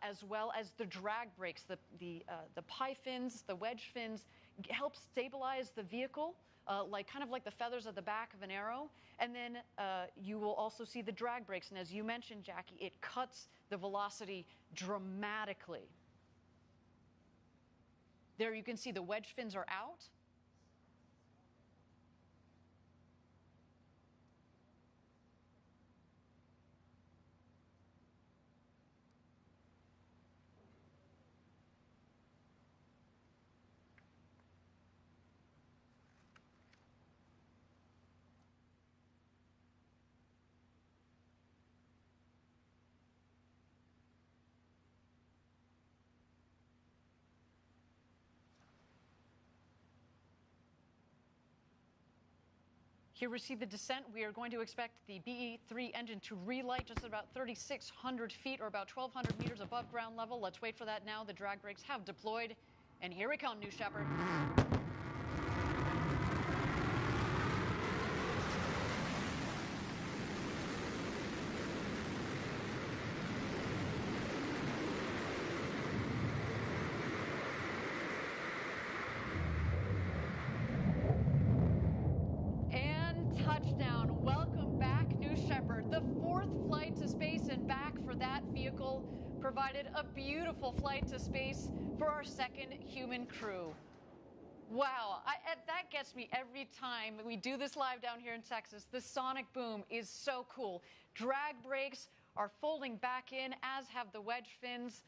as well as the drag brakes. The pie fins, the wedge fins, help stabilize the vehicle, kind of like the feathers at the back of an arrow. And then you will also see the drag brakes. And as you mentioned, Jackie, it cuts the velocity dramatically. There you can see the wedge fins are out. Here we see the descent. We are going to expect the BE-3 engine to relight just at about 3,600 feet or about 1,200 meters above ground level. Let's wait for that now. The drag brakes have deployed. And here we come, New Shepard. Touchdown. Welcome back, New Shepard. The fourth flight to space and back for that vehicle provided a beautiful flight to space for our second human crew. Wow, that gets me every time we do this live down here in Texas. The sonic boom is so cool. Drag brakes are folding back in, as have the wedge fins.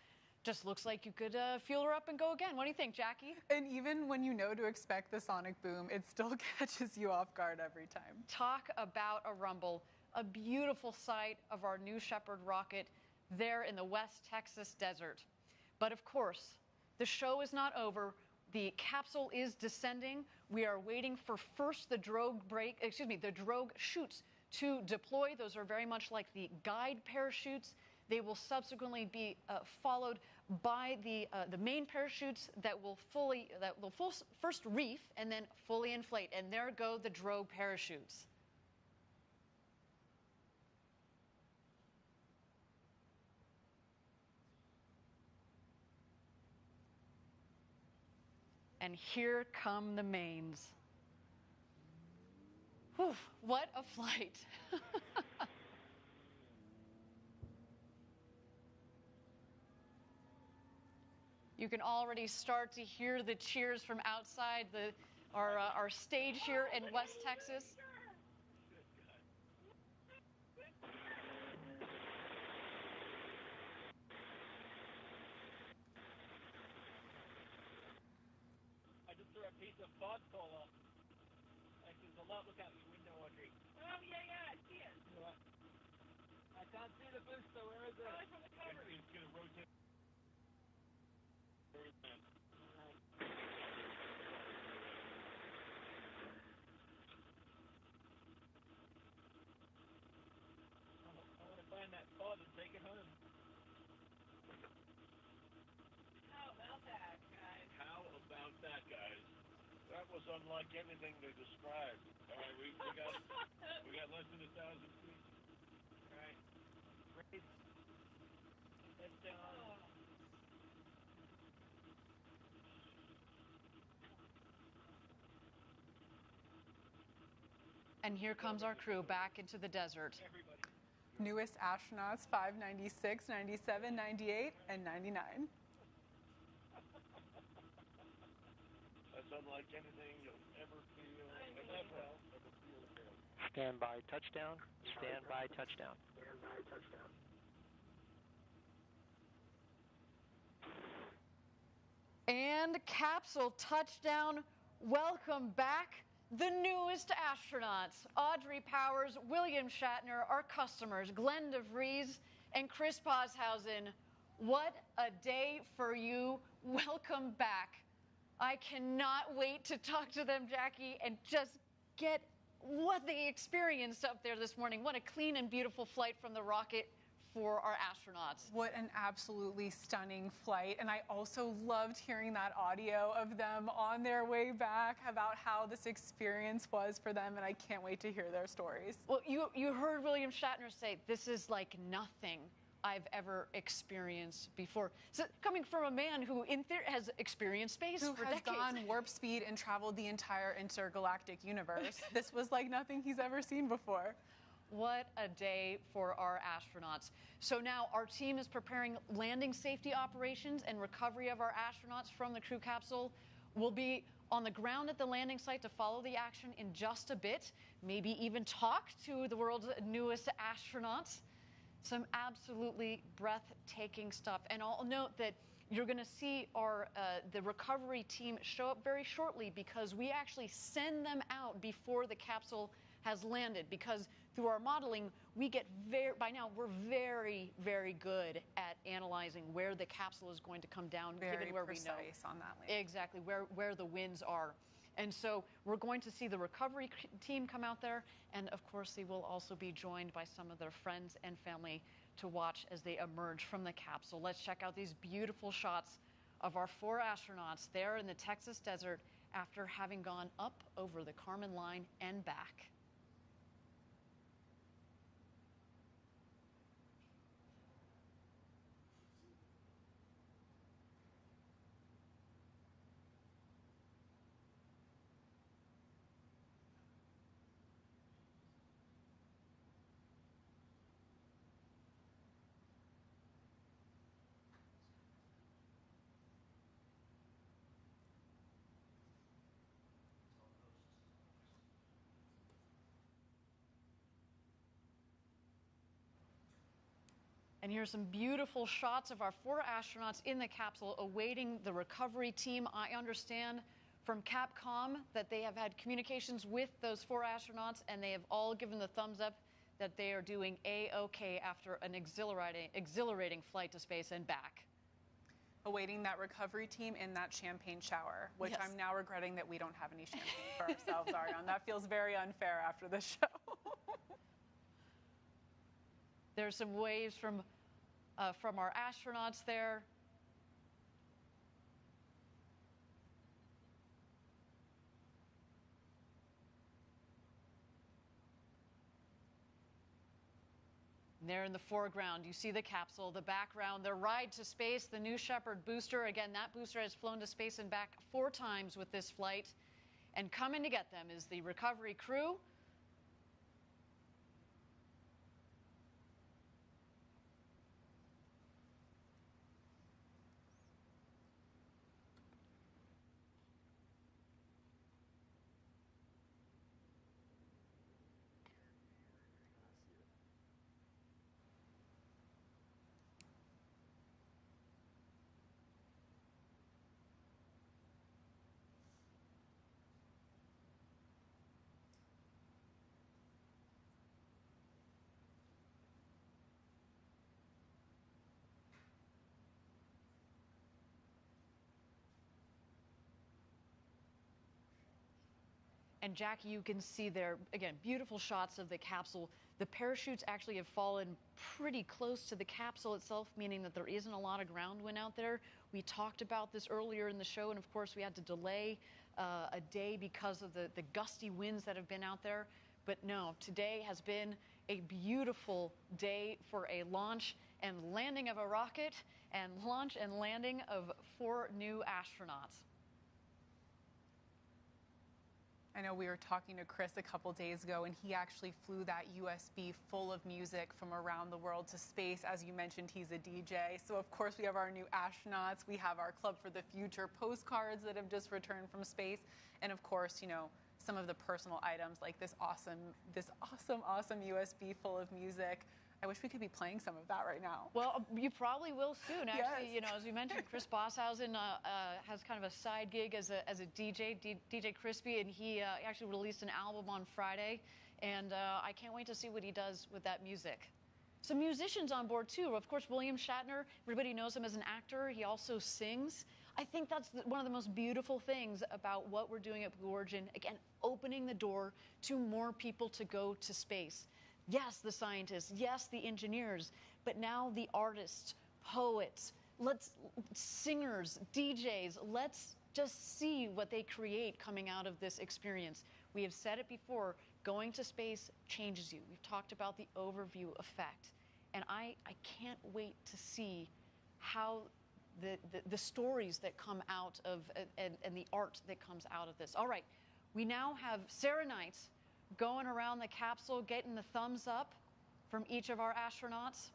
Just looks like you could fuel her up and go again. What do you think, Jackie? And even when you know to expect the sonic boom, it still catches you off guard every time. Talk about a rumble. A beautiful sight of our New Shepard rocket there in the West Texas desert. But of course, the show is not over. The capsule is descending. We are waiting for first the drogue chutes to deploy. Those are very much like the guide parachutes. They will subsequently be followed by the main parachutes that will first reef and then fully inflate. And there go the drogue parachutes. And here come the mains. Whew, what a flight. You can already start to hear the cheers from outside our stage here in West Texas. her a piece of fog cola. Like there's a lot. Look out your window, Audrey. Oh, yeah, I see it. I can't see the booster. Where is it? From the cover. It's going to rotate. Where is that? I want to find that pod and take it home. How about that, guys? How about that, guys? That was unlike anything they described. All right, we got less than 1,000 feet. All right, raise. Let's down. And here comes our crew back into the desert. Newest astronauts 5, 96, 97, 98, and 99. That's unlike anything you'll ever feel. Stand by touchdown. Stand by touchdown. Stand by touchdown. And capsule touchdown. Welcome back, the newest astronauts, Audrey Powers, William Shatner, our customers, Glen de Vries, and Chris Boshuizen. What a day for you. Welcome back. I cannot wait to talk to them, Jackie, and just get what they experienced up there this morning. What a clean and beautiful flight from the rocket for our astronauts. What an absolutely stunning flight. And I also loved hearing that audio of them on their way back about how this experience was for them. And I can't wait to hear their stories. Well, you heard William Shatner say, this is like nothing I've ever experienced before. So coming from a man who in theory has experienced space who for has decades. gone warp speed and traveled the entire intergalactic universe. This was like nothing he's ever seen before. What a day for our astronauts. So now our team is preparing landing safety operations and recovery of our astronauts from the crew capsule. We'll be on the ground at the landing site to follow the action in just a bit, maybe even talk to the world's newest astronauts. Some absolutely breathtaking stuff. And I'll note that you're going to see our the recovery team show up very shortly because we actually send them out before the capsule has landed, because through our modeling, we get by now we're very, very good at analyzing where the capsule is going to come down, given where we know on that landing. Exactly where the winds are. And so we're going to see the recovery team come out there, and of course they will also be joined by some of their friends and family to watch as they emerge from the capsule. Let's check out these beautiful shots of our 4 astronauts there in the Texas desert after having gone up over the Kármán line and back. And here's some beautiful shots of our 4 astronauts in the capsule awaiting the recovery team. I understand from Capcom that they have had communications with those 4 astronauts, and they have all given the thumbs up that they are doing A-OK after an exhilarating flight to space and back. Awaiting that recovery team in that champagne shower, which Yes. I'm now regretting that we don't have any champagne for ourselves, Ariane. That feels very unfair after this show. There's some waves from our astronauts there. And there in the foreground, you see the capsule, the background, their ride to space, the new Shepard booster. Again, that booster has flown to space and back 4 times with this flight. And coming to get them is the recovery crew. And Jackie, you can see there, again, beautiful shots of the capsule. The parachutes actually have fallen pretty close to the capsule itself, meaning that there isn't a lot of ground wind out there. We talked about this earlier in the show, and of course we had to delay a day because of the gusty winds that have been out there. But no, today has been a beautiful day for a launch and landing of a rocket and launch and landing of 4 new astronauts. I know we were talking to Chris a couple days ago, and he actually flew that USB full of music from around the world to space. As you mentioned, he's a DJ. So, of course, we have our new astronauts. We have our Club for the Future postcards that have just returned from space. And, of course, you know, some of the personal items like this awesome USB full of music. I wish we could be playing some of that right now. Well, you probably will soon. Actually, Yes. you know, as we mentioned, Chris Boshuizen has kind of a side gig as a DJ, DJ Crispy, and he actually released an album on Friday, and I can't wait to see what he does with that music. Some musicians on board, too. Of course, William Shatner, everybody knows him as an actor. He also sings. I think that's one of the most beautiful things about what we're doing at Blue Origin. Again, opening the door to more people to go to space. Yes, the scientists, yes, the engineers, but now the artists, poets, singers, DJs, let's just see what they create coming out of this experience. We have said it before, going to space changes you. We've talked about the overview effect, and I can't wait to see how the stories that come out of, and the art that comes out of this. All right, we now have Sarah Knight going around the capsule, getting the thumbs up from each of our astronauts.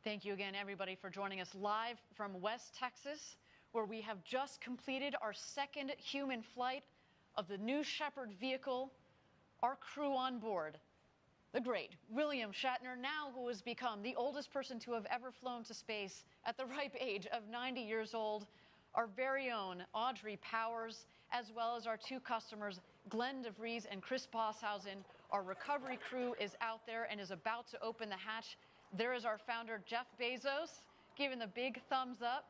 Thank you again, everybody, for joining us live from West Texas, where we have just completed our second human flight of the new Shepard vehicle. Our crew on board, the great William Shatner, now who has become the oldest person to have ever flown to space at the ripe age of 90 years old, our very own Audrey Powers, as well as our 2 customers, Glen de Vries and Chris Boshuizen. Our recovery crew is out there and is about to open the hatch. There is our founder, Jeff Bezos, giving the big thumbs up.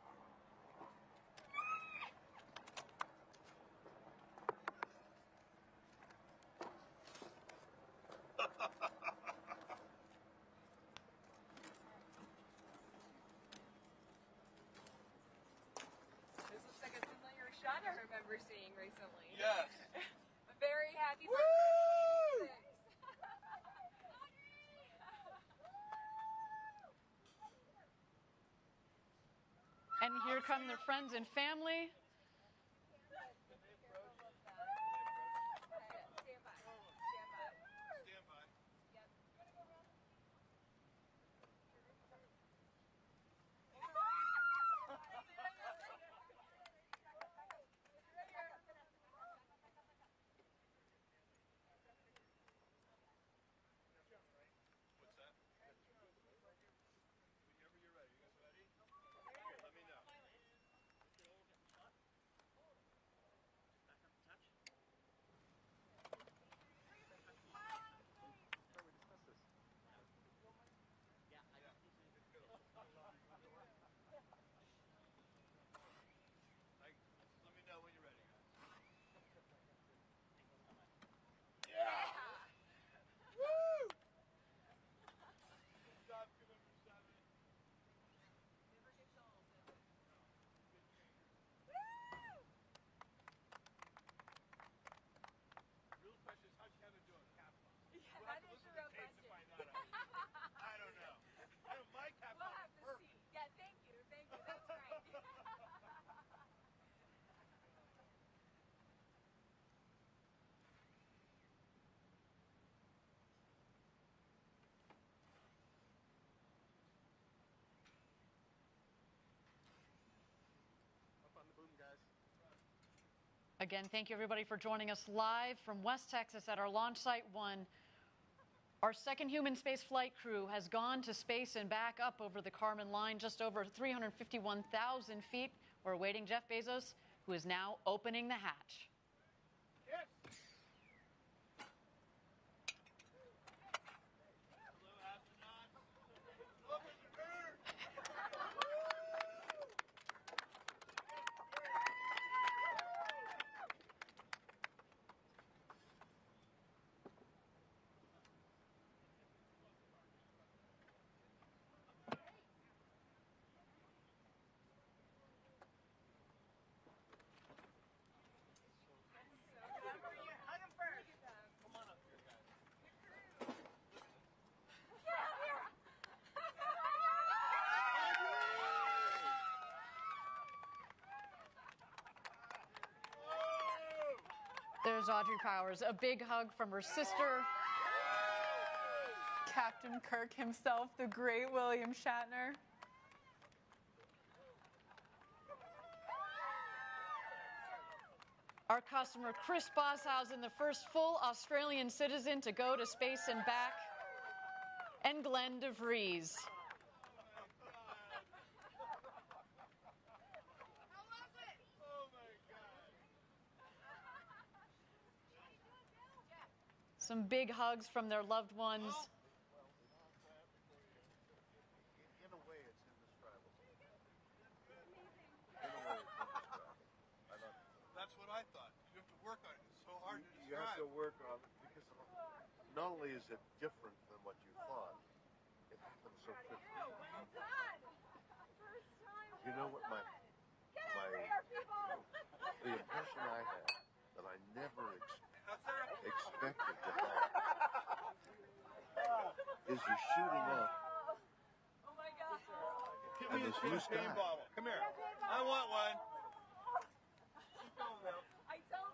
This looks like a familiar shot I remember seeing recently. Yes. A very happy Woo! birthday. And here come their friends and family. Again, thank you everybody for joining us live from West Texas at our launch site 1. Our second human space flight crew has gone to space and back up over the Kármán line, just over 351,000 feet. We're awaiting Jeff Bezos, who is now opening the hatch. There's Audrey Powers, a big hug from her sister. Captain Kirk himself, the great William Shatner. Our customer, Chris Boshuizen, the first full Australian citizen to go to space and back. And Glen de Vries. Some big hugs from their loved ones. In a way, it's indescribable. That's what I thought. You have to work on it. It's so hard to describe. You have to work on it because not only is it different than what you thought, it happens so quickly. You know what the impression I had that I never expected to have is you're shooting up and this new sky. Come here. I want one.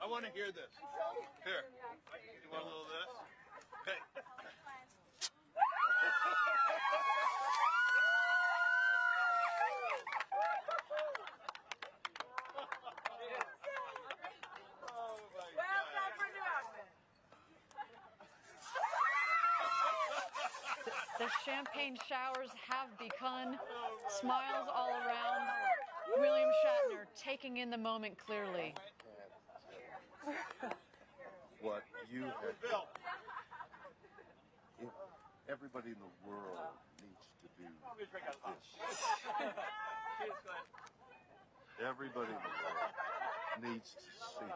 I want to hear this. Here. You want a little of this? Okay. The champagne showers have begun. Smiles all around. William Shatner taking in the moment clearly. What you have done. If everybody in the world needs to do this. Everybody in the world needs to see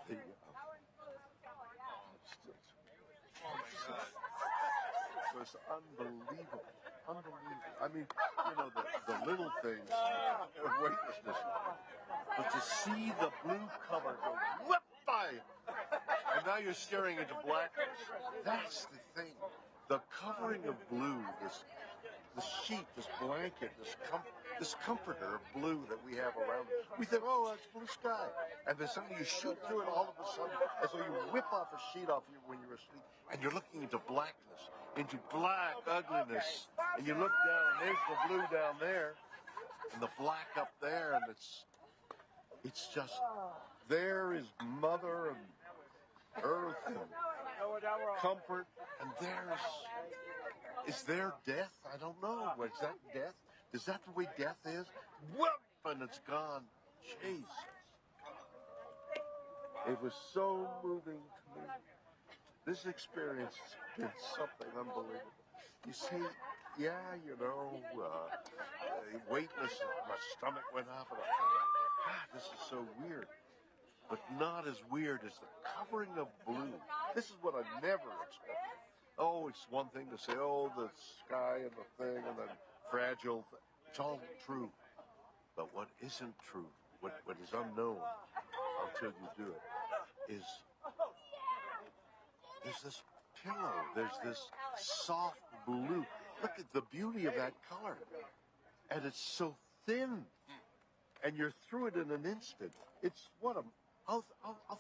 the so it's unbelievable. Unbelievable. I mean, you know, the little things of weightlessness. But to see the blue cover go whip by, and now you're staring into blackness. That's the thing. The covering of blue, this sheet, this blanket, this comforter of blue that we have around us. We think, oh, that's blue sky. And then suddenly you shoot through it all of a sudden, as though you whip off a sheet off you when you're asleep, and you're looking into blackness, into black ugliness. And you look down, and there's the blue down there, and the black up there, and it's just, there is Mother and Earth and comfort, and is there death? I don't know. Is that death? Is that the way death is? Whoop! And it's gone. Jeez. It was so moving to me. This experience has been something unbelievable. You see, yeah, you know, weightless, my stomach went up, and I thought, God, this is so weird. But not as weird as the covering of blue. This is what I never expected. Oh, it's one thing to say, oh, the sky and the thing and the fragile thing. It's all true. But what isn't true, what is unknown until you do it, is there's this pillow, there's this soft blue. Look at the beauty of that color. And it's so thin. And you're through it in an instant. It's what how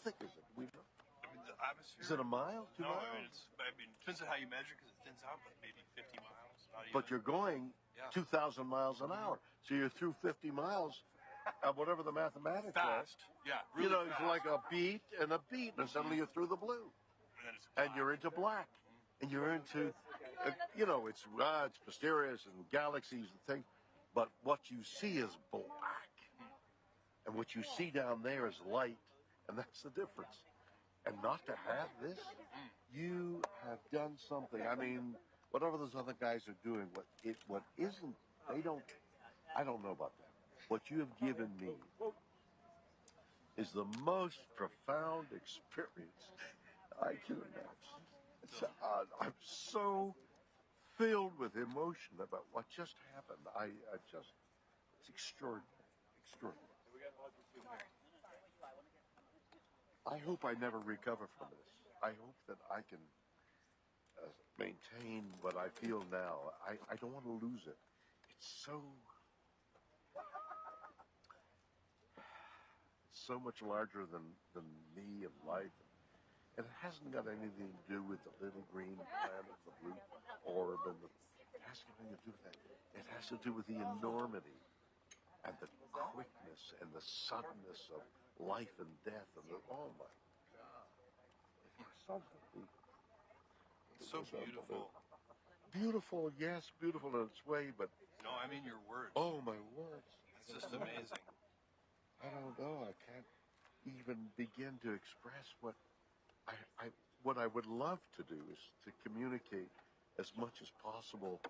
thick is it? We know. I mean, the atmosphere. Is it a mile? 2 miles? I mean, it depends on how you measure because it thins out, but maybe 50 miles. But you're going 2,000 miles an hour. So you're through 50 miles whatever the mathematics Fast. are. Yeah, really You know, fast. it's like a beat, and suddenly you're through the blue. And you're into black. And you're into, you know, it's mysterious and galaxies and things. But what you see is black. And what you see down there is light. And that's the difference. And not to have this, you have done something. I mean, whatever those other guys are doing, what isn't, I don't know about that. What you have given me is the most profound experience I can imagine. I'm so filled with emotion about what just happened. It's extraordinary. Extraordinary. I hope I never recover from this. I hope that I can maintain what I feel now. I don't want to lose it. It's so much larger than me and life. And it hasn't got anything to do with the little green planet, the blue orb, it has nothing to do with that. It has to do with the enormity and the quickness and the suddenness of life and death. Oh my God. It's something. It's so beautiful. Beautiful, yes, beautiful in its way, but... No, I mean your words. Oh, my words. It's just amazing. I don't know. I can't even begin to express what I would love to do is to communicate as much as possible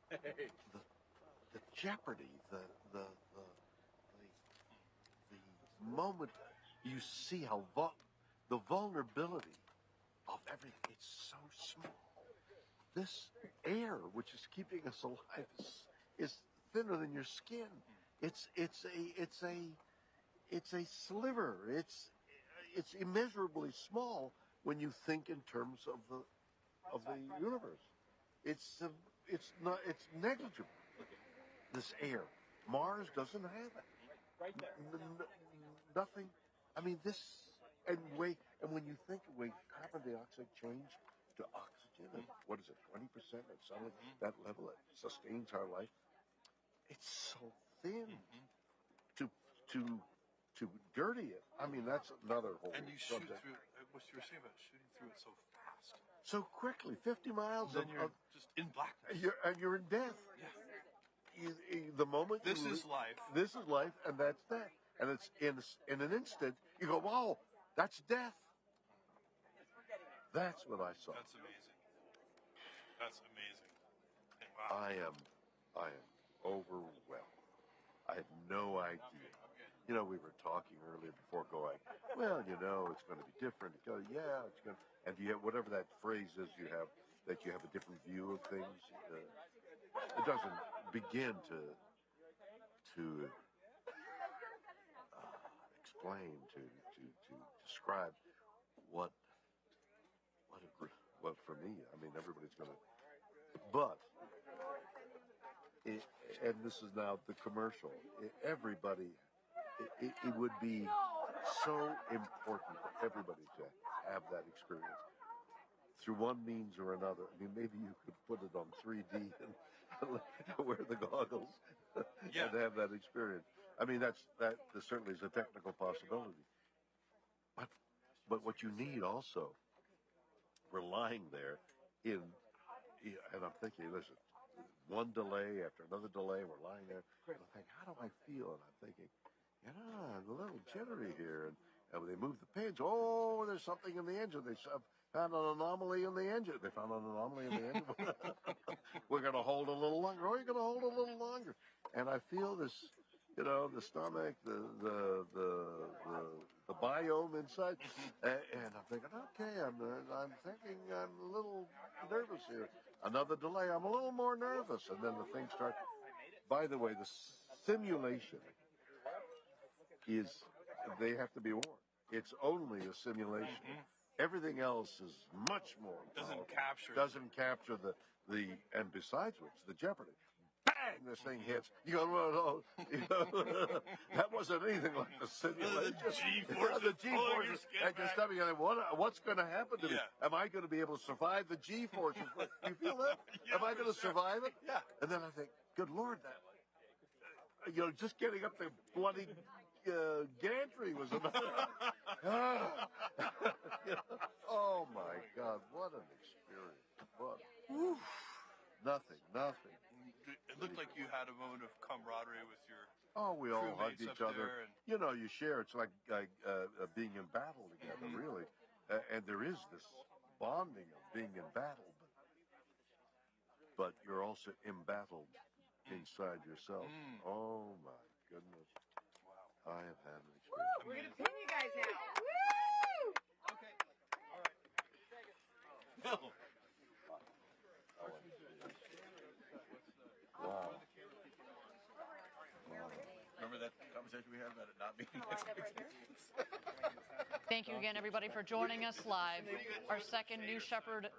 the jeopardy, the moment you see how the vulnerability of everything. It's so small. This air, which is keeping us alive, is thinner than your skin. It's a sliver. It's immeasurably small when you think in terms of the universe. It's negligible. This air. Mars doesn't have it. Nothing. I mean, and when you think of carbon dioxide changed to oxygen, and what is it, 20%, and suddenly that level it sustains our life. It's so thin to dirty it. I mean, that's another whole And you subject. shoot through. What you were saying about shooting through it so fast. So quickly, 50 miles. Then you're just in blackness. You're in death. Yeah. The moment This is life. This is life, and that's death. And it's in an instant. You go, wow, that's death. That's what I saw. That's amazing. That's amazing. And wow. I am overwhelmed. I had no idea. You know, we were talking earlier before going, well, you know, it's going to be different. You go, yeah, it's going to, and you have whatever that phrase is you have, that you have a different view of things. It doesn't begin to explain, to describe what for me, I mean, everybody's going to, but, and this is now the commercial, everybody, it would be so important for everybody to have that experience through one means or another. I mean, maybe you could put it on 3D and wear the goggles and have that experience. I mean, that certainly is a technical possibility. But what you need also, we're lying there and I'm thinking, listen, one delay after another delay, we're lying there, and I'm thinking, how do I feel? And I'm thinking, I'm a little jittery here. And when they move the pins, oh, there's something in the engine. They found an anomaly in the engine. They found an anomaly in the engine. We're going to hold a little longer. Oh, you're going to hold a little longer. And I feel this, you know, the stomach, the biome inside. And I'm thinking, okay, I'm thinking I'm a little nervous here. Another delay, I'm a little more nervous. And then the thing starts. By the way, the simulation is, they have to be warned. It's only a simulation. Everything else is much more powerful. Doesn't capture the and besides which, the jeopardy. Bang! This thing hits. You go, well, no, that wasn't anything like the simulation. The G-forces. The G-forces. And just tell me, what's going to happen to me? Am I going to be able to survive the G-forces? You feel that? Am I going to survive it? Yeah. And then I think, good Lord, just getting up the bloody gantry was another. Oh my God, what an experience! What? Nothing. It looked like you had a moment of camaraderie with your. Oh, we all hugged crewmates each up other. there and- You share. It's like being in battle together, really. And there is this bonding of being in battle, but you're also embattled inside yourself. Oh my goodness! Wow, I have had an experience. We're gonna pin you guys now. Okay. All right. Bill. Wow. Remember that conversation we had about it not being expectations? Thank you again, everybody, for joining us live. Our second New Shepard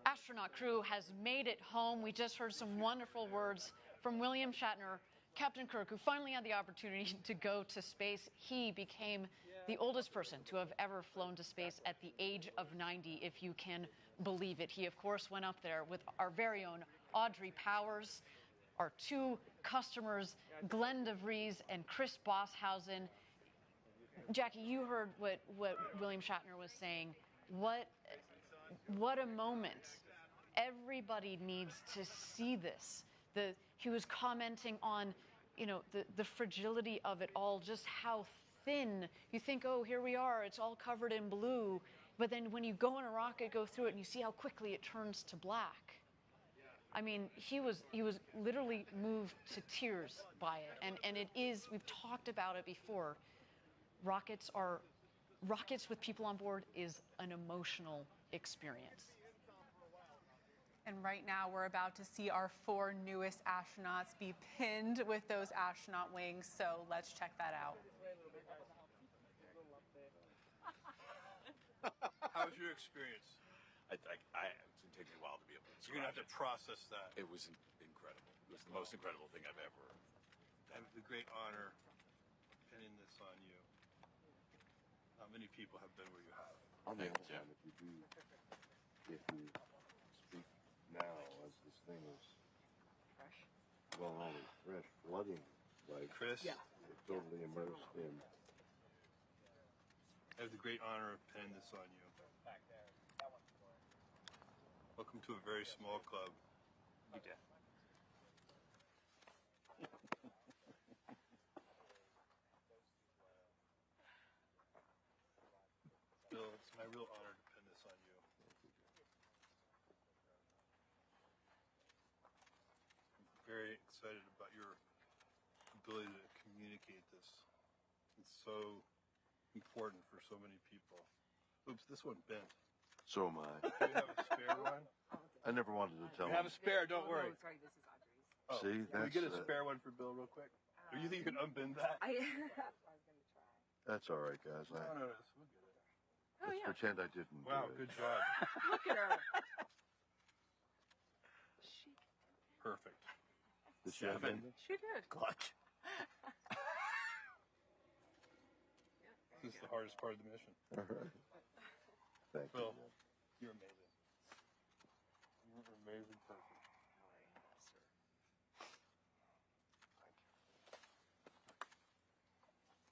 astronaut crew has made it home. We just heard some wonderful words from William Shatner, Captain Kirk, who finally had the opportunity to go to space. He became the oldest person to have ever flown to space at the age of 90, if you can believe it. He, of course, went up there with our very own Audrey Powers, our two customers, Glen de Vries and Chris Boshuizen. Jackie, you heard what William Shatner was saying. What a moment. Everybody needs to see this. He was commenting on, the fragility of it all, just how thin. You think, oh, here we are, it's all covered in blue. But then when you go in a rocket, go through it, and you see how quickly it turns to black. I mean, he was literally moved to tears by it. And it is, we've talked about it before. Rockets with people on board is an emotional experience. And right now we're about to see our 4 newest astronauts be pinned with those astronaut wings. So let's check that out. How was your experience? It's going to take me a while to be able to describe. You're going to have to process that. It was incredible. It was the most incredible thing I've ever I have the great honor pinning this on you. Not many people have been where you have. On the other hand, if you speak now as this thing is well, only fresh flooding, like Chris, you're totally immersed in. I have the great honor of pinning this on you. Welcome to a very small club. You did. Bill, it's my real honor to pin this on you. I'm very excited about your ability to communicate this. It's so important for so many people. Oops, this one bent. So am I. Do you have a spare one? I never wanted to tell You have him. a spare, don't worry. Sorry, this is Audrey's. Oh, See, can we that's, get a spare one for Bill real quick? Do you think you can unbend that? I was going to try. That's all right, guys. No, we'll get it. Let's pretend I didn't. Wow, do it. good job. Look at her. Perfect. Did she have it? She did. Clutch. This is the hardest part of the mission. All right. Thank Bill, you. you're amazing. You're an amazing person.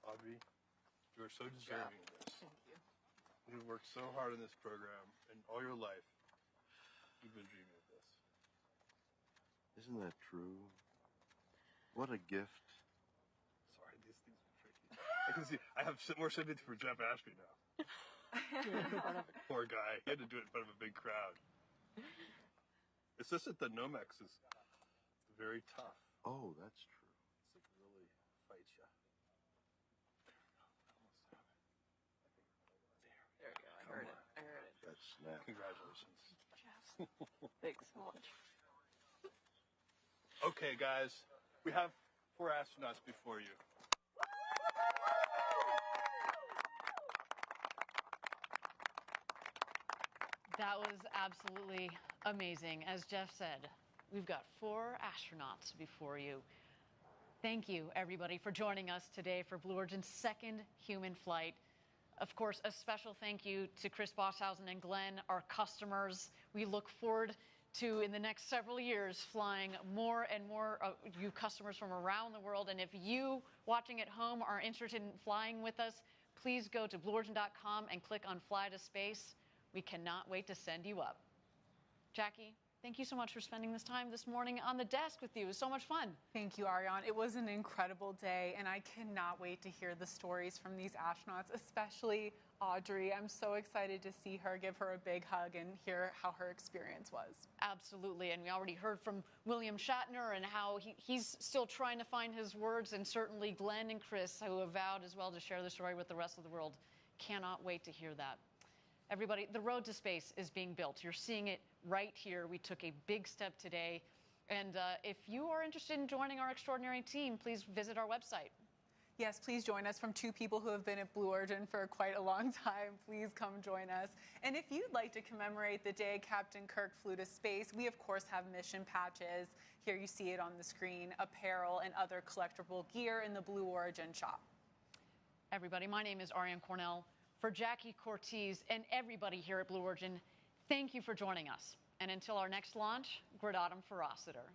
Audrey, you are so deserving of this. Thank you. You've worked so hard on this program, and all your life, you've been dreaming of this. Isn't that true? What a gift. Sorry, these things are tricky. I can see. I have more sympathy for Jeff Ashby now. Poor guy. He had to do it in front of a big crowd. It's just that the Nomex is very tough. Oh, that's true. It's like really fights you. There we go. I heard it. That snap. Congratulations. Thanks so much. Okay, guys, we have 4 astronauts before you. That was absolutely amazing. As Jeff said, we've got 4 astronauts before you. Thank you, everybody, for joining us today for Blue Origin's second human flight. Of course, a special thank you to Chris Boshuizen and Glen, our customers. We look forward to, in the next several years, flying more and more of you customers from around the world. And if you watching at home are interested in flying with us, please go to blueorigin.com and click on Fly to Space. We cannot wait to send you up. Jackie, thank you so much for spending this time this morning on the desk with you. It was so much fun. Thank you, Ariane. It was an incredible day, and I cannot wait to hear the stories from these astronauts, especially Audrey. I'm so excited to see her, give her a big hug, and hear how her experience was. Absolutely, and we already heard from William Shatner and how he's still trying to find his words, and certainly Glen and Chris, who have vowed as well to share the story with the rest of the world. Cannot wait to hear that. Everybody, the road to space is being built. You're seeing it right here. We took a big step today. And if you are interested in joining our extraordinary team, please visit our website. Yes, please join us. From two people who have been at Blue Origin for quite a long time, please come join us. And if you'd like to commemorate the day Captain Kirk flew to space, we of course have mission patches. Here you see it on the screen, apparel and other collectible gear in the Blue Origin shop. Everybody, my name is Ariane Cornell. For Jackie Cortez and everybody here at Blue Origin, thank you for joining us. And until our next launch, Gradatum Ferociter.